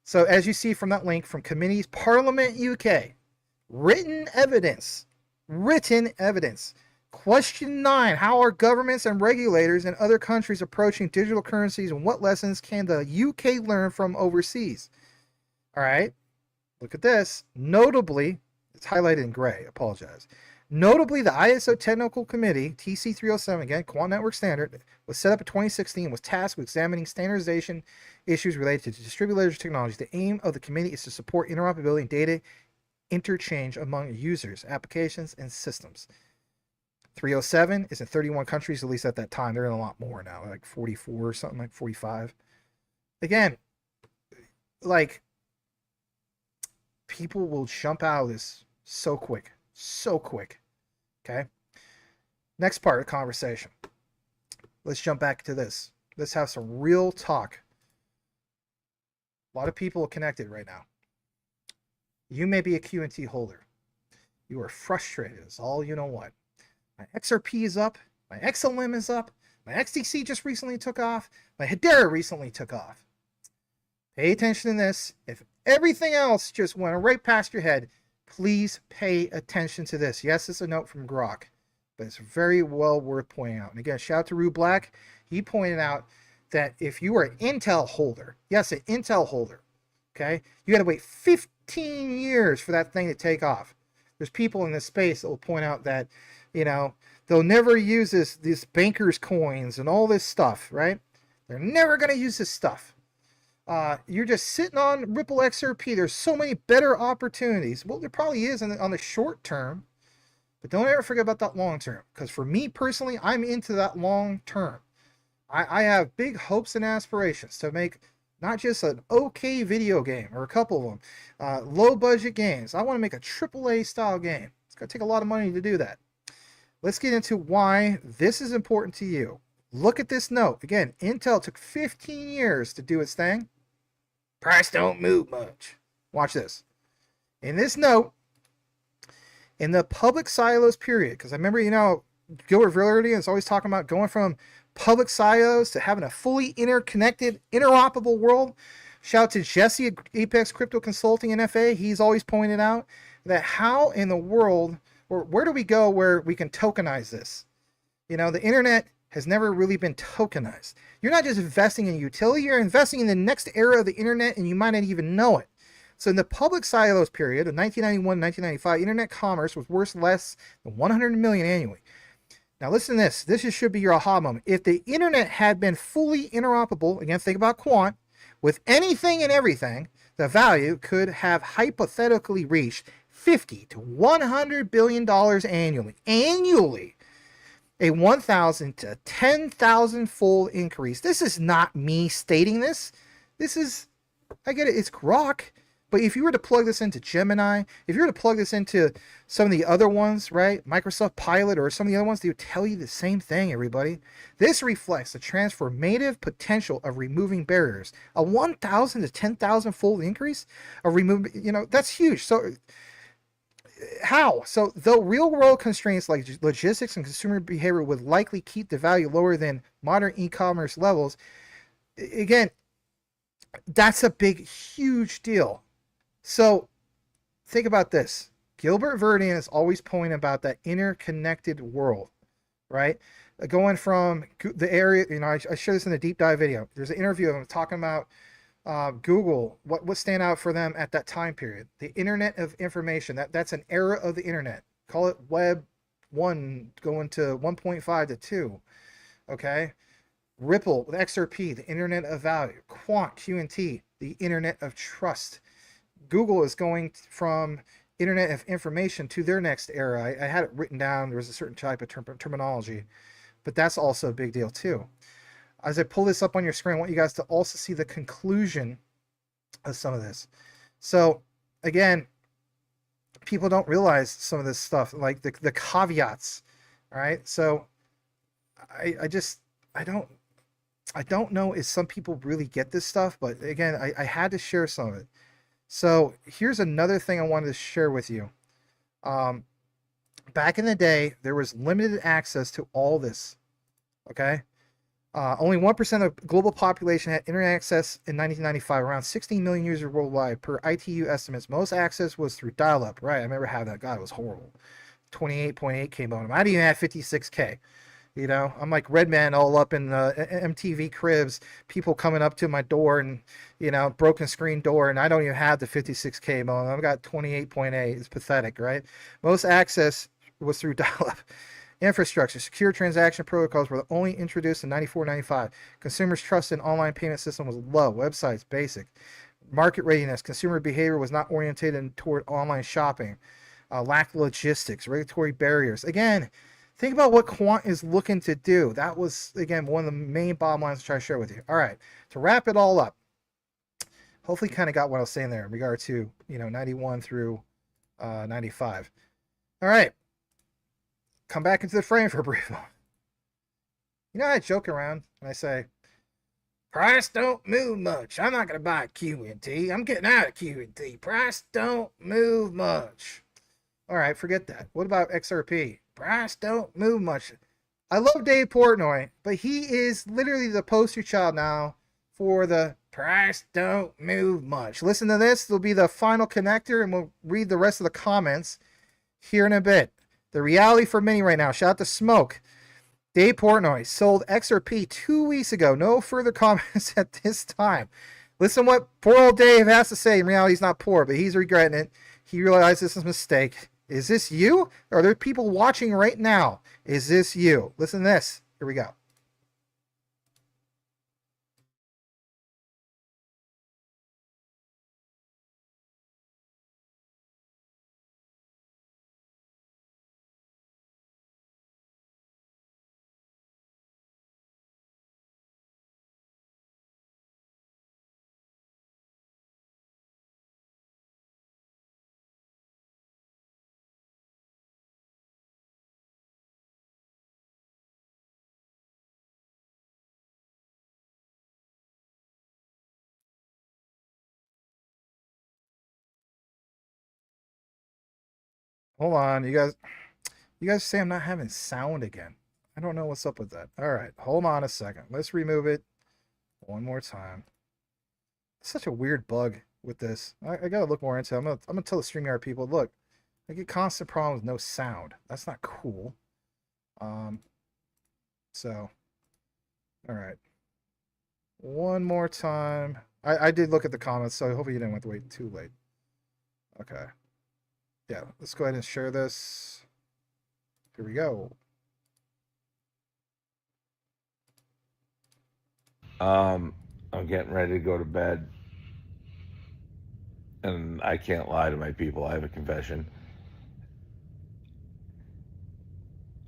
So as you see from that link from Committees Parliament UK, written evidence. Question 9, how are governments and regulators in other countries approaching digital currencies, and what lessons can the UK learn from overseas? All right, look at this. Notably, it's highlighted in gray, apologize. Notably, the ISO Technical Committee, TC307, again, Quant Network Standard, was set up in 2016 and was tasked with examining standardization issues related to distributed ledger technology. The aim of the committee is to support interoperability and data interchange among users, applications, and systems. 307 is in 31 countries, at least at that time. They're in a lot more now, like 44 or something, like 45. Again, like, people will jump out of this so quick. Okay? Next part of the conversation. Let's jump back to this. Let's have some real talk. A lot of people are connected right now. You may be a QNT holder. You are frustrated as all you know what. My XRP is up. My XLM is up. My XTC just recently took off. My Hedera recently took off. Pay attention to this. If everything else just went right past your head, please pay attention to this. Yes, it's a note from Grok, but it's very well worth pointing out. And again, shout out to Rue Black. He pointed out that if you are an Intel holder, yes, an Intel holder, okay, you got to wait 15 years for that thing to take off. There's people in this space that will point out that, you know, they'll never use this bankers coins and all this stuff, right? They're never going to use this stuff. You're just sitting on Ripple XRP. There's so many better opportunities. Well, there probably is on the short term, but don't ever forget about that long term. Because for me personally, I'm into that long term. I have big hopes and aspirations to make not just an okay video game or a couple of them, low budget games. I want to make a AAA style game. It's going to take a lot of money to do that. Let's get into why this is important to you. Look at this note. Again, Intel took 15 years to do its thing. Price don't move much. Watch this. In this note, in the public silos period, because I remember, you know, Gilbert Verity is always talking about going from public silos to having a fully interconnected, interoperable world. Shout out to Jesse at Apex Crypto Consulting and FA. He's always pointed out that how in the world, or where do we go where we can tokenize this? You know, the internet has never really been tokenized. You're not just investing in utility, you're investing in the next era of the internet, and you might not even know it. So in the public silos period of 1991 and 1995, internet commerce was worth less than 100 million annually. Now listen to this. This should be your aha moment. If the internet had been fully interoperable, again, think about quant, with anything and everything, the value could have hypothetically reached $50 to $100 billion annually. Annually. A 1,000 to 10,000 fold increase. This is not me stating this. This is, I get it, it's Grok. But if you were to plug this into Gemini, if you were to plug this into some of the other ones, right, Microsoft Pilot or some of the other ones, they would tell you the same thing, everybody. This reflects the transformative potential of removing barriers. A 1,000 to 10,000 fold increase of removing, you know, that's huge. So how? So though real world constraints like logistics and consumer behavior would likely keep the value lower than modern e-commerce levels, again, that's a big, huge deal. So think about this. Gilbert Verdian is always pointing about that interconnected world, right? Going from the area, you know, I share this in the deep dive video. There's an interview of him talking about Google, what stand out for them at that time period. The internet of information, that's an era of the internet. Call it Web 1 going to 1.5 to 2. Okay? Ripple with XRP, the internet of value. Quant, QNT, the internet of trust. Google is going from internet of information to their next era. I had it written down. There was a certain type of terminology, but that's also a big deal too. As I pull this up on your screen, I want you guys to also see the conclusion of some of this. So again, people don't realize some of this stuff, like the caveats. All right. So I just, I don't know if some people really get this stuff, but again, I had to share some of it. So here's another thing I wanted to share with you. Back in the day, there was limited access to all this. Okay. Only 1% of global population had internet access in 1995. Around 16 million users worldwide, per ITU estimates. Most access was through dial-up. Right, I remember having that. God, it was horrible. 28.8K modem. I didn't even have 56K. You know, I'm like Redman all up in the MTV cribs. People coming up to my door and, you know, broken screen door, and I don't even have the 56K modem. I've got 28.8. It's pathetic, right? Most access was through dial-up. Infrastructure. Secure transaction protocols were only introduced in 94-95. Consumers' trust in online payment system was low. Websites, basic. Market readiness. Consumer behavior was not oriented toward online shopping. Lack of logistics. Regulatory barriers. Again, think about what Quant is looking to do. That was, again, one of the main bottom lines to try to share with you. All right. To wrap it all up, hopefully kind of got what I was saying there in regard to, you know, 91 through 95. All right. Come back into the frame for a brief moment. You know, I joke around and I say, price don't move much. I'm not going to buy QNT. I'm getting out of QNT. Price don't move much. All right, forget that. What about XRP? Price don't move much. I love Dave Portnoy, but he is literally the poster child now for the price don't move much. Listen to this. It'll be the final connector, and we'll read the rest of the comments here in a bit. The reality for many right now. Shout out to Smoke. Dave Portnoy sold XRP 2 weeks ago. No further comments at this time. Listen what poor old Dave has to say. In reality, he's not poor, but he's regretting it. He realized this is a mistake. Is this you? Are there people watching right now? Is this you? Listen to this. Here we go. Hold on, you guys say I'm not having sound again. I don't know what's up with that. All right, hold on a second. Let's remove it one more time. It's such a weird bug with this. I gotta look more into it. I'm gonna tell the StreamYard people, look, I get constant problems with no sound. That's not cool. So, all right. One more time. I did look at the comments, so hopefully you didn't have to wait too late. Okay. Yeah, let's go ahead and share this. Here we go. I'm getting ready to go to bed. And I can't lie to my people. I have a confession.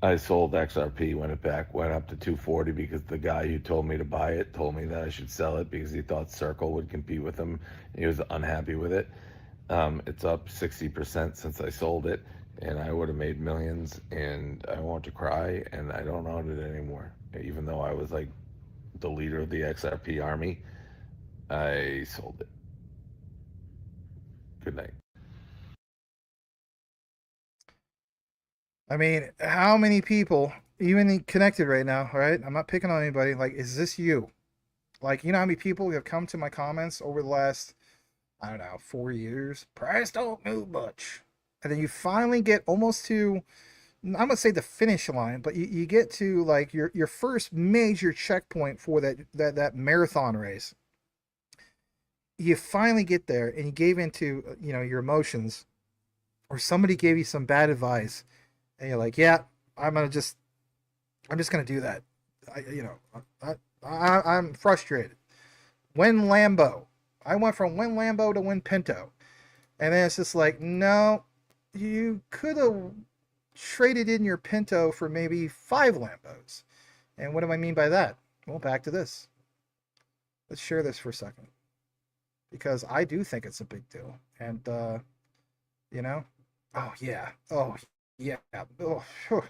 I sold XRP when it went up to 240 because the guy who told me to buy it told me that I should sell it because he thought Circle would compete with him. He was unhappy with it. It's up 60% since I sold it, and I would have made millions, and I want to cry, and I don't own it anymore. Even though I was like the leader of the XRP army, I sold it. Good night. I mean, how many people, even connected right now, right? I'm not picking on anybody. Like, is this you? Like, you know how many people have come to my comments over the last, I don't know, 4 years? Price don't move much. And then you finally get almost to, I'm going to say the finish line, but you get to like your first major checkpoint for that marathon race. You finally get there and you gave into, you know, your emotions, or somebody gave you some bad advice. And you're like, yeah, I'm just gonna do that. I'm frustrated. Win Lambo. I went from Win Lambo to Win Pinto, and then it's just like, no, you could have traded in your Pinto for maybe 5 Lambos. And what do I mean by that? Well, back to this. Let's share this for a second, because I do think it's a big deal, and you know, Oh yeah. Oh yeah. Oh, phew.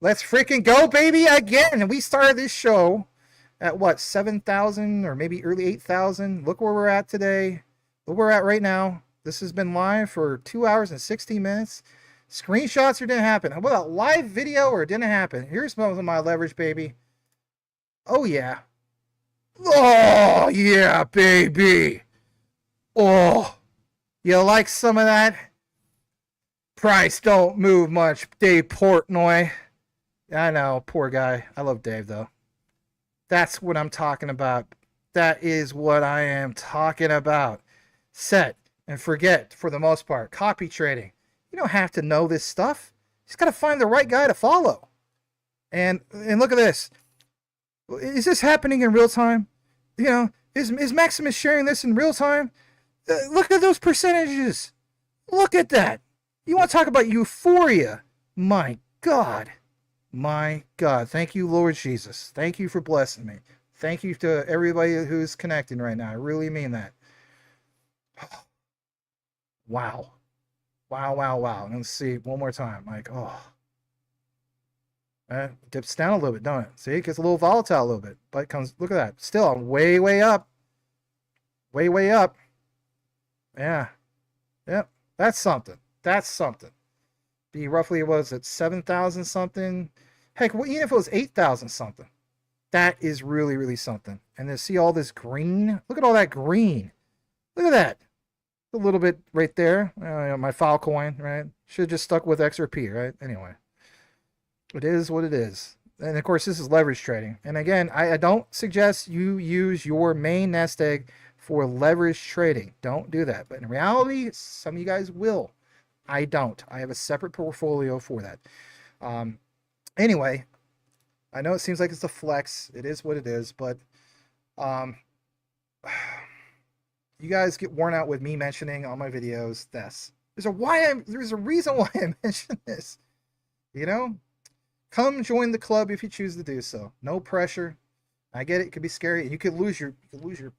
Let's freaking go, baby, again. We started this show at what, 7,000 or maybe early 8,000. Look where we're at today. Look where we're at right now. This has been live for 2 hours and 16 minutes. Screenshots or didn't happen. How about live video or didn't happen? Here's some of my leverage, baby. Oh yeah. Oh yeah, baby. Oh, you like some of that? Price don't move much, Dave Portnoy. I know, poor guy. I love Dave though. That's what I'm talking about. That is what I am talking about. Set and forget for the most part. Copy trading. You don't have to know this stuff. You just got to find the right guy to follow. And look at this. Is this happening in real time? You know, is Maximus sharing this in real time? Look at those percentages. Look at that. You want to talk about euphoria? My God. My God. Thank you, Lord Jesus. Thank you for blessing me. Thank you to everybody who's connecting right now. I really mean that. Wow. Wow, wow, wow. Let's see one more time. Like, oh. Dips down a little bit, don't it? See, it gets a little volatile a little bit. But it comes, look at that. Still, I'm way, way up. Way, way up. Yeah. Yep. That's something. That's something. Be roughly, was it 7,000 something? Heck, well, even if it was 8,000 something, that is really, really something. And then see all this green? Look at all that green. Look at that. A little bit right there. My Filecoin, right? Should have just stuck with XRP, right? Anyway. It is what it is. And of course, this is leverage trading. And again, I don't suggest you use your main nest egg for leverage trading. Don't do that. But in reality, some of you guys will. I don't. I have a separate portfolio for that. Anyway, I know it seems like it's a flex. It is what it is. But you guys get worn out with me mentioning on my videos this. There's a reason why I mention this. You know? Come join the club if you choose to do so. No pressure. I get it. It could be scary. You could lose your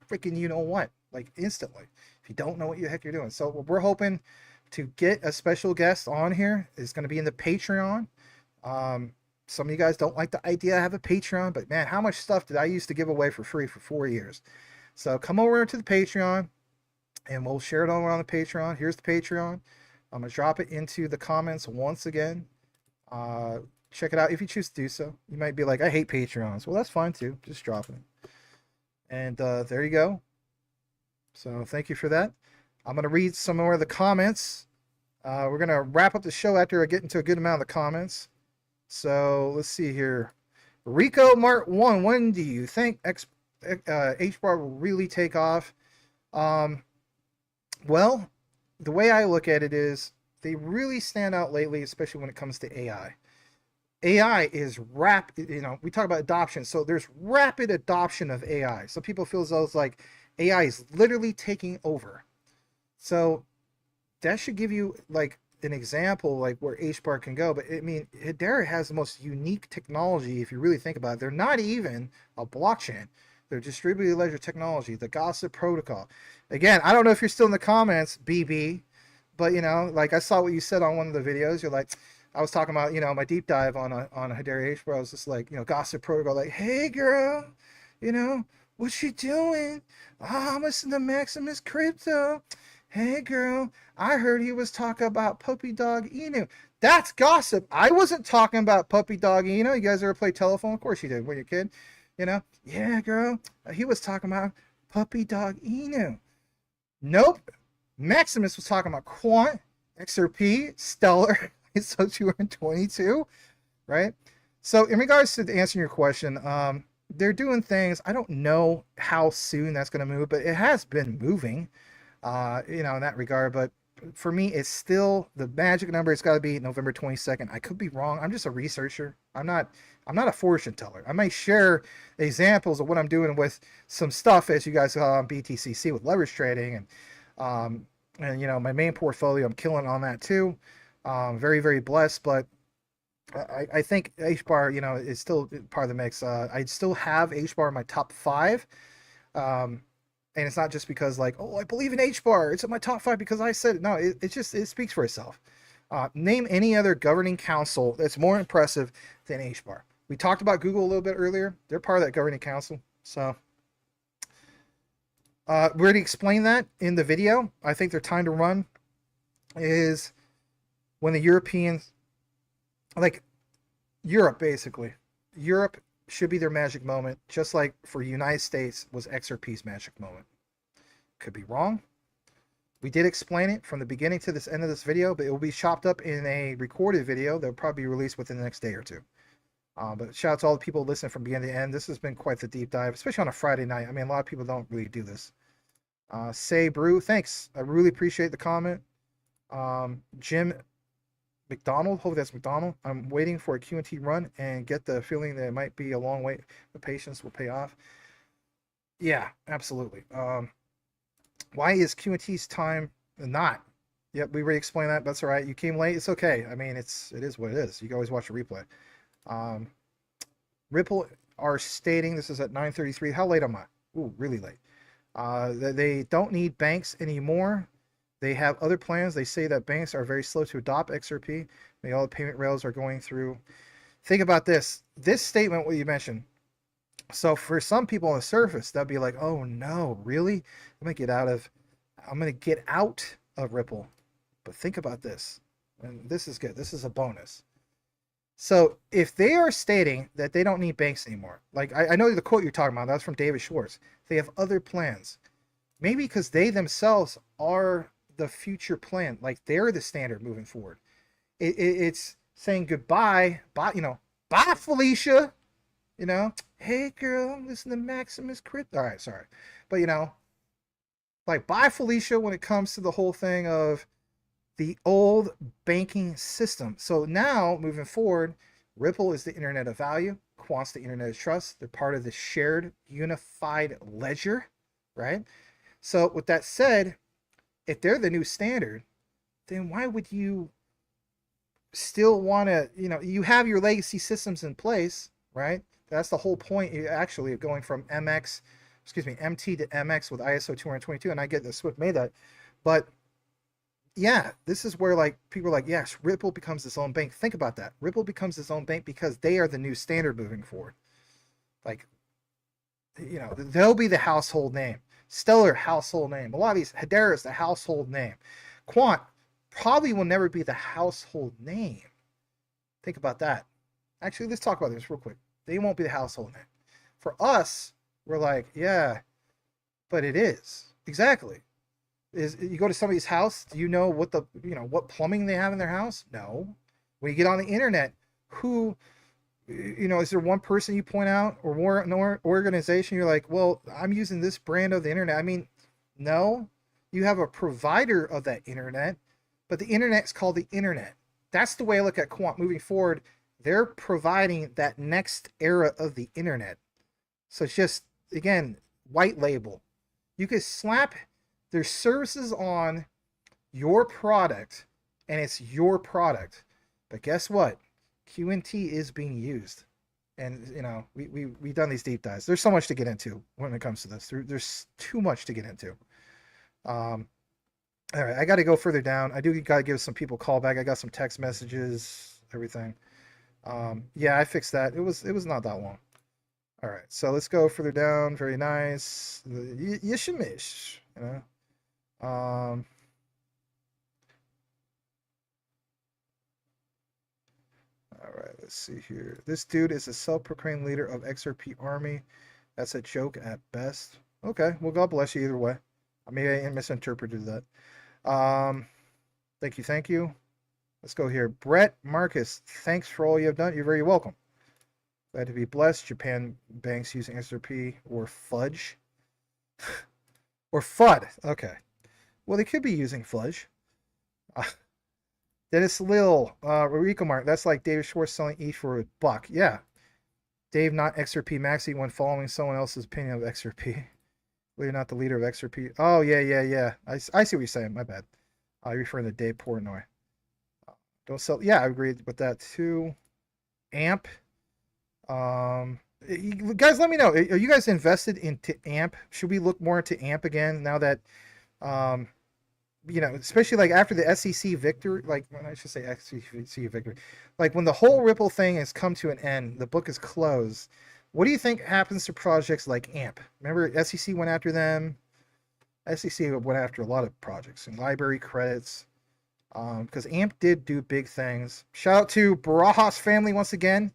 freaking you know what, like instantly, if you don't know what the heck you're doing. So we're hoping to get a special guest on here. It's going to be in the Patreon. Some of you guys don't like the idea I have a Patreon, but man, how much stuff did I used to give away for free for 4 years? So come over to the Patreon and we'll share it over on the Patreon. Here's the Patreon. I'm going to drop it into the comments once again. Check it out if you choose to do so. You might be like, I hate Patreons. Well, that's fine too. Just drop it. And there you go. So thank you for that. I'm going to read some more of the comments. We're going to wrap up the show after I get into a good amount of the comments. So let's see here. Rico Mart 1, when do you think H-bar will really take off? Well, the way I look at it is they really stand out lately, especially when it comes to AI. AI is rapid, you know, we talk about adoption. So there's rapid adoption of AI. So people feel as though it's like AI is literally taking over. So that should give you like an example like where HBAR can go. But I mean, Hedera has the most unique technology if you really think about it. They're not even a blockchain. They're distributed ledger technology, the Gossip protocol. Again, I don't know if you're still in the comments, BB, but you know, like I saw what you said on one of the videos. You're like, I was talking about, you know, my deep dive on a Hedera HBAR. I was just like, you know, Gossip protocol, like, hey girl, you know, what she doing? Oh, I'm listening to Maximus Crypto. Hey girl, I heard he was talking about Puppy Dog Inu. That's gossip. I wasn't talking about Puppy Dog Inu. You guys ever play telephone? Of course you did when you're a kid. You know? Yeah, girl. He was talking about Puppy Dog Inu. Nope. Maximus was talking about Quant, XRP, Stellar, ISO 222, right? So in regards to answering your question, they're doing things. I don't know how soon that's going to move, but it has been moving. You know, in that regard. But for me, it's still the magic number. It's got to be November 22nd. I could be wrong. I'm just a researcher. I'm not a fortune teller. I might share examples of what I'm doing with some stuff, as you guys saw on BTCC with leverage trading, and you know, my main portfolio, I'm killing on that too. Very, very blessed. But I think HBAR, you know, is still part of the mix. I still have HBAR in my top 5. And it's not just because like, oh, I believe in HBAR. It's in my top 5 because I said it. No, it speaks for itself. Name any other governing council that's more impressive than HBAR. We talked about Google a little bit earlier. They're part of that governing council. So we already explained that in the video. I think their time to run is when the Europeans, like Europe basically, Europe should be their magic moment, just like for United States was XRP's magic moment. Could be wrong. We did explain it from the beginning to this end of this video, but it will be chopped up in a recorded video that will probably be released within the next day or two. But shout out to all the people listening from beginning to end. This has been quite the deep dive, especially on a Friday night. I mean, a lot of people don't really do this. Say Brew, thanks. I really appreciate the comment. Jim McDonald, hope that's McDonald. I'm waiting for a QNT run and get the feeling that it might be a long wait, but patience will pay off. Yeah, absolutely. Why is QNT's time not? Yep, we already explained that. That's all right. You came late. It's okay. I mean, it is what it is. You can always watch a replay. Ripple are stating, this is at 9:33. How late am I? Ooh, really late. They don't need banks anymore. They have other plans. They say that banks are very slow to adopt XRP. Maybe all the payment rails are going through. Think about this. This statement, what you mentioned. So for some people on the surface, that'd be like, oh no, really? I'm gonna get out of Ripple. But think about this. And this is good. This is a bonus. So if they are stating that they don't need banks anymore, like I know the quote you're talking about, that's from David Schwartz. They have other plans. Maybe because they themselves are the future plan, like they're the standard moving forward. It's saying goodbye, bye, bye Felicia, hey girl, listen to Maximus Crypt. All right, sorry, but like bye Felicia when it comes to the whole thing of the old banking system. So now moving forward, Ripple is the internet of value, Quant's the internet of trust. They're part of the shared unified ledger, right? So with that said, if they're the new standard, then why would you still want to, you have your legacy systems in place, right? That's the whole point actually of going from MT to MX with ISO 222. And I get that Swift made that, but yeah, this is where like people are like, yes, Ripple becomes its own bank. Think about that. Ripple becomes its own bank because they are the new standard moving forward. Like, they'll be the household name. Stellar, household name. A lot of these, Hedera is the household name. Quant probably will never be the household name. Think about that. Actually, let's talk about this real quick. They won't be the household name. For us, we're like, yeah, but it is. Exactly. You go to somebody's house, do you know what what plumbing they have in their house? No. When you get on the internet, who, is there one person you point out or more an organization you're like, well, I'm using this brand of the internet? I mean, no. You have a provider of that internet, but the internet's called the internet. That's the way I look at Quant moving forward. They're providing that next era of the internet. So it's just, again, white label. You could slap their services on your product and it's your product. But guess what? QNT is being used. And, we've done these deep dives. There's so much to get into when it comes to this. There's too much to get into. All right, I got to go further down. I do got to give some people a call back. I got some text messages, everything. Yeah, I fixed that. It was not that long. All right, so let's go further down. Very nice. Yishimish, all right, let's see here. This dude is a self-proclaimed leader of XRP army. That's a joke at best. Okay, well, God bless you either way. Maybe I misinterpreted that. Thank you. Let's go here. Brett Marcus, thanks for all you have done. You're very welcome. Glad to be blessed. Japan banks using XRP or fudge. Or FUD. Okay. Well, they could be using fudge. Dennis Lil, Rico Mark, that's like David Schwartz selling ETH for $1. Yeah. Dave, not XRP Maxi, when following someone else's opinion of XRP. Well, you're not the leader of XRP. Oh, yeah. I see what you're saying. My bad. You're referring to Dave Portnoy. Don't sell. Yeah, I agree with that too. AMP. Guys, let me know. Are you guys invested into AMP? Should we look more into AMP again now that you know, especially like after the SEC victory, like when I should say SEC victory, like when the whole Ripple thing has come to an end, the book is closed. What do you think happens to projects like AMP? Remember, SEC went after them. SEC went after a lot of projects and library credits, because AMP did do big things. Shout out to Barajas family once again,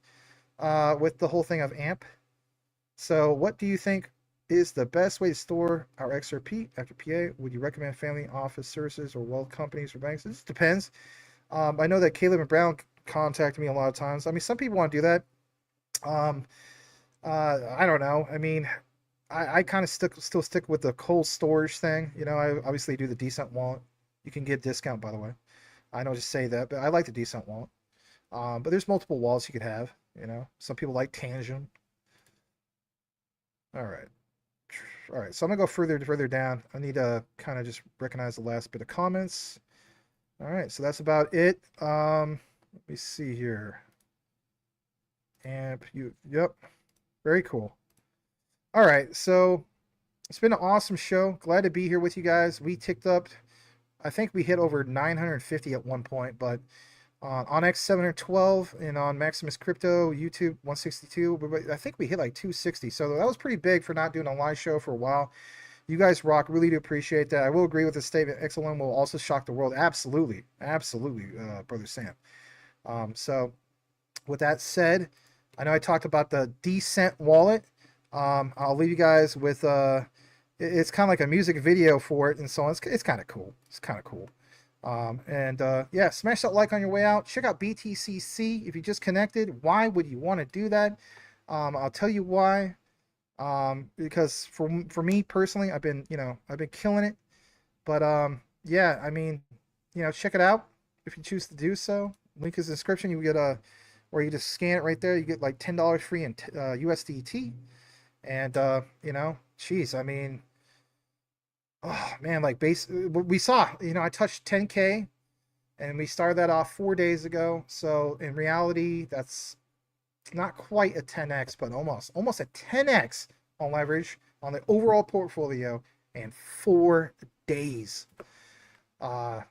with the whole thing of AMP. So what do you think is the best way to store our XRP after PA? Would you recommend family office services or wealth companies or banks? This depends. I know that Caleb and Brown contacted me a lot of times. I mean, some people want to do that. I don't know. I mean, I kind of still stick with the cold storage thing. You know, I obviously do the decent wallet. You can get a discount, by the way. I don't just say that, but I like the decent wallet. But there's multiple wallets you could have. You know, some people like Tangent. All right. So I'm gonna go further down. I need to kind of just recognize the last bit of comments. All right, so that's about it. Let me see here. Yep, very cool. All right, so it's been an awesome show. Glad to be here with you guys. We ticked up, I think we hit over 950 at one point, but on X 712 and on Maximus Crypto YouTube 162, I think we hit like 260. So that was pretty big for not doing a live show for a while. You guys rock. Really do appreciate that. I will agree with the statement. XLM will also shock the world. Absolutely, brother Sam. So with that said, I know I talked about the Decent wallet. I'll leave you guys with it's kind of like a music video for it, and so on. It's kind of cool. Yeah, smash that like on your way out. Check out BTCC if you just connected. Why would you want to do that? I'll tell you why. Because for me personally, I've been killing it. But yeah, I mean, check it out if you choose to do so. Link is in the description. You get or you just scan it right there. You get like $10 free in USDT. And geez, I mean, oh man, like we saw, I touched 10K and we started that off 4 days ago. So in reality, that's not quite a 10x, but almost a 10x on leverage on the overall portfolio in 4 days. But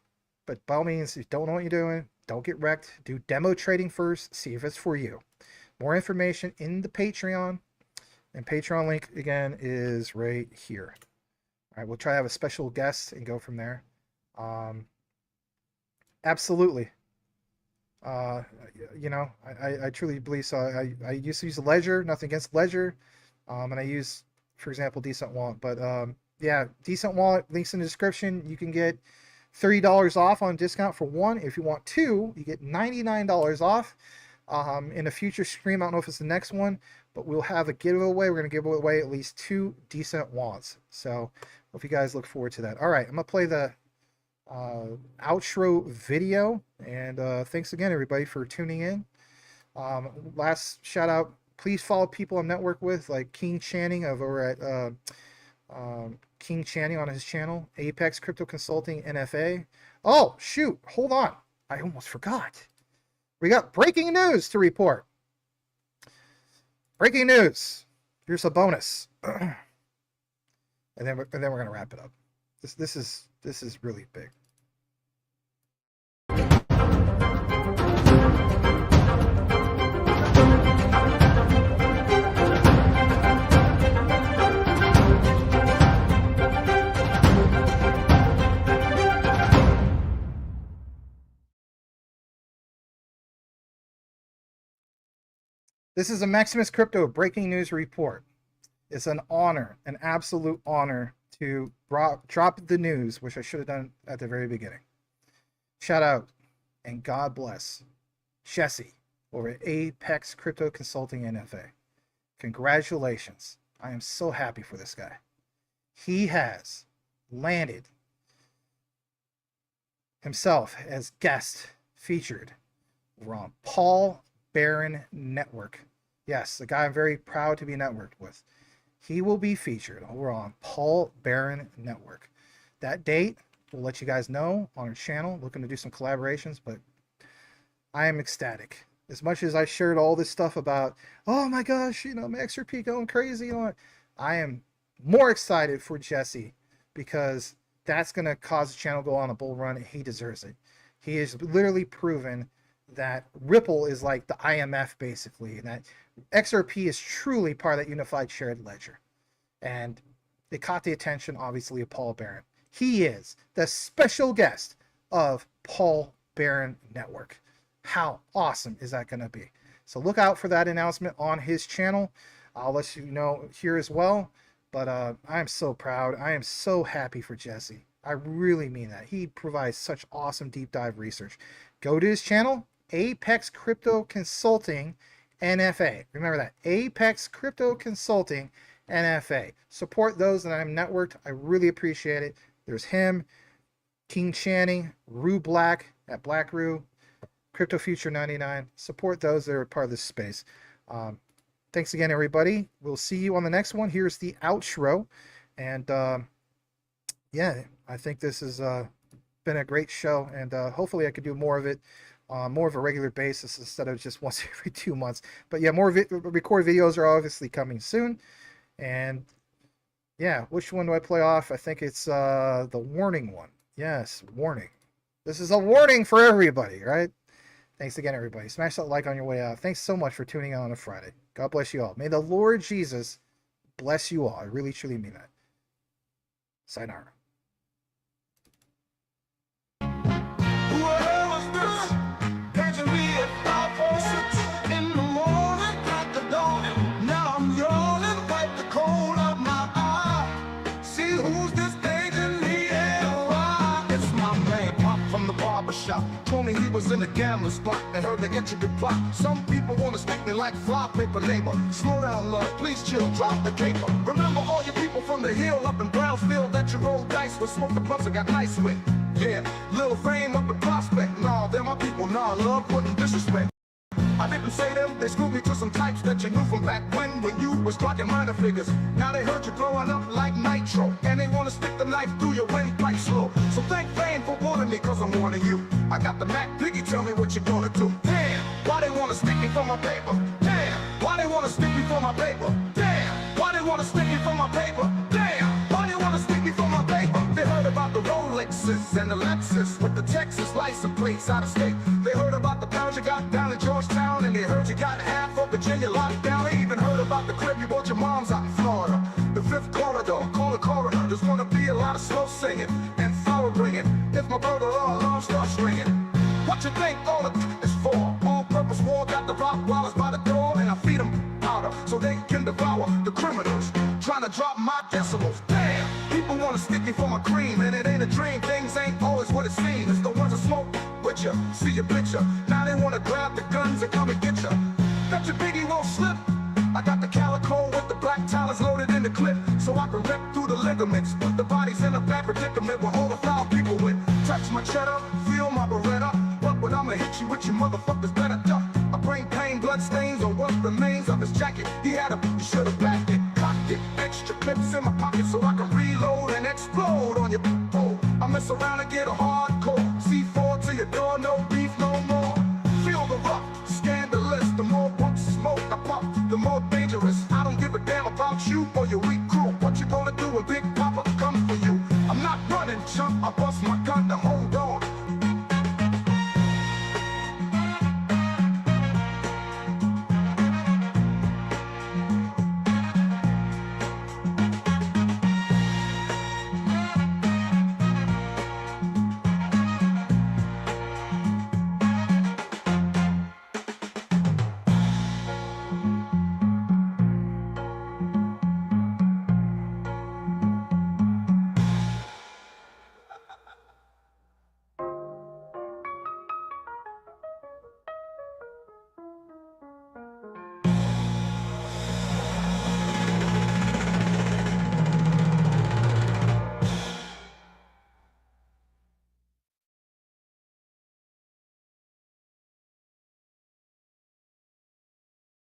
by all means, if you don't know what you're doing, don't get wrecked. Do demo trading first, see if it's for you. More information in the Patreon, and Patreon link again is right here. All right, we'll try to have a special guest and go from there. Absolutely. I truly believe so. I used to use Ledger, nothing against Ledger, and I use, for example, Decent Wallet. But yeah, Decent Wallet, links in the description. You can get $30 off on discount for one. If you want two, you get $99 off. In a future stream, I don't know if it's the next one, but we'll have a giveaway. We're going to give away at least 2 Decent wallets. So hope you guys look forward to that. All right, I'm going to play the outro video, and thanks again, everybody, for tuning in. Last shout out, please follow people I'm networked with, like King Channing over at King Channing on his channel, Apex Crypto Consulting NFA. Oh shoot, hold on, I almost forgot. We got breaking news to report. Breaking news. Here's a bonus, and then we're gonna wrap it up. This is really big. This is a Maximus Crypto breaking news report. It's an honor, an absolute honor to drop the news, which I should have done at the very beginning. Shout out and God bless Jesse over at Apex Crypto Consulting NFA. Congratulations. I am so happy for this guy. He has landed himself as guest featured over on Paul Barron Network. Yes, the guy I'm very proud to be networked with. He will be featured over on Paul Barron Network. That date, we'll let you guys know on our channel. Looking to do some collaborations, but I am ecstatic. As much as I shared all this stuff about, oh my gosh, my XRP going crazy, I am more excited for Jesse, because that's going to cause the channel to go on a bull run. He deserves it. He has literally proven that Ripple is like the IMF, basically, and that XRP is truly part of that unified shared ledger. And it caught the attention, obviously, of Paul Barron. He is the special guest of Paul Barron Network. How awesome is that going to be? So look out for that announcement on his channel. I'll let you know here as well. But I'm so proud. I am so happy for Jesse. I really mean that. He provides such awesome deep dive research. Go to his channel, Apex Crypto Consulting NFA. Remember that, Apex Crypto Consulting NFA. Support those that I'm networked. I really appreciate it. There's him, King Channing, Rue Black at Black Rue, Crypto Future 99. Support those that are part of this space. Thanks again, everybody. We'll see you on the next one. Here's the outro. And yeah, I think this has been a great show. And hopefully I could do more of it on more of a regular basis instead of just once every 2 months. But yeah, more record videos are obviously coming soon. And yeah, which one do I play off? I think it's the warning one. Yes, warning. This is a warning for everybody, right? Thanks again, everybody. Smash that like on your way out. Thanks so much for tuning in on a Friday. God bless you all. May the Lord Jesus bless you all. I really, truly mean that. Sayonara. In the morning, crack the dawn. Now I'm yawning, wipe the cold off my eye. See who's this thing in the air? Why? It's my man, Pop from the barber shop. Told me he was in a gambling spot and heard the intricate plot. Some people want to stick me like fly paper neighbor. Slow down, love, please chill, drop the caper. Remember all you people from the hill up in Brownsville that you rolled dice with, smoked the blunts and got nice with. Yeah, little fame up in Prospect. Nah, they're my people, nah, love wouldn't disrespect. I didn't say them, they screwed me to some types that you knew from back when you was talking minor figures. Now they heard you blowing up like nitro, and they wanna stick the knife through your windpipe slow. So thank fame for warning me, cause I'm warning you. I got the Mac Piggy, tell me what you're gonna do. Damn, why they wanna stick me for my paper? Damn, why they wanna stick me for my paper? Damn, why they wanna stick me for my paper? Damn, why they wanna stick me for my paper? They heard about the Rolexes and the Lexus with the Texas license plates out of state. They heard about the pounds you got down in Georgetown, and they heard you got half of Virginia locked down. They even heard about the crib you bought your mom's out in Florida. The fifth corridor, call the coroner. There's gonna be a lot of slow singing and flower bringing if my brother or alarm starts ringing. What you think all of is for? All-purpose war, got the Rottweilers by the door, and I feed them powder so they can devour the criminals trying to drop my decimals. Damn, people wanna stick me for my cream, and it ain't a dream. Things ain't always what it seems. It's the ones that smoke with you, see your picture. Now they wanna grab the guns and come and get you. Bet your Biggie won't slip. I got the calico with the black towers loaded in the clip, so I can rip through the ligaments. Put the bodies in a bad predicament with all the foul people with. Touch my cheddar, feel my Beretta. But I'ma hit you with your motherfuckers better duck. I bring pain, blood stains on what remains of his jacket. He had a, you should've backed it, cocked it. Extra clips in my pocket so I can reload and explode on your pole. I mess around and get a